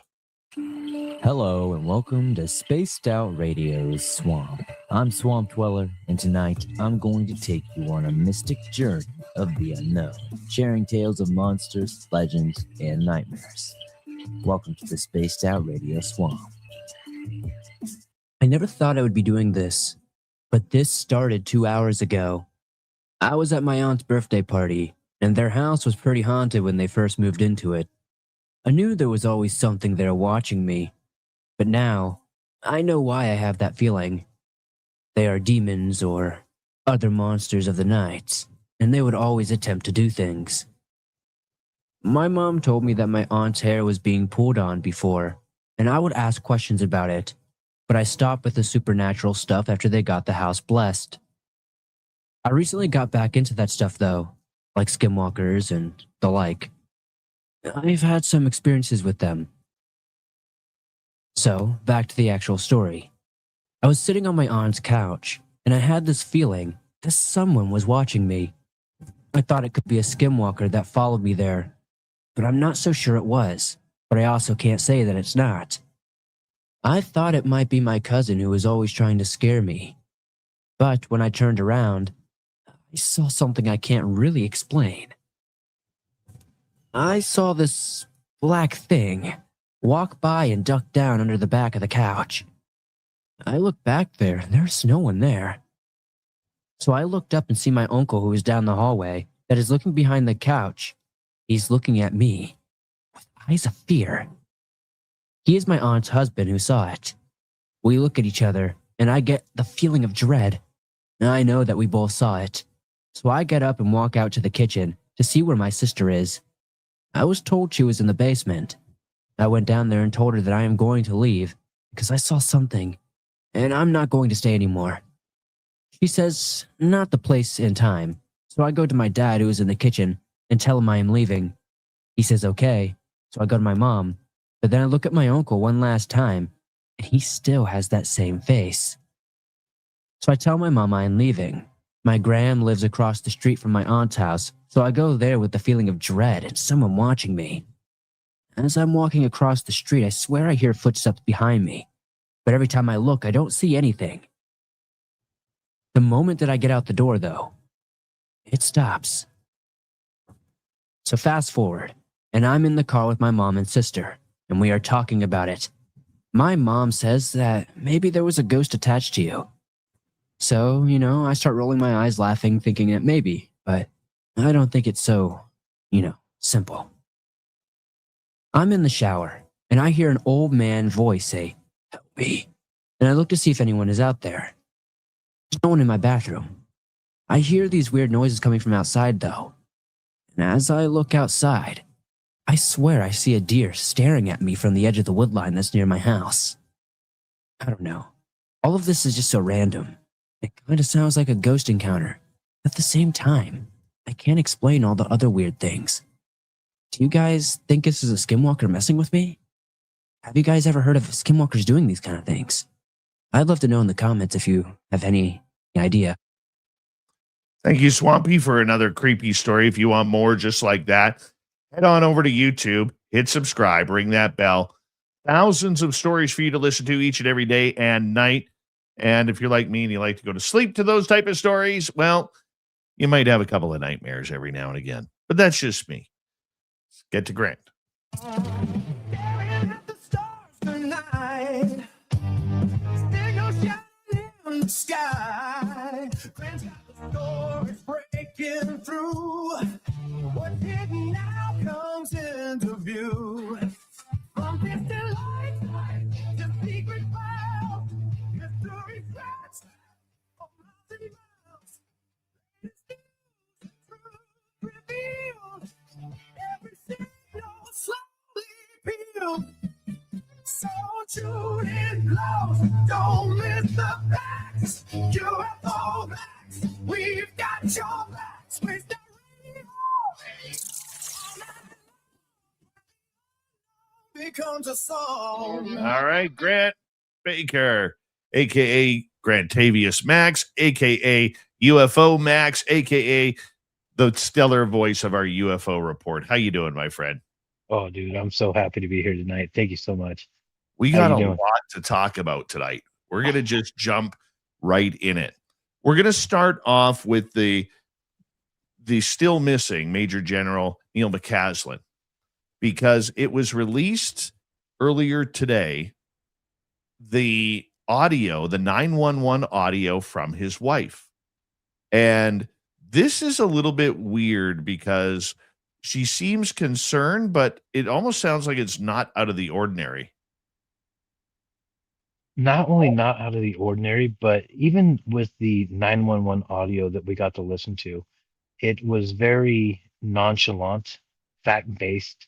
Hello and welcome to Spaced Out Radio's Swamp. I'm Swamp Dweller, and tonight I'm going to take you on a mystic journey of the unknown, sharing tales of monsters, legends, and nightmares. Welcome to the Spaced Out Radio Swamp. I never thought I would be doing this, but this started 2 hours ago. I was at my aunt's birthday party, and their house was pretty haunted when they first moved into it. I knew there was always something there watching me, but now I know why I have that feeling. They are demons or other monsters of the night, and they would always attempt to do things. My mom told me that my aunt's hair was being pulled on before, and I would ask questions about it, but I stopped with the supernatural stuff after they got the house blessed. I recently got back into that stuff though, like skinwalkers and the like. I've had some experiences with them. So, back to the actual story. I was sitting on my aunt's couch, and I had this feeling that someone was watching me. I thought it could be a skinwalker that followed me there, but I'm not so sure it was, but I also can't say that it's not. I thought it might be my cousin who was always trying to scare me. But when I turned around, I saw something I can't really explain. I saw this black thing walk by and duck down under the back of the couch. I looked back there, and there's no one there. So I looked up and see my uncle who is down the hallway that is looking behind the couch. He's looking at me with eyes of fear. He is my aunt's husband who saw it. We look at each other, and I get the feeling of dread. I know that we both saw it. So I get up and walk out to the kitchen to see where my sister is. I was told she was in the basement. I went down there and told her that I am going to leave because I saw something, and I'm not going to stay anymore. She says, not the place and time. So I go to my dad who is in the kitchen and tell him I am leaving. He says okay, so I go to my mom, but then I look at my uncle one last time, and he still has that same face. So I tell my mom I am leaving. My gram lives across the street from my aunt's house, so I go there with the feeling of dread and someone watching me. As I'm walking across the street, I swear I hear footsteps behind me, but every time I look, I don't see anything. The moment that I get out the door, though, it stops. So fast forward, and I'm in the car with my mom and sister, and we are talking about it. My mom says that maybe there was a ghost attached to you. So, I start rolling my eyes laughing, thinking that maybe, but I don't think it's so, simple. I'm in the shower, and I hear an old man voice say, "Help me." And I look to see if anyone is out there. There's no one in my bathroom. I hear these weird noises coming from outside, though. And as I look outside, I swear I see a deer staring at me from the edge of the woodline that's near my house. I don't know. All of this is just so random. It kind of sounds like a ghost encounter. At the same time, I can't explain all the other weird things. Do you guys think this is a skinwalker messing with me? Have you guys ever heard of skinwalkers doing these kind of things? I'd love to know in the comments if you have any idea. Thank you, Swampy, for another creepy story. If you want more just like that, head on over to YouTube, hit subscribe, ring that bell. Thousands of stories for you to listen to each and every day and night. And if you're like me and you like to go to sleep to those type of stories, well, you might have a couple of nightmares every now and again. But that's just me. Let's get to Grant. Staring at the stars tonight. Still no shining in the sky. Grant's got the stories breaking through. What's hidden now comes into view. From distant lights to secret clouds, mystery threats for miles and miles. Latest news, truth revealed. Every signal slowly peeled. So tune in close, don't miss the facts. UFO facts, we've got your backs. Space Down Radio becomes a song. All right, Grant Baker, a.k.a. Grantavius Max, a.k.a. UFO Max, a.k.a. the stellar voice of our UFO report. How you doing, my friend? Oh, dude, I'm so happy to be here tonight. Thank you so much. We How got you a doing? lot to talk about tonight. We're going to just jump right in it. We're going to start off with the still missing Major General Neil McCaslin, because it was released earlier today, the audio, the 911 audio from his wife. And this is a little bit weird because she seems concerned, but it almost sounds like it's not out of the ordinary. Not only not out of the ordinary, but even with the 911 audio that we got to listen to, it was very nonchalant, fact-based.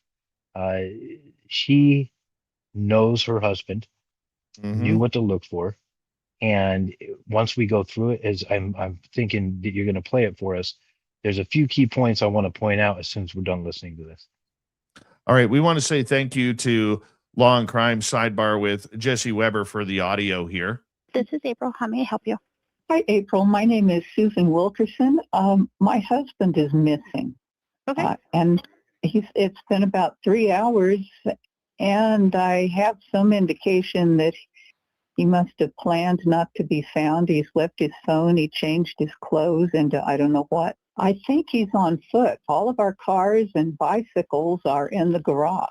Uh, she knows her husband, knew what to look for, and once we go through it, as I'm thinking that you're going to play it for us, there's a few key points I want to point out as soon as we're done listening to this. All right. We want to say thank you to Law and Crime Sidebar with Jesse Weber for the audio here. This is April. How may I help you? Hi, April. My name is Susan Wilkerson. My husband is missing. Okay. And it's been about 3 hours, and I have some indication that he must have planned not to be found. He's left his phone. He changed his clothes into I don't know what. I think he's on foot. All of our cars and bicycles are in the garage.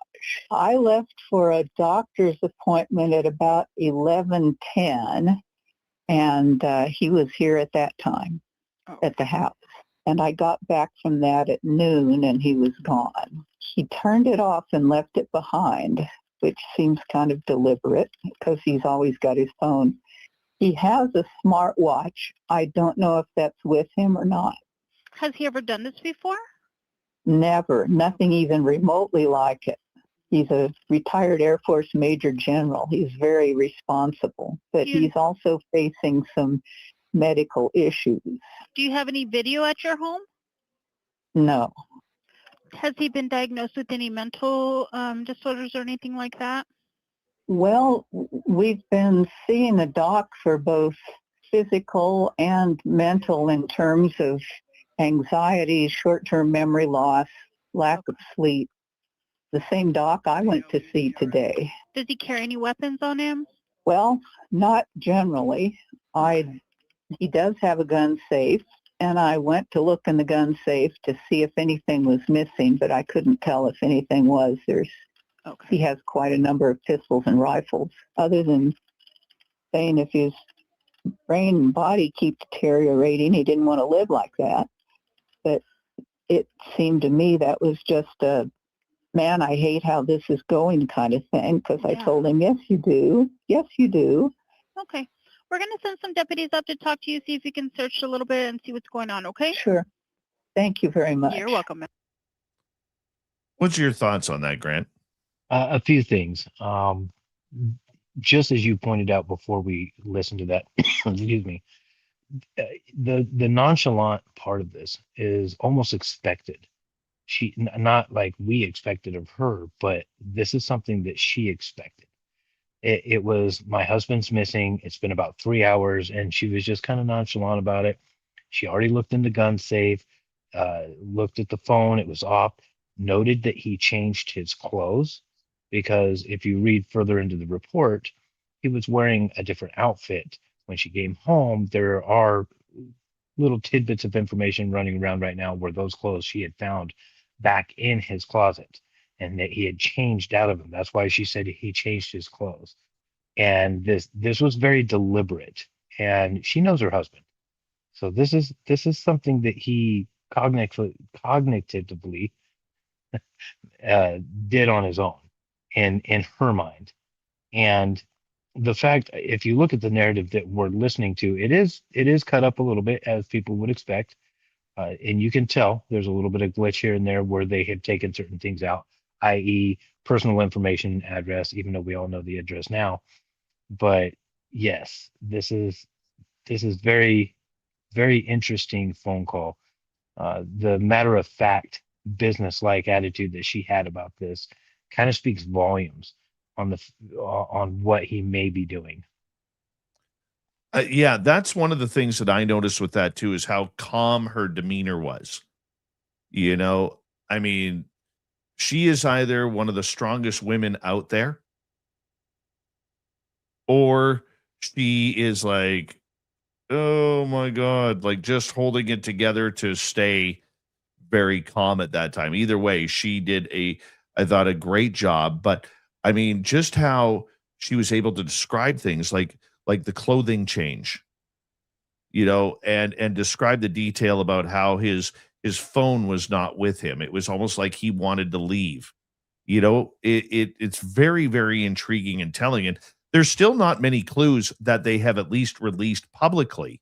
I left for a doctor's appointment at about 11:10, and he was here at that time at the house. And I got back from that at noon, and he was gone. He turned it off and left it behind, which seems kind of deliberate because he's always got his phone. He has a smartwatch. I don't know if that's with him or not. Has he ever done this before? Never. Nothing even remotely like it. He's a retired Air Force Major General. He's very responsible, but he's also facing some medical issues. Do you have any video at your home? No. Has he been diagnosed with any mental disorders or anything like that? Well, we've been seeing a doc for both physical and mental in terms of anxiety, short-term memory loss, lack of sleep. The same doc I went to see today. Does he carry any weapons on him? Well, not generally. I he does have a gun safe, and I went to look in the gun safe to see if anything was missing, but I couldn't tell if anything was. He has quite a number of pistols and rifles, other than saying if his brain and body keep deteriorating, he didn't want to live like that. But it seemed to me that was just a, man, I hate how this is going kind of thing, because I told him, yes, you do. Yes, you do. Okay. We're going to send some deputies up to talk to you, see if you can search a little bit and see what's going on, okay? Sure. Thank you very much. You're welcome, ma'am. What's your thoughts on that, Grant? A few things. Just as you pointed out before we listened to that, excuse me, the nonchalant part of this is almost expected. Not like we expected of her, but this is something that she expected. It was, my husband's missing. It's been about 3 hours, and she was just kind of nonchalant about it. She already looked in the gun safe, looked at the phone. It was off. Noted that he changed his clothes, because if you read further into the report, he was wearing a different outfit. When she came home, there are little tidbits of information running around right now where those clothes she had found back in his closet, and that he had changed out of them. That's why she said he changed his clothes. And this was very deliberate, and she knows her husband. So this is something that he cognitively did on his own, in her mind. And the fact, if you look at the narrative that we're listening to, it is cut up a little bit, as people would expect. And you can tell there's a little bit of glitch here and there where they have taken certain things out, i.e. personal information, address, even though we all know the address now. But yes, this is very, very interesting phone call. The matter of fact, business-like attitude that she had about this kind of speaks volumes on what he may be doing. Yeah, that's one of the things that I noticed with that too, is how calm her demeanor was. You know, I mean, she is either one of the strongest women out there, or she is like, oh my God, like just holding it together to stay very calm at that time. Either way, she did I thought, a great job. But I mean, just how she was able to describe things like the clothing change, and describe the detail about how his phone was not with him. It was almost like he wanted to leave. It's very, very intriguing and telling. And there's still not many clues that they have at least released publicly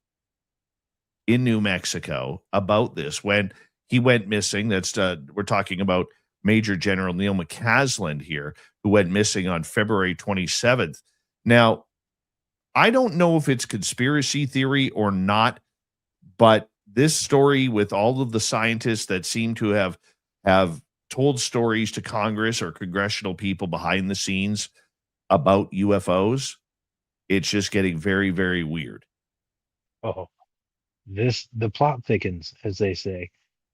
in New Mexico about this. When he went missing, we're talking about Major General Neil McCasland here, who went missing on February 27th. Now, I don't know if it's conspiracy theory or not, but this story, with all of the scientists that seem to have told stories to Congress or congressional people behind the scenes about UFOs, it's just getting very, very weird. Oh, the plot thickens, as they say.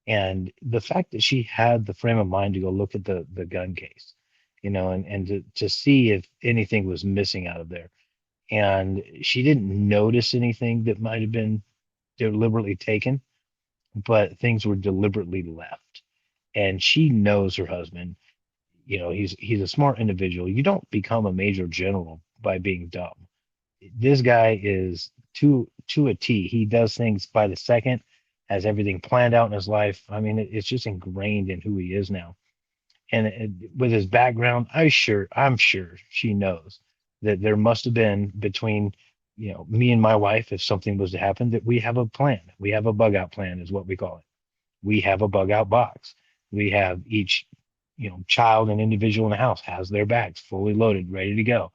And the fact that she had the frame of mind to go look at the gun case, and to see if anything was missing out of there. And she didn't notice anything that might have been deliberately taken, but things were deliberately left. And she knows her husband. He's a smart individual. You don't become a major general by being dumb. This guy is to a T. He does things by the second, has everything planned out in his life. I mean, it's just ingrained in who he is now. And with his background, I'm sure she knows that there must have been between, me and my wife, if something was to happen, that we have a plan. We have a bug out plan, is what we call it. We have a bug out box. We have each, child and individual in the house has their bags fully loaded, ready to go.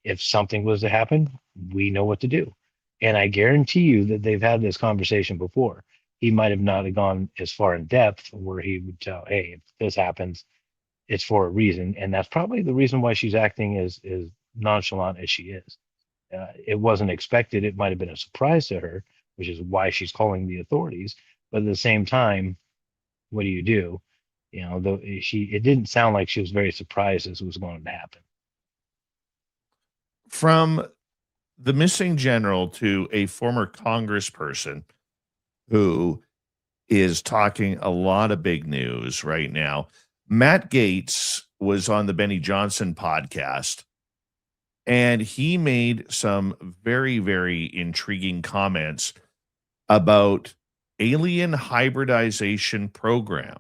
If something was to happen, we know what to do. And I guarantee you that they've had this conversation before. He might have not gone as far in depth where he would tell, hey, if this happens, it's for a reason. And that's probably the reason why she's acting as nonchalant as she is. It wasn't expected. It might have been a surprise to her, which is why she's calling the authorities. But at the same time, what do you do? It didn't sound like she was very surprised this was going to happen. From the missing general to a former congressperson who is talking a lot of big news right now. Matt Gaetz was on the Benny Johnson podcast, and he made some very, very intriguing comments about alien hybridization program.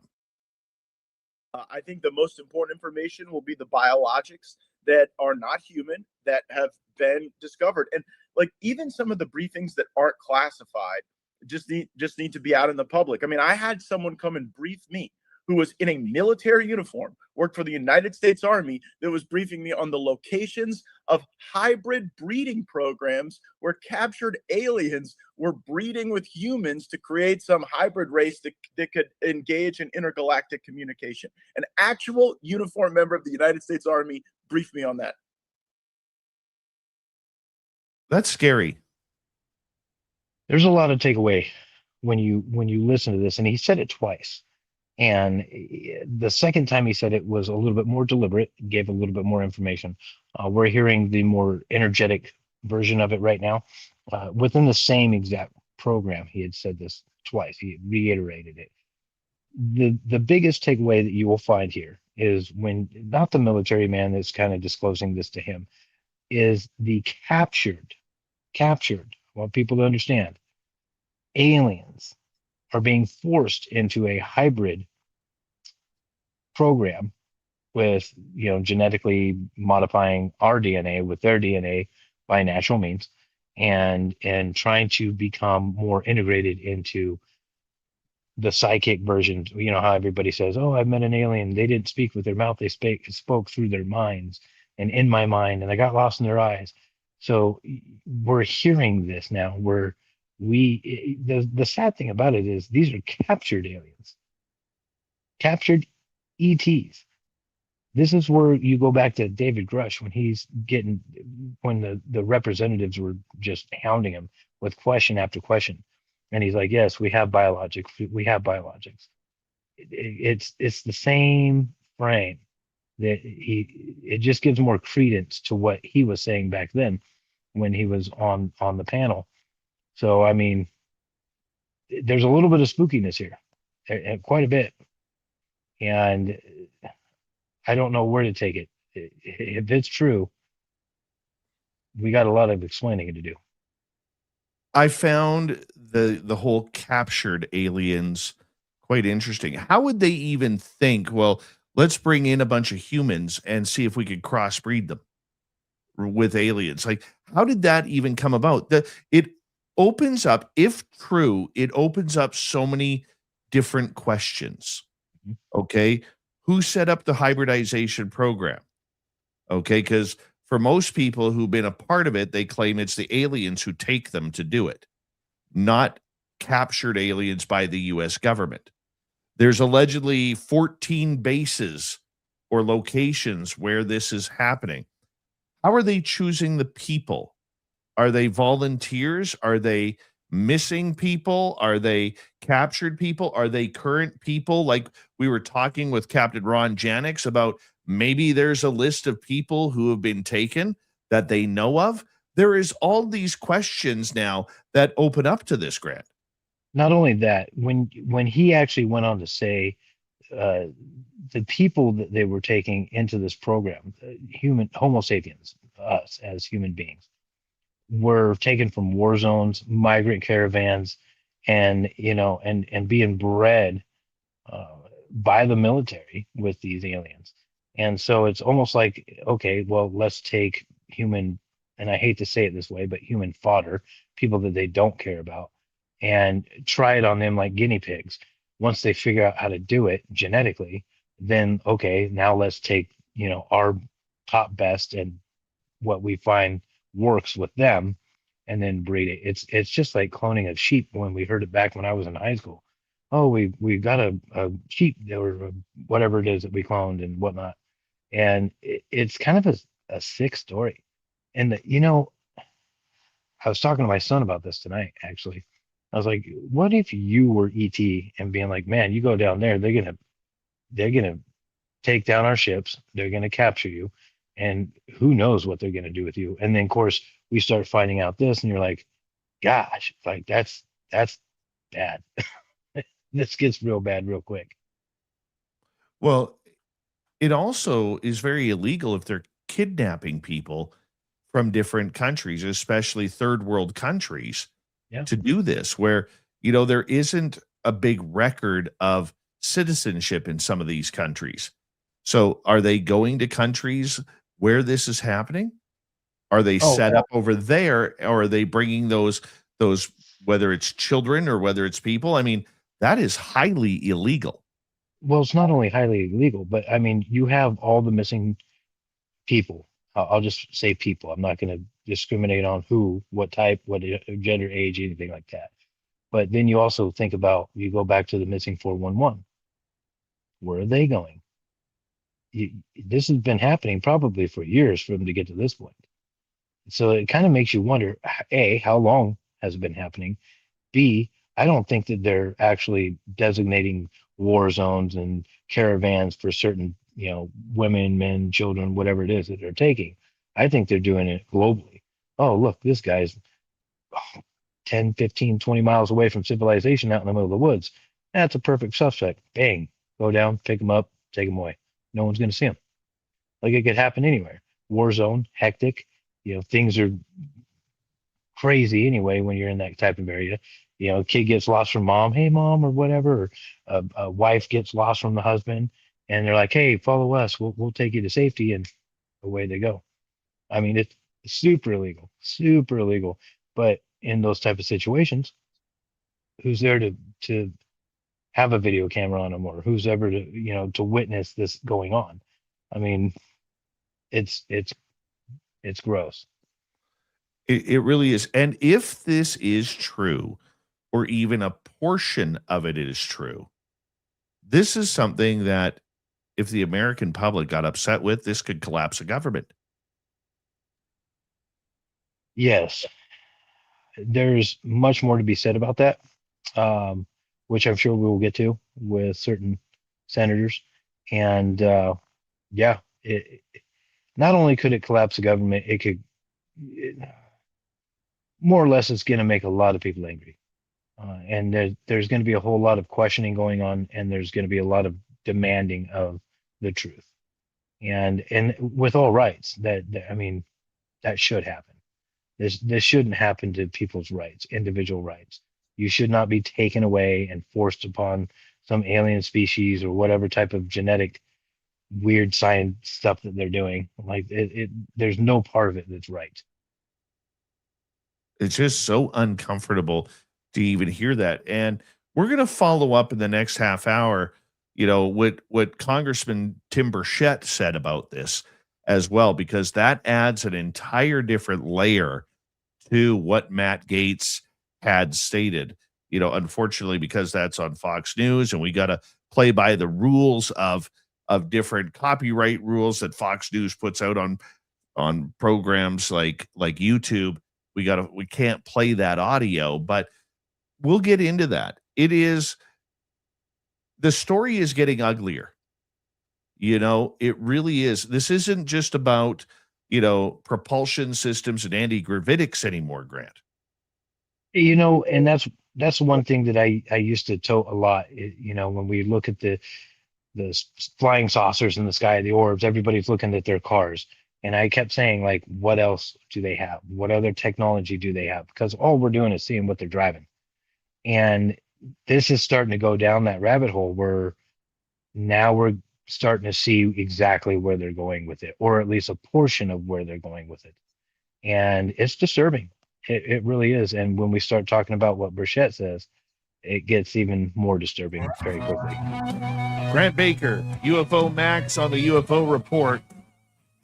I think the most important information will be the biologics that are not human that have been discovered. And like even some of the briefings that aren't classified just need to be out in the public. I mean, I had someone come and brief me who was in a military uniform, worked for the United States Army, that was briefing me on the locations of hybrid breeding programs where captured aliens were breeding with humans to create some hybrid race that could engage in intergalactic communication. An actual uniformed member of the United States Army briefed me on that. That's scary. There's a lot to take away when you listen to this, and he said it twice. And the second time he said it was a little bit more deliberate, gave a little bit more information. We're hearing the more energetic version of it right now. Within the same exact program, he had said this twice. He reiterated it. The biggest takeaway that you will find here is when not the military man that's kind of disclosing this to him, is the captured, I want people to understand, aliens are being forced into a hybrid program with, genetically modifying our DNA with their DNA by natural means, and trying to become more integrated into the psychic version. You know how everybody says, "Oh, I've met an alien. They didn't speak with their mouth. They spoke through their minds and in my mind, and I got lost in their eyes." So we're hearing this now where the sad thing about it is these are captured aliens, captured ETs. This is where you go back to David Grush when the representatives were just hounding him with question after question. And he's like, yes, we have biologics. It's the same frame that it just gives more credence to what he was saying back then when he was on the panel. So, I mean, there's a little bit of spookiness here, quite a bit. And I don't know where to take it. If it's true, we got a lot of explaining to do. I found the whole captured aliens quite interesting. How would they even think, well, let's bring in a bunch of humans and see if we could crossbreed them with aliens? Like, how did that even come about? It opens up, if true, it opens up so many different questions. Okay. Who set up the hybridization program? Okay. Because for most people who've been a part of it, they claim it's the aliens who take them to do it, not captured aliens by the US government. There's allegedly 14 bases or locations where this is happening. How are they choosing the people? Are they volunteers? Are they missing people? Are they captured people? Are they current people? Like we were talking with Captain Ron Janix about, maybe there's a list of people who have been taken that they know of. There is all these questions now that open up to this, Grant. Not only that, when he actually went on to say the people that they were taking into this program, Homo sapiens, us as human beings, were taken from war zones, migrant caravans, and being bred by the military with these aliens. And so it's almost like, okay, well, let's take human, and I hate to say it this way, but human fodder, people that they don't care about, and try it on them like guinea pigs. Once they figure out how to do it genetically, then okay, now let's take, our top best and what we find works with them and then breed it. It's just like cloning of sheep when we heard it back when I was in high school. Oh, we got a sheep or whatever it is that we cloned and whatnot. And it's kind of a sick story. And I was talking to my son about this tonight, actually. I was like, what if you were ET and being like, man, you go down there, they're gonna take down our ships, they're gonna capture you, and who knows what they're gonna do with you. And then of course we start finding out this, and you're like, gosh, like that's bad. This gets real bad real quick. Well, it also is very illegal if they're kidnapping people from different countries, especially third world countries, Yeah. to do this, where, there isn't a big record of citizenship in some of these countries. So are they going to countries where this is happening? Are they Oh, set up over there, or are they bringing those, whether it's children or whether it's people? I mean, that is highly illegal. well, it's not only highly illegal, but I mean, you have all the missing people. I'll just say people. I'm not going to discriminate on who, what type, what gender, age, anything like that. But then you also think about, you go back to the missing 411. Where are they going? This has been happening probably for years for them to get to this point. So it kind of makes you wonder, A, how long has it been happening? B, I don't think that they're actually designating war zones and caravans for certain, women, men, children, whatever it is that they're taking. I think they're doing it globally. Oh, look, this guy's 10, 15, 20 miles away from civilization out in the middle of the woods. That's a perfect suspect. Bang, go down, pick him up, take him away. No one's going to see him. Like, it could happen anywhere. War zone, hectic. Things are crazy anyway when you're in that type of area. Kid gets lost from mom, hey mom, or whatever. Or a wife gets lost from the husband, and they're like, hey, follow us. We'll take you to safety, and away they go. I mean, it's super illegal, super illegal. But in those type of situations, who's there to have a video camera on them, or who's ever to witness this going on? I mean, it's gross. It really is. And if this is true, or even a portion of it is true, this is something that if the American public got upset with, this could collapse a government. Yes, there's much more to be said about that, which I'm sure we will get to with certain senators. And yeah, not only could it collapse the government, more or less, it's going to make a lot of people angry. And there's going to be a whole lot of questioning going on, and there's going to be a lot of demanding of the truth. And with all rights, I mean, that should happen. This shouldn't happen to people's rights, individual rights. You should not be taken away and forced upon some alien species or whatever type of genetic weird science stuff that they're doing. Like, there's no part of it that's right. It's just so uncomfortable to even hear that. And we're going to follow up in the next half hour, what Congressman Tim Burchett said about this as well, because that adds an entire different layer to what Matt Gaetz had stated. Unfortunately, because that's on Fox News, and we got to play by the rules of different copyright rules that Fox News puts out on programs like YouTube. We can't play that audio, but we'll get into that. The story is getting uglier. It really is. This isn't just about, propulsion systems and anti-gravitics anymore, Grant. And that's one thing that I used to tote a lot. When we look at the flying saucers in the sky, the orbs, everybody's looking at their cars. And I kept saying, like, what else do they have? What other technology do they have? Because all we're doing is seeing what they're driving. And this is starting to go down that rabbit hole where now we're starting to see exactly where they're going with it, or at least a portion of where they're going with it. And it's disturbing. It really is. And when we start talking about what Burchett says, it gets even more disturbing very quickly. Grant Baker, UFO Max on the UFO Report.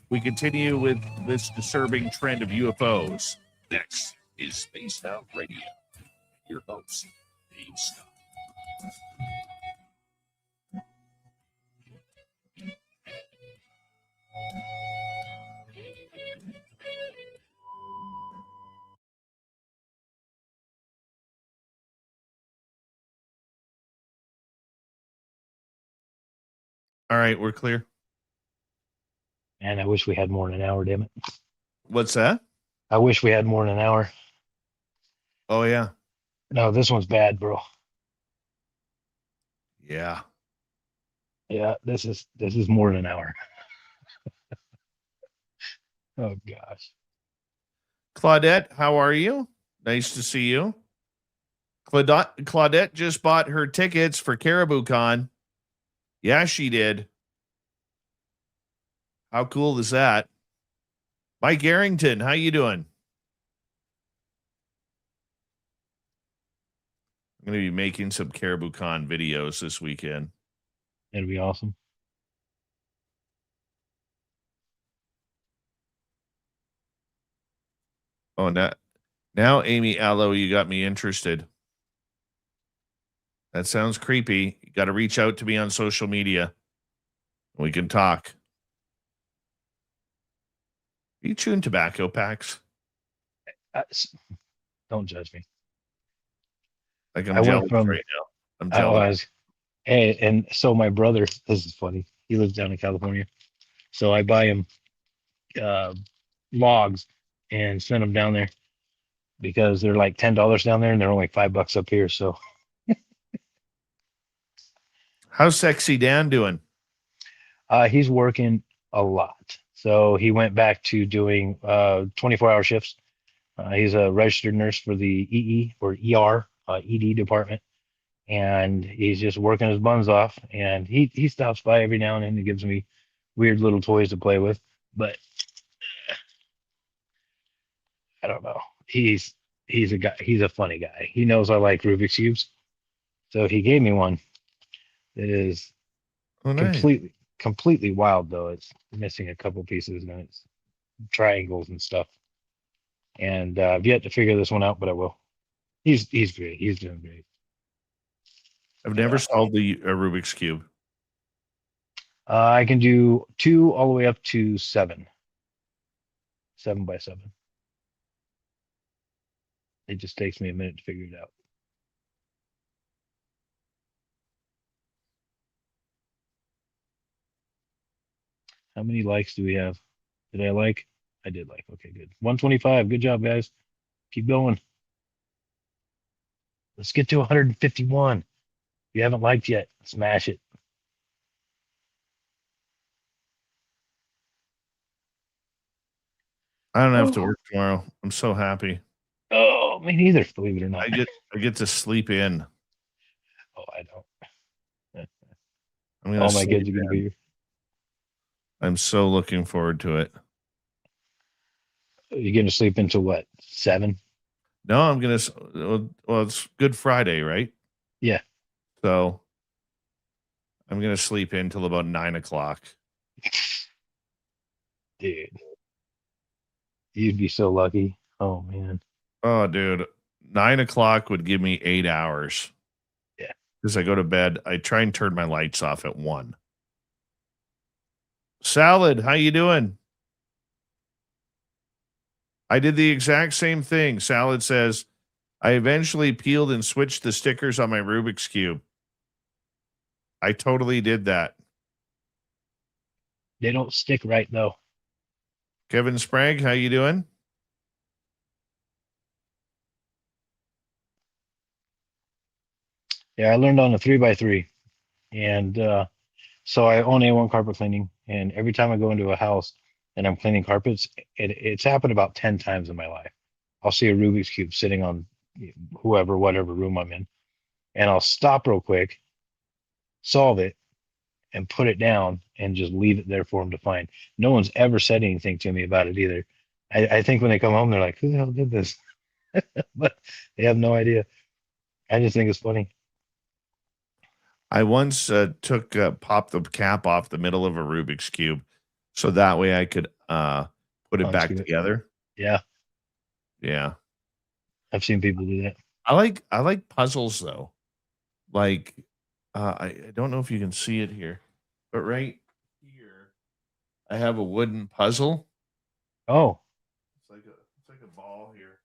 We continue with this disturbing trend of UFOs. Next is Spaced Out Radio. Your host, Dave Scott. All right, we're clear. And I wish we had more than an hour, damn it. What's that? I wish we had more than an hour. Oh yeah. No, this one's bad, bro. Yeah. Yeah, this is more than an hour. Oh gosh. Claudette, how are you? Nice to see you. Claudette just bought her tickets for Caribou Con. Yeah, she did. How cool is that? Mike Arrington, how you doing? I'm going to be making some Caribou Con videos this weekend. That'd be awesome. Oh, now Amy Allo, you got me interested. That sounds creepy. You got to reach out to me on social media. We can talk. Are you chewing tobacco packs? Don't judge me. Like I'm I went jealous from- right now. I'm I jealous. was, hey, and so my brother, this is funny. He lives down in California, so I buy him logs and send them down there because they're like $10 down there, and they're only $5 up here. So How's Sexy Dan doing? he's working a lot. So he went back to doing 24-hour shifts. He's a registered nurse for the EE or ER ED department, and he's just working his buns off. And he stops by every now and then and gives me weird little toys to play with. But I don't know. He's a guy. He's a funny guy. He knows I like Rubik's cubes, so he gave me one that is nice. completely wild, though. It's missing a couple pieces and it's triangles and stuff. And I've yet to figure this one out, but I will. He's great. He's doing great. I've never solved a Rubik's Cube. I can do 2 all the way up to 7. 7 by 7. It just takes me a minute to figure it out. How many likes do we have? Did I like? I did like. Okay, good. 125. Good job, guys. Keep going. Let's get to 151. If you haven't liked yet, smash it. I don't have to work tomorrow. I'm so happy. Oh, me neither, believe it or not. I get to sleep in. Oh, I don't. I'm gonna All my sleep kids are going to be in. here. I'm so looking forward to it. You're going to sleep until what? 7? No, I'm gonna. Well, it's Good Friday, right? Yeah. So I'm gonna sleep in till about 9 o'clock. Dude, you'd be so lucky. Oh man. Oh, dude, 9 o'clock would give me 8 hours. Yeah. Because I go to bed. I try and turn my lights off at 1. Salad, how you doing? I did the exact same thing. Salad says, I eventually peeled and switched the stickers on my Rubik's Cube. I totally did that. They don't stick right though. Kevin Sprague, how you doing? Yeah, I learned on a 3x3, and so I own A1 carpet cleaning, and every time I go into a house and I'm cleaning carpets, it's happened about 10 times in my life. I'll see a Rubik's Cube sitting on whatever room I'm in, and I'll stop real quick, solve it, and put it down and just leave it there for them to find. No one's ever said anything to me about it either. I think when they come home, they're like, who the hell did this? But they have no idea. I just think it's funny. I once popped the cap off the middle of a Rubik's Cube so that way I could put it back together. Yeah. Yeah. I've seen people do that. I like puzzles though. Like I don't know if you can see it here, but right here I have a wooden puzzle. Oh. It's like a ball here.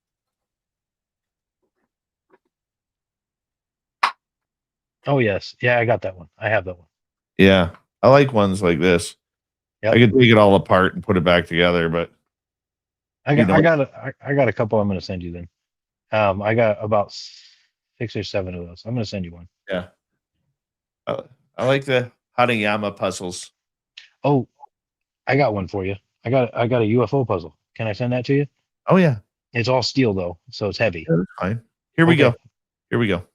Oh yes. Yeah, I got that one. I have that one. Yeah. I like ones like this. Yep. I could take it all apart and put it back together, but I You got know I what? got I got a couple I'm going to send you then. I got about 6 or 7 of those. I'm going to send you one. Yeah. I like the Hanayama puzzles. Oh, I got one for you. I got a UFO puzzle. Can I send that to you? Oh yeah. It's all steel though, so it's heavy. Yeah, that's fine. Here we Okay. go. Here we go.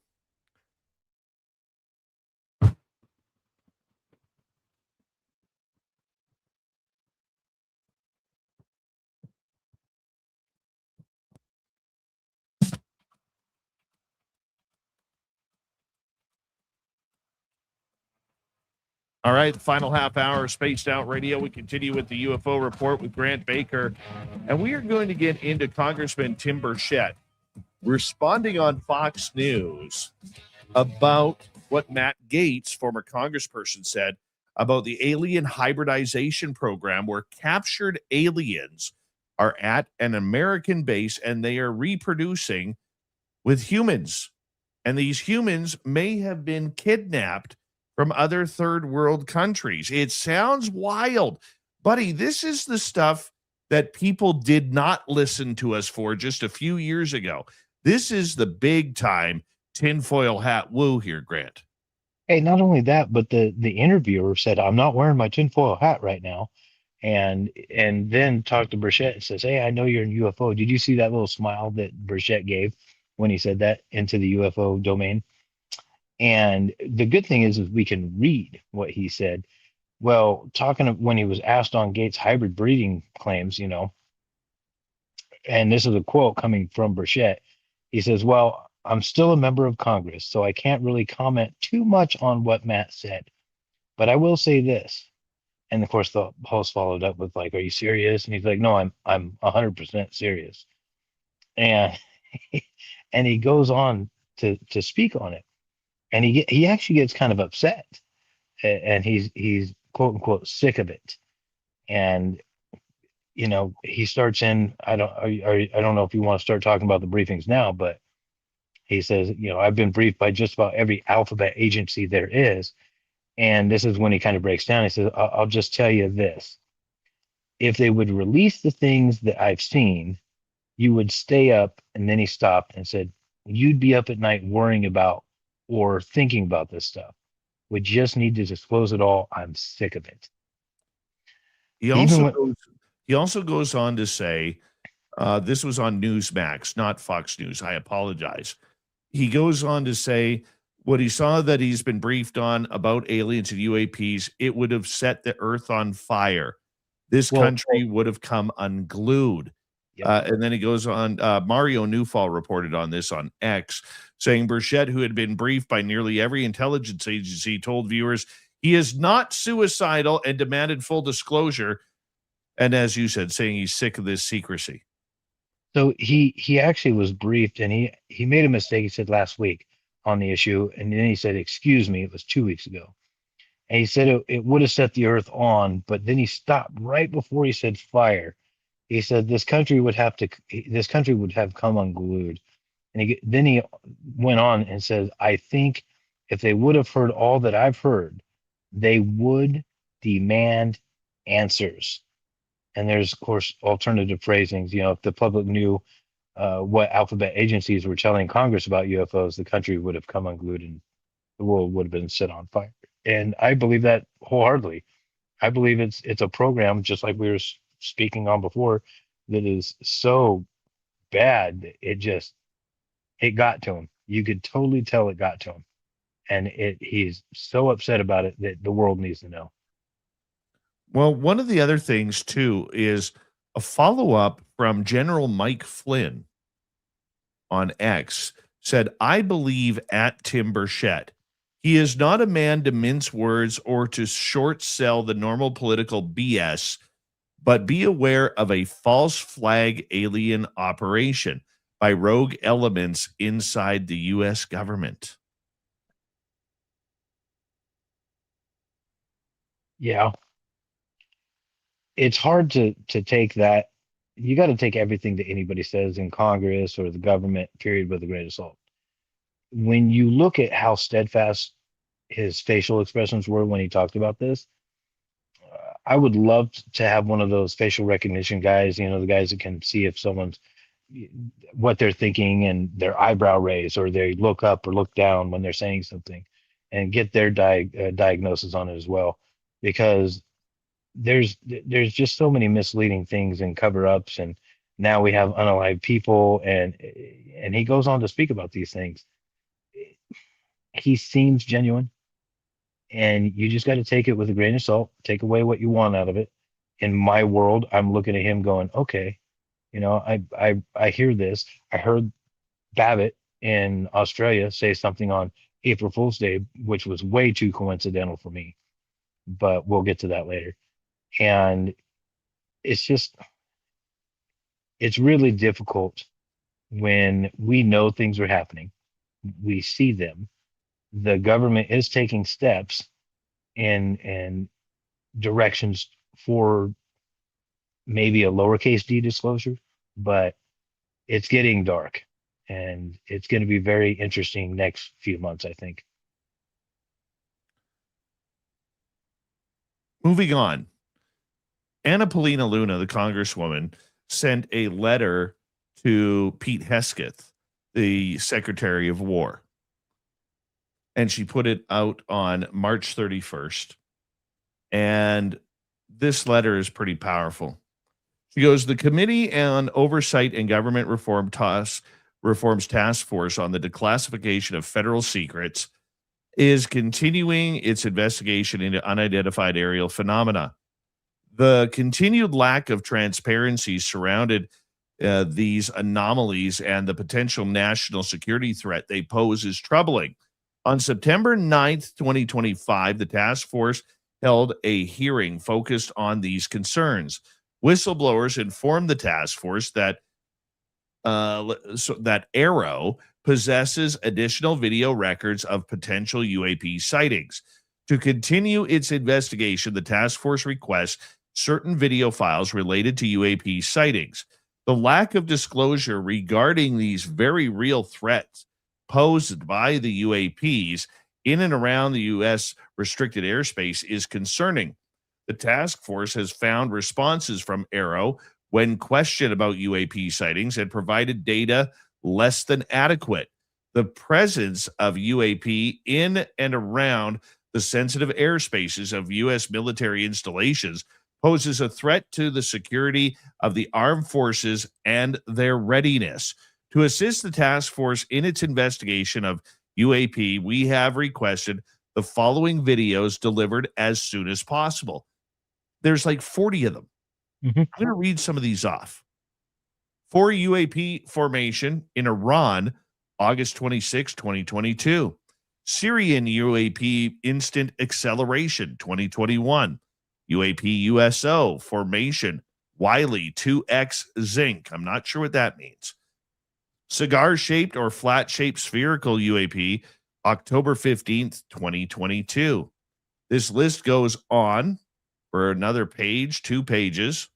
All right, the final half hour of Spaced Out Radio. We continue with the UFO report with Grant Baker, and we are going to get into Congressman Tim Burchett responding on Fox News about what Matt Gaetz, former congressperson, said about the alien hybridization program, where captured aliens are at an American base and they are reproducing with humans. And these humans may have been kidnapped from other third world countries. It sounds wild, buddy. This is the stuff that people did not listen to us for just a few years ago. This is the big time tinfoil hat woo here, Grant. Hey, not only that, but the interviewer said, "I'm not wearing my tinfoil hat right now," and then talked to Burchett and says, "Hey, I know you're in UFO. Did you see that little smile that Burchett gave when he said that into the UFO domain?" And the good thing is we can read what he said. Well, when he was asked on Gates' hybrid breeding claims, and this is a quote coming from Burchett, he says, "Well, I'm still a member of Congress, so I can't really comment too much on what Matt said. But I will say this." And of course, the host followed up with like, "Are you serious?" And he's like, "No, I'm 100% serious." And and he goes on to speak on it, and he actually gets kind of upset, and he's quote unquote sick of it, and he starts in. I don't know if you want to start talking about the briefings now, but he says, "I've been briefed by just about every alphabet agency there is." And this is when he kind of breaks down. He says, I'll just tell you this. If they would release the things that I've seen, you would stay up." And then he stopped and said, "You'd be up at night worrying about or thinking about this stuff. We just need to disclose it all. I'm sick of it." He Even also when, goes, he also goes on to say, this was on Newsmax, not Fox News. I apologize. He goes on to say what he saw that he's been briefed on about aliens and UAPs, it would have set the earth on fire. This well, country would have come unglued. yep. And then he goes on. Mario Newfall reported on this on X, saying Burchett, who had been briefed by nearly every intelligence agency, told viewers he is not suicidal and demanded full disclosure. And as you said, saying he's sick of this secrecy. So he actually was briefed, and he made a mistake. He said last week on the issue, and then he said, "Excuse me," it was 2 weeks ago. And he said it would have set the earth on, but then he stopped right before he said fire. He said this country would have come unglued. And then he went on and says, "I think if they would have heard all that I've heard, they would demand answers." And there's, of course, alternative phrasings. If the public knew what alphabet agencies were telling Congress about UFOs, the country would have come unglued and the world would have been set on fire. And I believe that wholeheartedly. I believe it's a program, just like we were speaking on before, that is so bad that it got to him. You could totally tell it got to him, and he's so upset about it that the world needs to know. Well, one of the other things, too, is a follow up from General Mike Flynn on X said, "I believe at Tim Burchett. He is not a man to mince words or to short sell the normal political BS, but be aware of a false flag alien operation by rogue elements inside the U.S. government." Yeah, it's hard to take that. You got to take everything that anybody says in Congress or the government, period, with a grain of salt. When you look at how steadfast his facial expressions were when he talked about this, I would love to have one of those facial recognition guys, the guys that can see if someone's what they're thinking and their eyebrow raise, or they look up or look down when they're saying something, and get their diagnosis on it as well, because there's just so many misleading things and cover-ups, and now we have unalive people, and he goes on to speak about these things. He seems genuine, and you just got to take it with a grain of salt, take away what you want out of it. In my world, I'm looking at him going, okay, I hear this. I heard Babbitt in Australia say something on April Fool's Day, which was way too coincidental for me, but we'll get to that later. And it's really difficult when we know things are happening, we see them, the government is taking steps in directions for maybe a lowercase d disclosure, but it's getting dark, and it's going to be very interesting next few months, I think. Moving on. Anna Paulina Luna, the congresswoman, sent a letter to Pete Hesketh, the Secretary of War. And she put it out on March 31st. And this letter is pretty powerful. She goes, the Committee on Oversight and Government Reforms Task Force on the Declassification of Federal Secrets is continuing its investigation into unidentified aerial phenomena. The continued lack of transparency surrounded these anomalies and the potential national security threat they pose is troubling. On September 9th, 2025, the task force held a hearing focused on these concerns. Whistleblowers informed the task force that that Arrow possesses additional video records of potential UAP sightings. To continue its investigation, the task force requests certain video files related to UAP sightings. The lack of disclosure regarding these very real threats posed by the UAPs in and around the U.S. restricted airspace is concerning. The task force has found responses from Arrow when questioned about UAP sightings and provided data less than adequate. The presence of UAP in and around the sensitive airspaces of U.S. military installations poses a threat to the security of the armed forces and their readiness. To assist the task force in its investigation of UAP, we have requested the following videos delivered as soon as possible. There's like 40 of them. I'm going to read some of these off. For UAP formation in Iran, August 26, 2022. Syrian UAP instant acceleration, 2021. UAP USO formation, Wiley 2X zinc. I'm not sure what that means. Cigar-shaped or flat-shaped spherical UAP, October 15th, 2022. This list goes on for another page, 2 pages,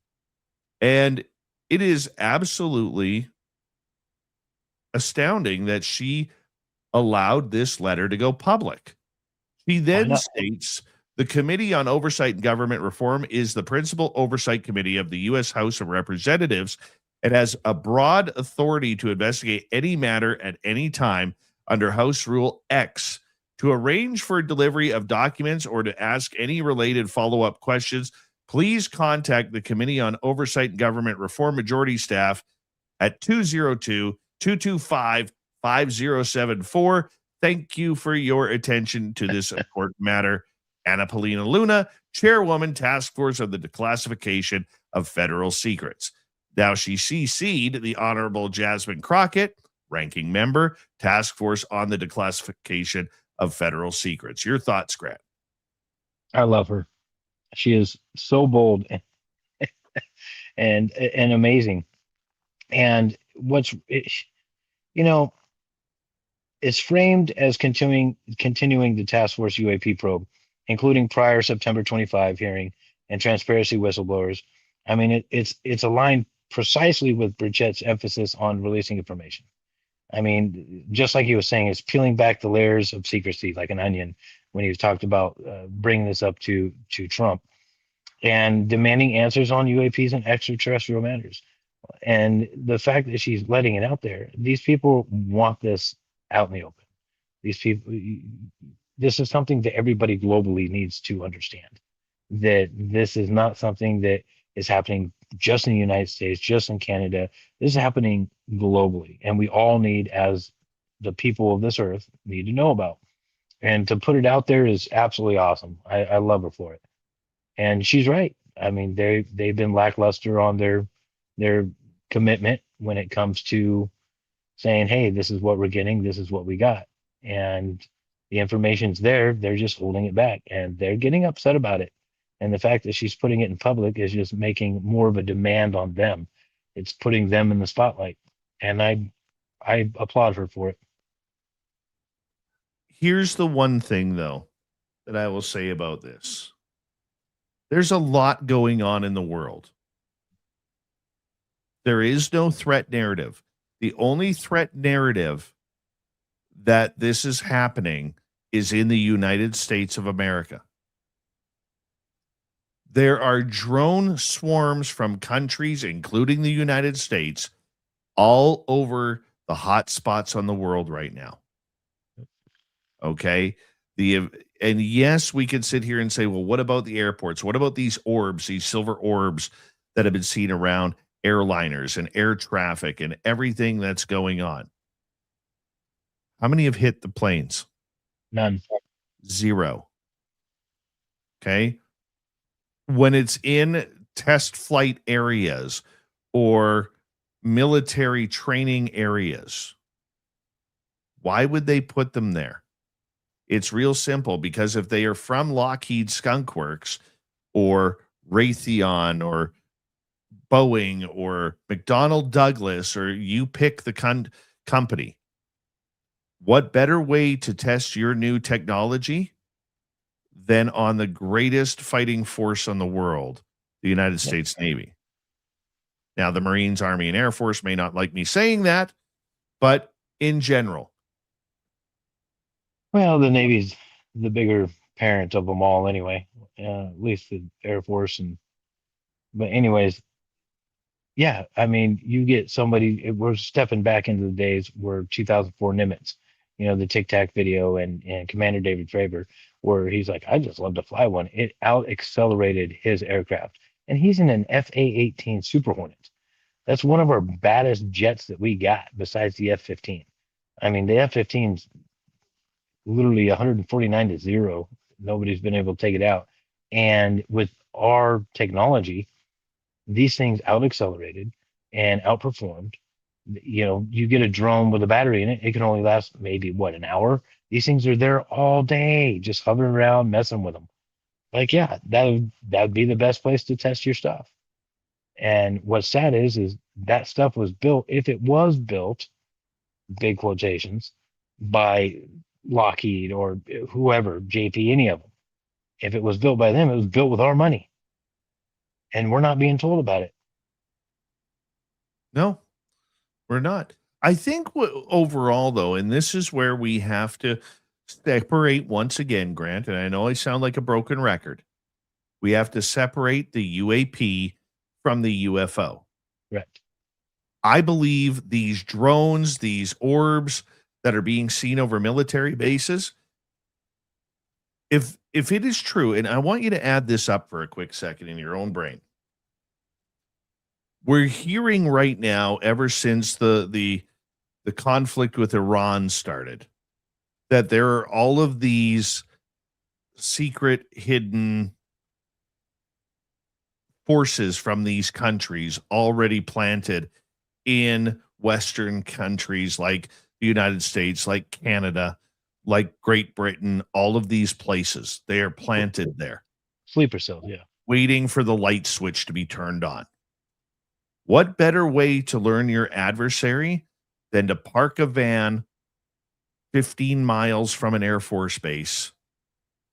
and it is absolutely astounding that she allowed this letter to go public. She then states, the Committee on Oversight and Government Reform is the principal oversight committee of the U.S. House of Representatives. It has a broad authority to investigate any matter at any time under House Rule X. To arrange for delivery of documents or to ask any related follow-up questions, please contact the Committee on Oversight and Government Reform Majority Staff at 202-225-5074. Thank you for your attention to this important matter. Anna Paulina Luna, Chairwoman, Task Force of the Declassification of Federal Secrets. Now she CC'd the Honorable Jasmine Crockett, Ranking Member, Task Force on the Declassification of Federal Secrets. Your thoughts, Grant? I love her. She is so bold and amazing. And it's framed as continuing the task force UAP probe, including prior September 25 hearing and transparency whistleblowers. I mean, it's aligned precisely with Burchett's emphasis on releasing information. I mean, just like he was saying, it's peeling back the layers of secrecy like an onion when he talked about bringing this up to Trump. and demanding answers on UAPs and extraterrestrial matters. And the fact that she's letting it out there, these people want this out in the open. These people, this is something that everybody globally needs to understand, that this is not something that is happening just in the United States, just in Canada. This is happening globally, and we all need, as the people of this earth, need to know about. And to put it out there is absolutely awesome. I love her for it. And she's right. I mean, they've been lackluster on their commitment when it comes to saying, hey, this is what we're getting, this is what we got. And the information's there, they're just holding it back, and they're getting upset about it. And the fact that she's putting it in public is just making more of a demand on them. It's putting them in the spotlight. And I applaud her for it. Here's the one thing, though, that I will say about this. There's a lot going on in the world. There is no threat narrative. The only threat narrative that this is happening is in the United States of America. There are drone swarms from countries, including the United States, all over the hot spots on the world right now. Okay. And yes, we could sit here and say, well, what about the airports? What about these orbs, these silver orbs that have been seen around airliners and air traffic and everything that's going on? How many have hit the planes? None. 0. Okay. When it's in test flight areas or military training areas, why would they put them there? It's real simple, because if they are from Lockheed Skunk Works or Raytheon or Boeing or McDonnell Douglas, or you pick the company, what better way to test your new technology than on the greatest fighting force on the world, the United States Navy? Now, the Marines, Army, and Air Force may not like me saying that, but in general. Well, the Navy's the bigger parent of them all anyway, at least the Air Force. But anyways, yeah, I mean, you get somebody, we're stepping back into the days where 2004 Nimitz, the Tic Tac video and Commander David Fravor, where he's like, I just love to fly one. It out accelerated his aircraft. And he's in an FA-18 Super Hornet. That's one of our baddest jets that we got besides the F-15. I mean, the F-15's literally 149-0. Nobody's been able to take it out. And with our technology, these things out accelerated and outperformed. You get a drone with a battery in it, it can only last maybe an hour. These things are there all day, just hovering around, messing with them. Like, yeah, that'd be the best place to test your stuff. And what's sad is that stuff was built, if it was built, big quotations, by Lockheed or whoever, JP, any of them. If it was built by them, it was built with our money. And we're not being told about it. No, we're not. I think overall, though, and this is where we have to separate once again, Grant, and I know I sound like a broken record. We have to separate the UAP from the UFO. Right. I believe these drones, these orbs that are being seen over military bases, if it is true, and I want you to add this up for a quick second in your own brain. We're hearing right now, ever since the conflict with Iran started, that there are all of these secret, hidden forces from these countries already planted in Western countries like the United States, like Canada, like Great Britain, all of these places. They are planted there. Sleeper cells, yeah. Waiting for the light switch to be turned on. What better way to learn your adversary than to park a van 15 miles from an Air Force base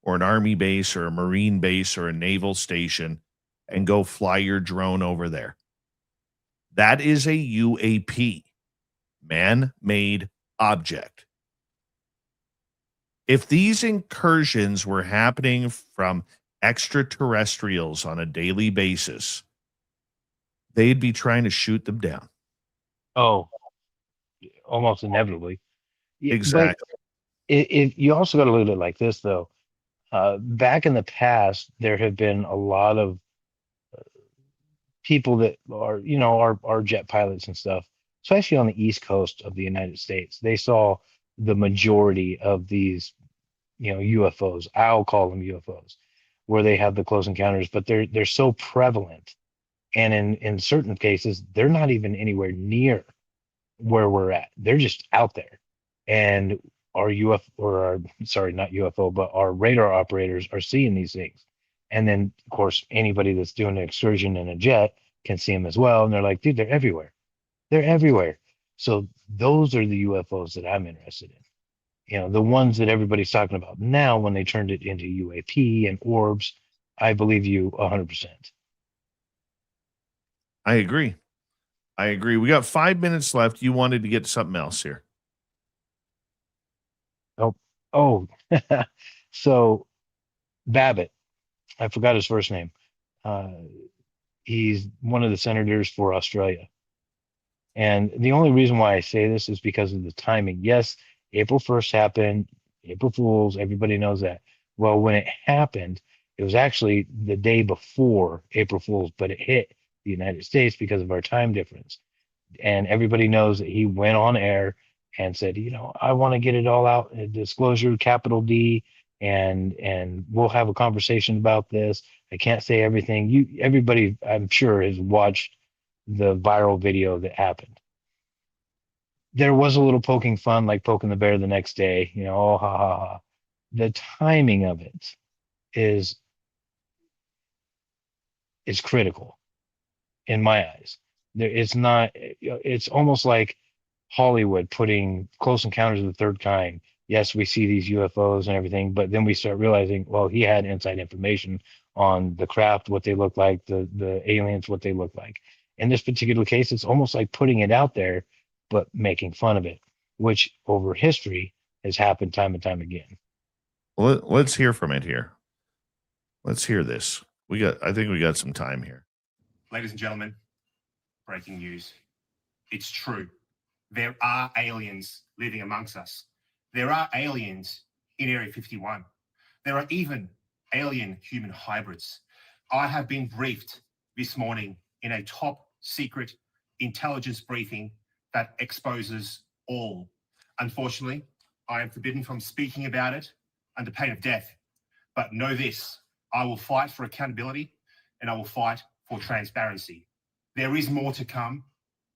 or an Army base or a Marine base or a naval station and go fly your drone over there? That is a UAP, man-made object. If these incursions were happening from extraterrestrials on a daily basis, they'd be trying to shoot them down. Oh, almost inevitably. Yeah, Exactly. but you also got to look at it like this, though. Back in the past, there have been a lot of people that are, are jet pilots and stuff, especially on the East Coast of the United States. They saw the majority of these, UFOs. I'll call them UFOs, where they have the close encounters, but they're so prevalent, and in certain cases, they're not even anywhere near where we're at. They're just out there, and our UFO, or our, sorry, not UFO, but our radar operators are seeing these things. And then, of course, anybody that's doing an excursion in a jet can see them as well. And they're like, dude, they're everywhere. They're everywhere. So those are the UFOs that I'm interested in. The ones that everybody's talking about now, when they turned it into UAP and orbs, I believe you 100%. I agree. We got 5 minutes left. You wanted to get to something else here. Oh, so Babbitt, I forgot his first name. He's one of the senators for Australia. And the only reason why I say this is because of the timing. Yes, April 1st happened, April Fools, everybody knows that. Well, when it happened, it was actually the day before April Fools, but it hit the United States because of our time difference. And everybody knows that he went on air and said, I want to get it all out, disclosure, capital D, and we'll have a conversation about this. I can't say everything. Everybody, I'm sure, has watched the viral video that happened. There was a little poking fun, like poking the bear the next day, oh, ha, ha, ha. The timing of it is critical in my eyes. It's almost like Hollywood putting Close Encounters of the Third Kind. Yes, we see these UFOs and everything, but then we start realizing, well, he had inside information on the craft, what they look like, the aliens, what they look like. In this particular case, it's almost like putting it out there, but making fun of it, which over history has happened time and time again. Well, let's hear from it here. Let's hear this. I think we got some time here. Ladies and gentlemen, breaking news. It's true. There are aliens living amongst us. There are aliens in Area 51. There are even alien human hybrids. I have been briefed this morning in a top secret intelligence briefing that exposes all. Unfortunately, I am forbidden from speaking about it under pain of death. But know this, I will fight for accountability and I will fight for transparency. There is more to come.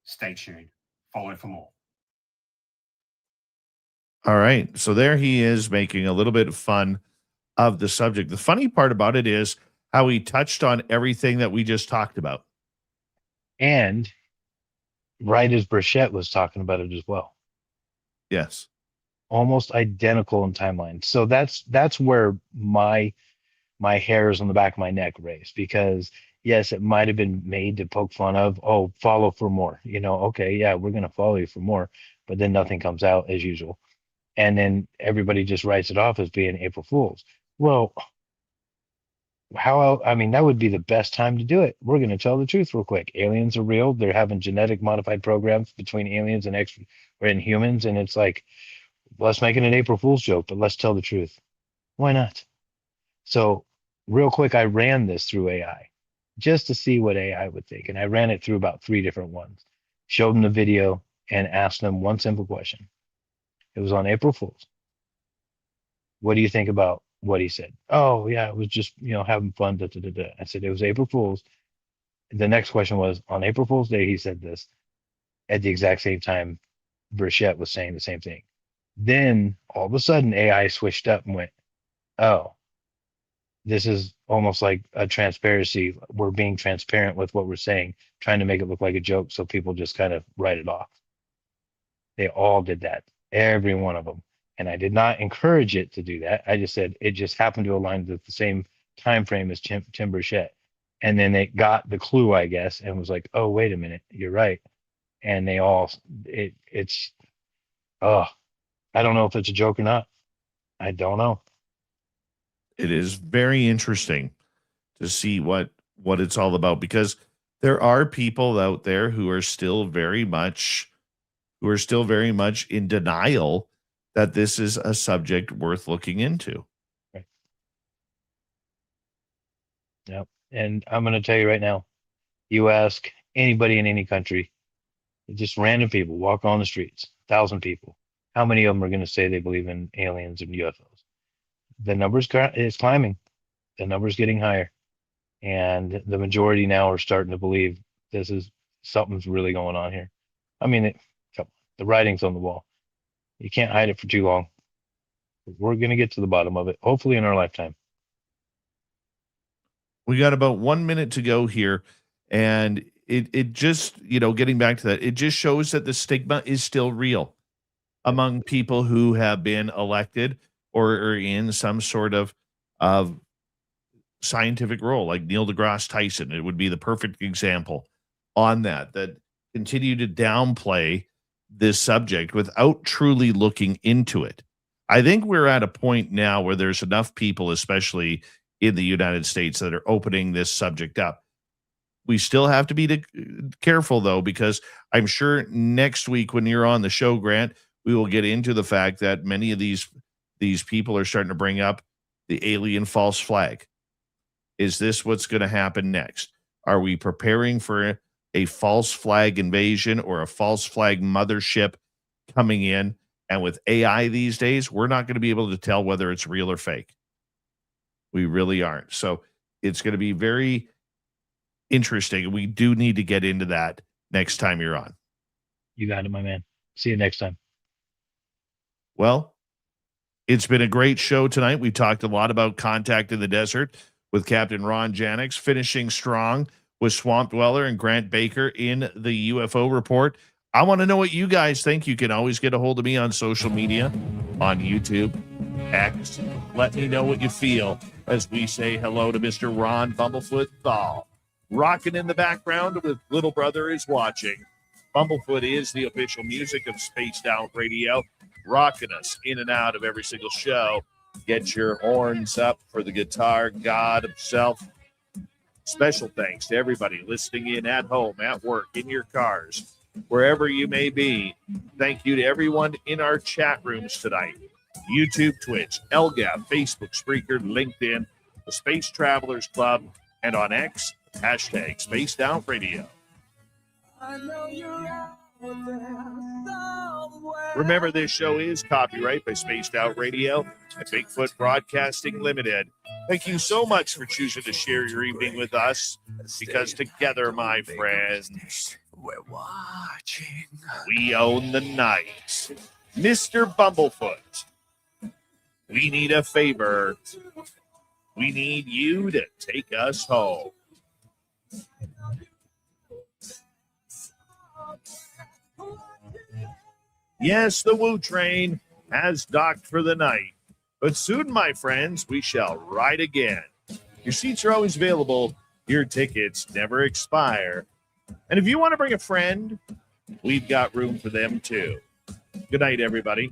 Stay tuned. Follow for more. All right. So there he is making a little bit of fun of the subject. The funny part about it is how he touched on everything that we just talked about. And right as Burchett was talking about it as well. Yes. Almost identical in timeline. So that's where my hairs on the back of my neck raised, because yes, it might have been made to poke fun of, oh, follow for more. Okay, yeah, we're going to follow you for more. But then nothing comes out as usual. And then everybody just writes it off as being April Fools. Well, that would be the best time to do it. We're going to tell the truth real quick. Aliens are real. They're having genetic modified programs between aliens and humans. And it's like, let's make it an April Fool's joke, but let's tell the truth. Why not? So real quick, I ran this through AI just to see what AI would think. And I ran it through about 3 different ones, showed them the video and asked them one simple question. It was on April Fool's. What do you think about what he said? Oh yeah, it was just, having fun. Da, da, da, da. I said, it was April Fool's. The next question was, on April Fool's Day, he said this. At the exact same time, Burchett was saying the same thing. Then all of a sudden AI switched up and went, oh, this is almost like a transparency. We're being transparent with what we're saying, trying to make it look like a joke so people just kind of write it off. They all did that, every one of them. And I did not encourage it to do that. I just said it just happened to align with the same time frame as Tim Burchett. And then they got the clue, I guess, and was like, oh, wait a minute, you're right. And they all, I don't know if it's a joke or not. I don't know. It is very interesting. to see what it's all about, because there are people out there who are still very much in denial that this is a subject worth looking into. Right. Yep. And I'm going to tell you right now, you ask anybody in any country, just random people walk on the streets, 1,000 people, how many of them are going to say they believe in aliens and UFOs? The numbers is climbing. The number's getting higher. And the majority now are starting to believe something's really going on here. I mean, the writing's on the wall. You can't hide it for too long. We're going to get to the bottom of it, hopefully in our lifetime. We got about 1 minute to go here. And it just, getting back to that, it just shows that the stigma is still real among people who have been elected or are in some sort of scientific role, like Neil deGrasse Tyson. It would be the perfect example on that continue to downplay this subject without truly looking into it. I think we're at a point now where there's enough people, especially in the United States, that are opening this subject up. We still have to be careful, though, because I'm sure next week when you're on the show, Grant, we will get into the fact that many of these people are starting to bring up the alien false flag. Is this what's going to happen next? Are we preparing for a false flag invasion or a false flag mothership coming in? And with AI these days, we're not going to be able to tell whether it's real or fake. We really aren't. So it's going to be very interesting. We do need to get into that next time you're on. You got it, my man. See you next time. Well, it's been a great show tonight. We talked a lot about Contact in the Desert with Captain Ron Janix, finishing strong with Swamp Dweller and Grant Baker in the UFO report. I want to know what you guys think. You can always get a hold of me on social media, on YouTube, X. Let me know what you feel as we say hello to Mr. Ron Bumblefoot Thal. Rocking in the background with Little Brother is Watching. Bumblefoot is the official music of Spaced Out Radio, rocking us in and out of every single show. Get your horns up for the guitar god himself. Special thanks to everybody listening in at home, at work, in your cars, wherever you may be. Thank you to everyone in our chat rooms tonight. YouTube, Twitch, LGAP, Facebook, Spreaker, LinkedIn, the Space Travelers Club, and on X, hashtag Spaced Out Radio. I know you're out there somewhere. Remember, this show is copyright by Spaced Out Radio and Bigfoot Broadcasting Limited. Thank you so much for choosing to share your evening with us, because together, my friends, We're watching. we own the night. Mr. Bumblefoot, we need a favor. We need you to take us home. Yes, the Woo Train has docked for the night, but soon, my friends, we shall ride again. Your seats are always available. Your tickets never expire. And if you want to bring a friend, we've got room for them too. Good night, everybody.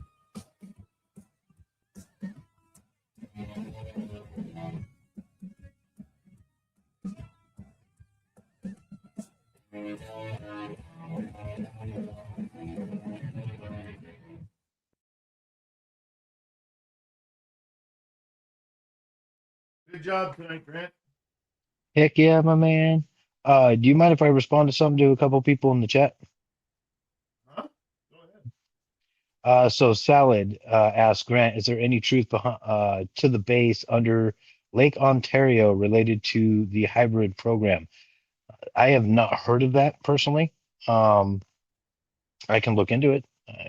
Good job tonight, Grant. Heck yeah, my man. Do you mind if I respond to something to a couple people in the chat? Huh? Go ahead. So Salad asked Grant, is there any truth behind to the base under Lake Ontario related to the hybrid program? I have not heard of that personally. I can look into it.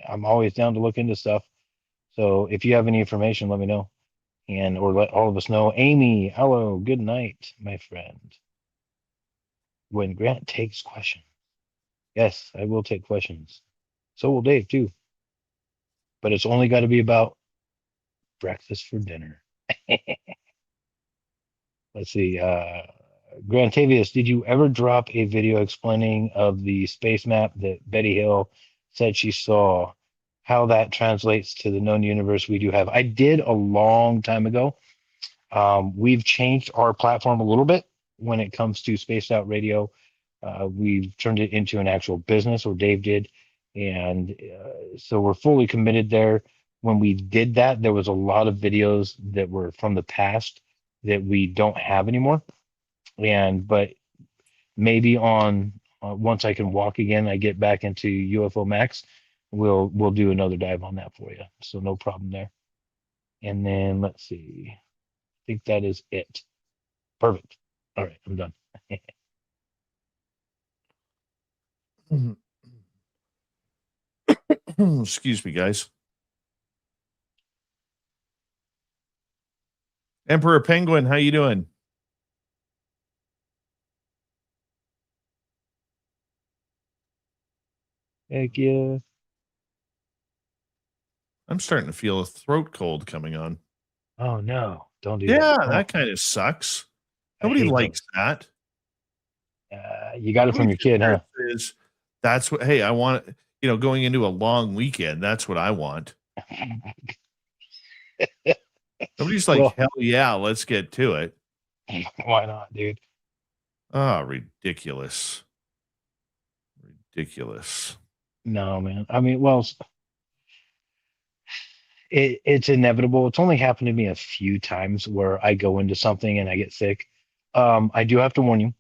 I'm always down to look into stuff. So if you have any information, let me know. Or let all of us know. Amy, hello, good night, my friend. When Grant takes questions. Yes, I will take questions. So will Dave too. But it's only got to be about breakfast for dinner. Let's see. Grantavius, did you ever drop a video explaining of the space map that Betty Hill said she saw, how that translates to the known universe we do have? I did a long time ago. We've changed our platform a little bit when it comes to Spaced Out Radio. We've turned it into an actual business, or Dave did. And so we're fully committed there. When we did that, there was a lot of videos that were from the past that we don't have anymore. But maybe on once I can walk again, I get back into UFO Max, we'll do another dive on that for you. So no problem there. And then let's see. I think that is it. Perfect. All right, I'm done. Excuse me, guys. Emperor Penguin, how you doing? Heck yeah. I'm starting to feel a throat cold coming on. Oh no, don't do Yeah, that. that kind of sucks. I Nobody hate likes that. You got it from your kid, huh? That's what, hey, I want, going into a long weekend. That's what I want. Nobody's like, Well, hell yeah, let's get to it. why not, dude? Ah, ridiculous. Ridiculous. No, man. I mean, well, it's inevitable. It's only happened to me a few times where I go into something and I get sick. I do have to warn you,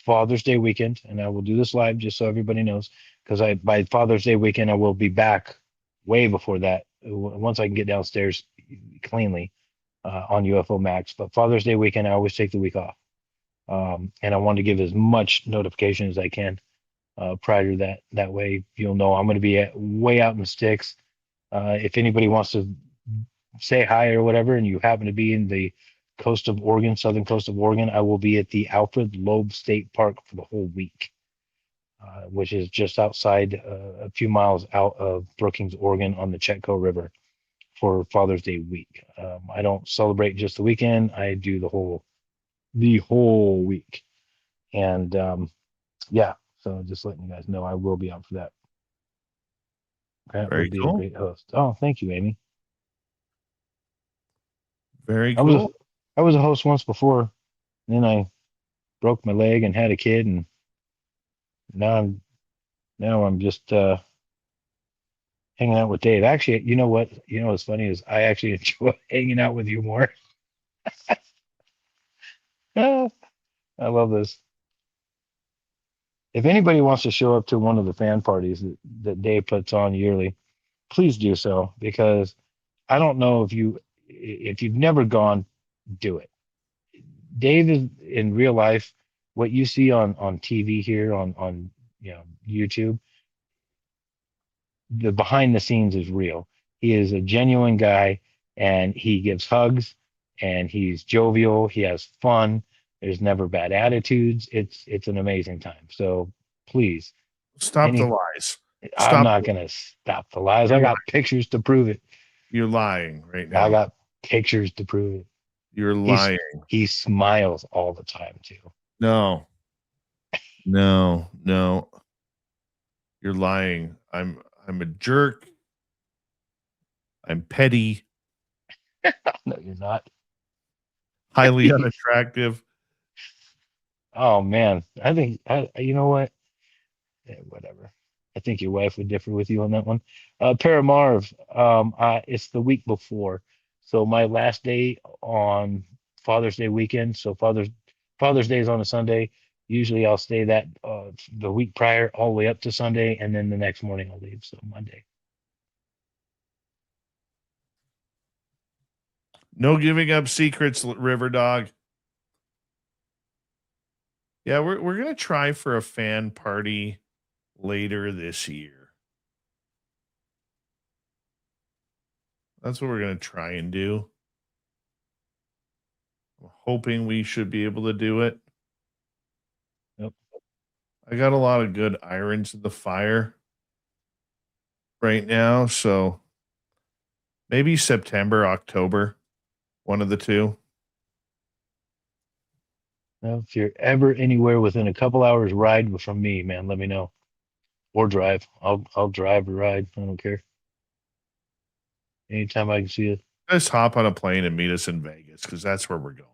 Father's Day weekend, and I will do this live just so everybody knows, because by Father's Day weekend, I will be back way before that, once I can get downstairs cleanly on UFO Max. But Father's Day weekend, I always take the week off. And I want to give as much notification as I can prior to that. That way, you'll know I'm going to be way out in the sticks. If anybody wants to say hi or whatever, and you happen to be in the coast of Oregon, southern coast of Oregon, I will be at the Alfred Loeb State Park for the whole week, which is just outside, a few miles out of Brookings, Oregon, on the Chetco River for Father's Day week. I don't celebrate just the weekend. I do the whole week. And yeah, so just letting you guys know, I will be out for that. Grant Very would be cool. a great host. Oh, thank you, Amy. Very I cool. was a host once before, then I broke my leg and had a kid, and now I'm just hanging out with Dave. Actually, you know what? You know what's funny is I actually enjoy hanging out with you more. I love this. If anybody wants to show up to one of the fan parties that Dave puts on yearly, please do so, because I don't know if you've never gone, do it. Dave is in real life what you see on TV here on YouTube. The behind the scenes is real. He is a genuine guy, and he gives hugs, and he's jovial. He has fun. There's never bad attitudes. It's an amazing time. So please, Stop the lies. I'm not gonna stop the lies. I got pictures to prove it. You're lying right now. I got pictures to prove it. You're lying. He smiles all the time too. No. You're lying. I'm a jerk. I'm petty. No, you're not. Highly unattractive. Oh man, I think you know what? Yeah, whatever. I think your wife would differ with you on that one. Paramarv, it's the week before, so my last day on Father's Day weekend. So Father's Day is on a Sunday. Usually I'll stay that the week prior all the way up to Sunday, and then the next morning I'll leave. So Monday. No giving up secrets, River Dog. Yeah, we're gonna try for a fan party later this year. That's what we're gonna try and do. I'm hoping we should be able to do it. Yep. I got a lot of good irons in the fire right now, so maybe September, October, one of the two. Well, if you're ever anywhere within a couple hours ride from me, man, let me know. Or drive. I'll drive or ride. I don't care. Anytime I can see it. Just hop on a plane and meet us in Vegas because that's where we're going.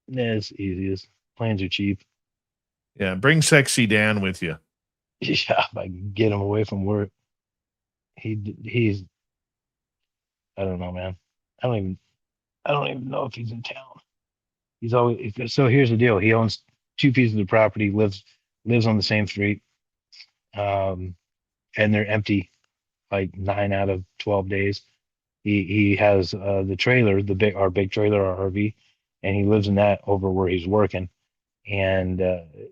Yeah, it's easy. Planes are cheap. Yeah, bring Sexy Dan with you. Yeah, if I can get him away from work. He's I don't know, man. I don't even know if he's in town. He's always so. Here's the deal. He owns 2 pieces of property. Lives on the same street. And they're empty, like 9 out of 12 days. He has the trailer, our big trailer, our RV, and he lives in that over where he's working. And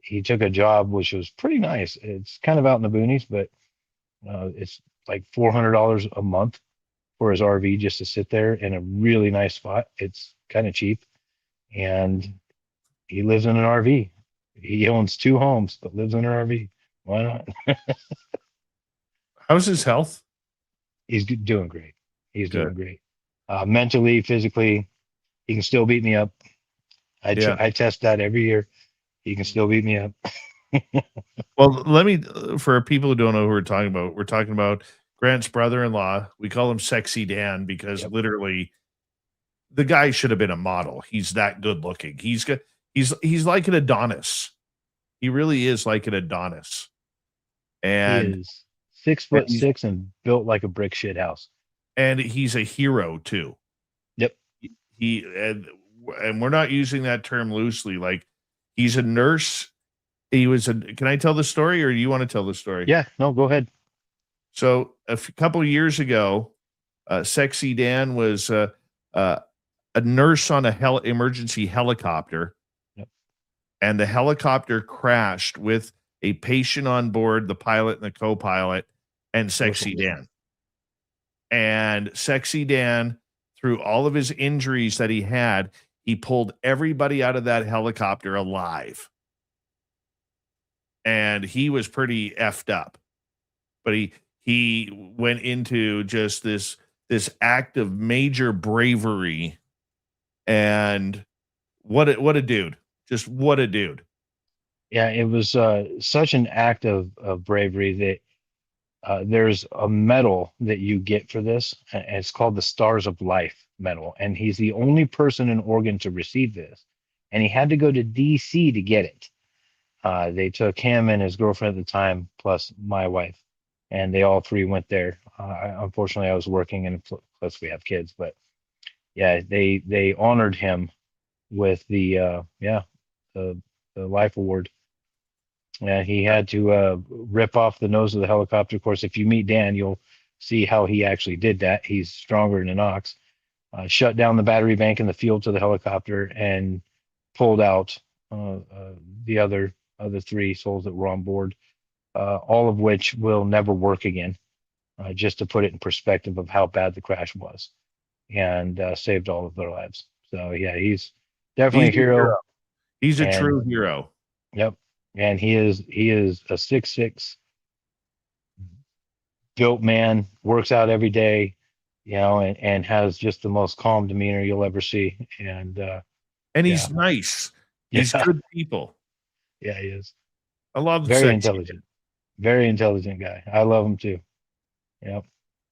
he took a job which was pretty nice. It's kind of out in the boonies, but it's like $400 a month for his RV just to sit there in a really nice spot. It's kind of cheap, and he lives in an RV. He owns 2 homes, but lives in an RV. Why not? How's his health? He's doing great. He's doing great. Mentally, physically, he can still beat me up. I test that every year. He can still beat me up. Well, let me, for people who don't know who we're talking about Grant's brother-in-law. We call him Sexy Dan because literally the guy should have been a model. He's that good looking. He's like an Adonis. He really is like an Adonis. And he is 6'6" and built like a brick shit house. And he's a hero too. Yep. And we're not using that term loosely. Like, he's a nurse. Can I tell the story, or do you want to tell the story? Yeah, no, go ahead. So a couple of years ago, Sexy Dan was a nurse on a emergency helicopter. Yep. And the helicopter crashed with a patient on board, the pilot and the co-pilot, and Sexy Dan. And Sexy Dan, through all of his injuries that he had, he pulled everybody out of that helicopter alive. And he was pretty effed up. But he went into just this act of major bravery. And what a dude. Just what a dude. Yeah, it was such an act of bravery that there's a medal that you get for this. And it's called the Stars of Life medal. And he's the only person in Oregon to receive this. And he had to go to D.C. to get it. They took him and his girlfriend at the time, plus my wife. And they all 3 went there. Unfortunately, I was working, and plus we have kids. But yeah, they honored him with the life award. Yeah, he had to rip off the nose of the helicopter. Of course, if you meet Dan, you'll see how he actually did that. He's stronger than an ox. Shut down the battery bank in the field to the helicopter and pulled out the other 3 souls that were on board, all of which will never work again, just to put it in perspective of how bad the crash was, and saved all of their lives. So, yeah, he's definitely a hero. He's a true hero. Yep. And he is a 6'6" built man, works out every day, and has just the most calm demeanor you'll ever see. And he's nice. He's good people. Yeah, he is. I love very intelligent. Very intelligent guy. I love him too. Yep.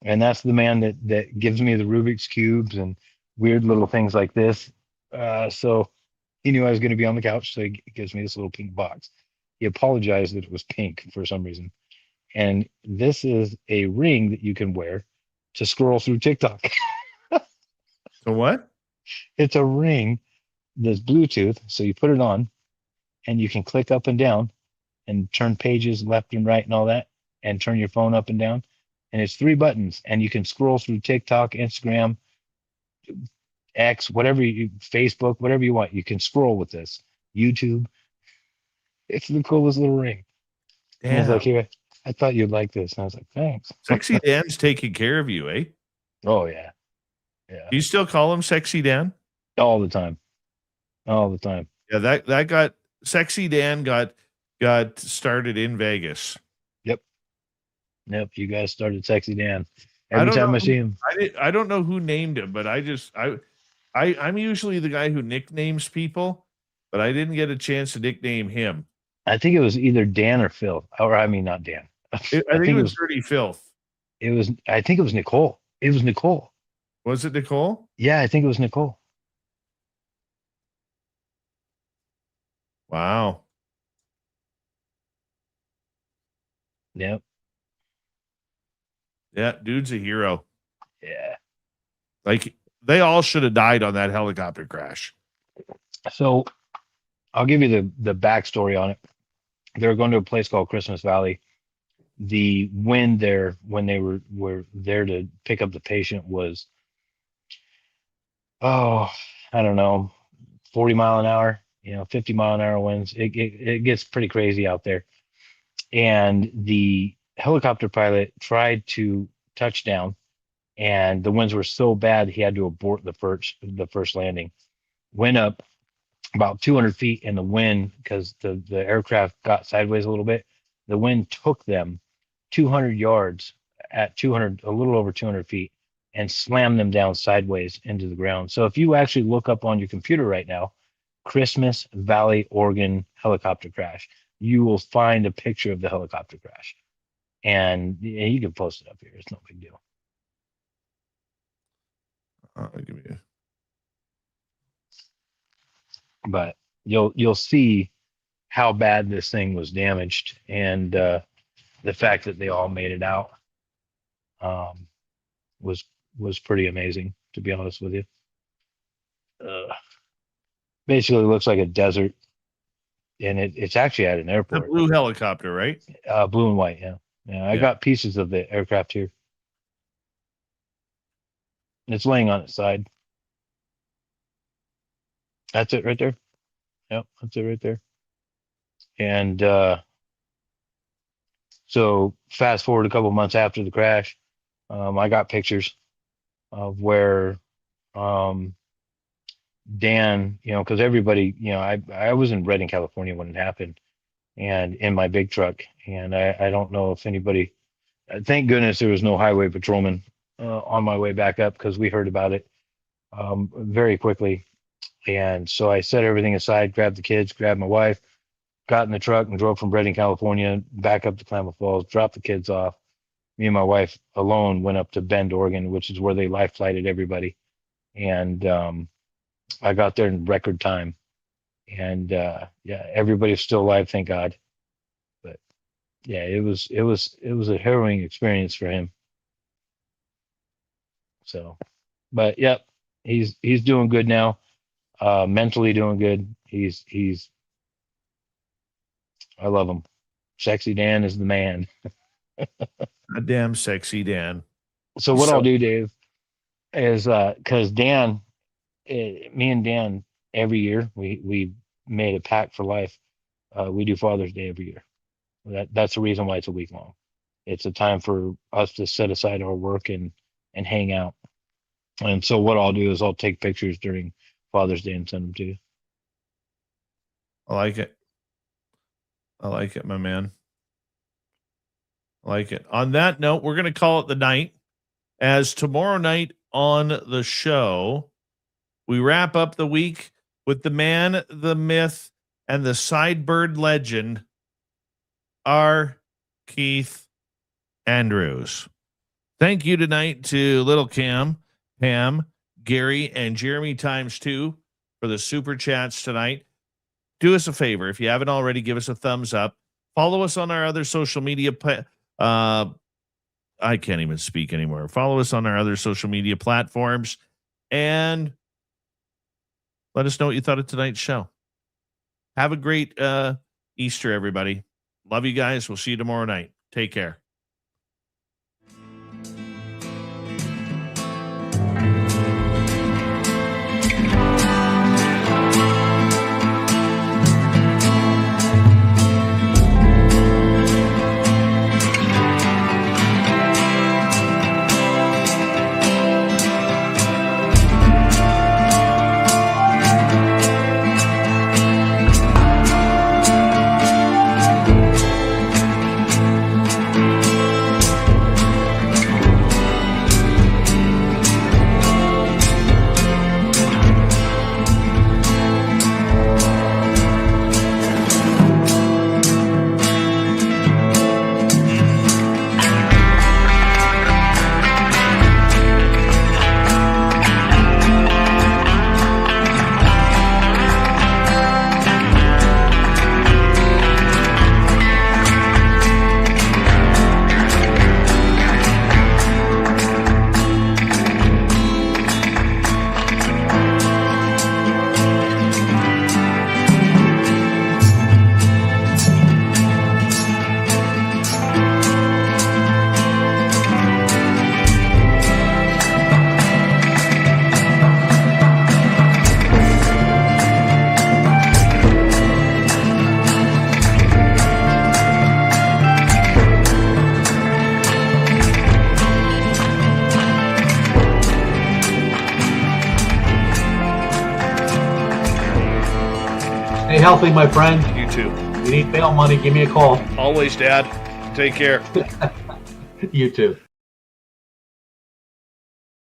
And that's the man that gives me the Rubik's cubes and weird little things like this. So he knew I was going to be on the couch, so he gives me this little pink box. He apologized that it was pink for some reason. And this is a ring that you can wear to scroll through TikTok. So what? It's a ring that's Bluetooth. So you put it on and you can click up and down and turn pages left and right and all that, and turn your phone up and down. And it's 3 buttons, and you can scroll through TikTok, Instagram, X, Facebook, whatever you want. You can scroll with this. YouTube. It's the coolest little ring. And I was like, here, I thought you'd like this. And I was like, thanks. Sexy Dan's taking care of you, eh? Oh, yeah. Yeah. Do you still call him Sexy Dan? All the time. All the time. Yeah, that got Sexy Dan got started in Vegas. Yep, you guys started Sexy Dan. Every time I see him. I don't know who named him, but I'm usually the guy who nicknames people, but I didn't get a chance to nickname him. I think it was either Dan or Phil. Or I mean, not Dan. I think it was Dirty Filth. I think it was Nicole. It was Nicole. Was it Nicole? Yeah, I think it was Nicole. Wow. Yep. Yeah, dude's a hero. Yeah. Like, they all should have died on that helicopter crash. So I'll give you the backstory on it. They were going to a place called Christmas Valley. The wind there when they were there to pick up the patient was, I don't know, 40 mile an hour, 50 mile an hour winds. It gets pretty crazy out there. And the helicopter pilot tried to touch down, and the winds were so bad he had to abort the first landing. Went up about 200 feet, and the wind, because the aircraft got sideways a little bit, the wind took them 200 yards at a little over 200 feet, and slammed them down sideways into the ground. So if you actually look up on your computer right now, Christmas Valley, Oregon helicopter crash, you will find a picture of the helicopter crash, and you can post it up here. It's no big deal. Give me But you'll see how bad this thing was damaged, and the fact that they all made it out was pretty amazing, to be honest with you. Basically looks like a desert, and it's actually at an the airport. blue helicopter, right? Blue and white, yeah. I got pieces of the aircraft here. It's laying on its side. That's it right there. Yep, that's it right there. And so fast forward a couple months after the crash, I got pictures of where Dan, because everybody, I was in Redding, California when it happened, and in my big truck. And I don't know if anybody, thank goodness there was no highway patrolman on my way back up, because we heard about it very quickly. And so I set everything aside, grabbed the kids, grabbed my wife, got in the truck and drove from Redding, California, back up to Klamath Falls, dropped the kids off. Me and my wife alone went up to Bend, Oregon, which is where they life flighted everybody. And I got there in record time. And everybody's still alive, thank God. But yeah, it was a harrowing experience for him. So, but yep, he's doing good now. Mentally doing good. He's I love him. Sexy Dan is the man. Damn sexy Dan. So what I'll do, Dave, is because Dan, me and Dan, every year we made a pact for life. We do Father's Day every year. That's the reason why it's a week long. It's a time for us to set aside our work and hang out. And so what I'll do is I'll take pictures during Father's Day and send them to you. I like it. I like it, my man. I like it. On that note, we're going to call it the night, as tomorrow night on the show, we wrap up the week with the man, the myth, and the sidebird legend, R. Keith Andrews. Thank you tonight to Little Cam, Pam, Gary, and Jeremy ×2 for the super chats tonight. Do us a favor. If you haven't already, give us a thumbs up. Follow us on our other social media. I can't even speak anymore. Follow us on our other social media platforms and let us know what you thought of tonight's show. Have a great Easter, everybody. Love you guys. We'll see you tomorrow night. Take care. Stay healthy, my friend. You too. If you need bail money, give me a call. Always, Dad. Take care. You too.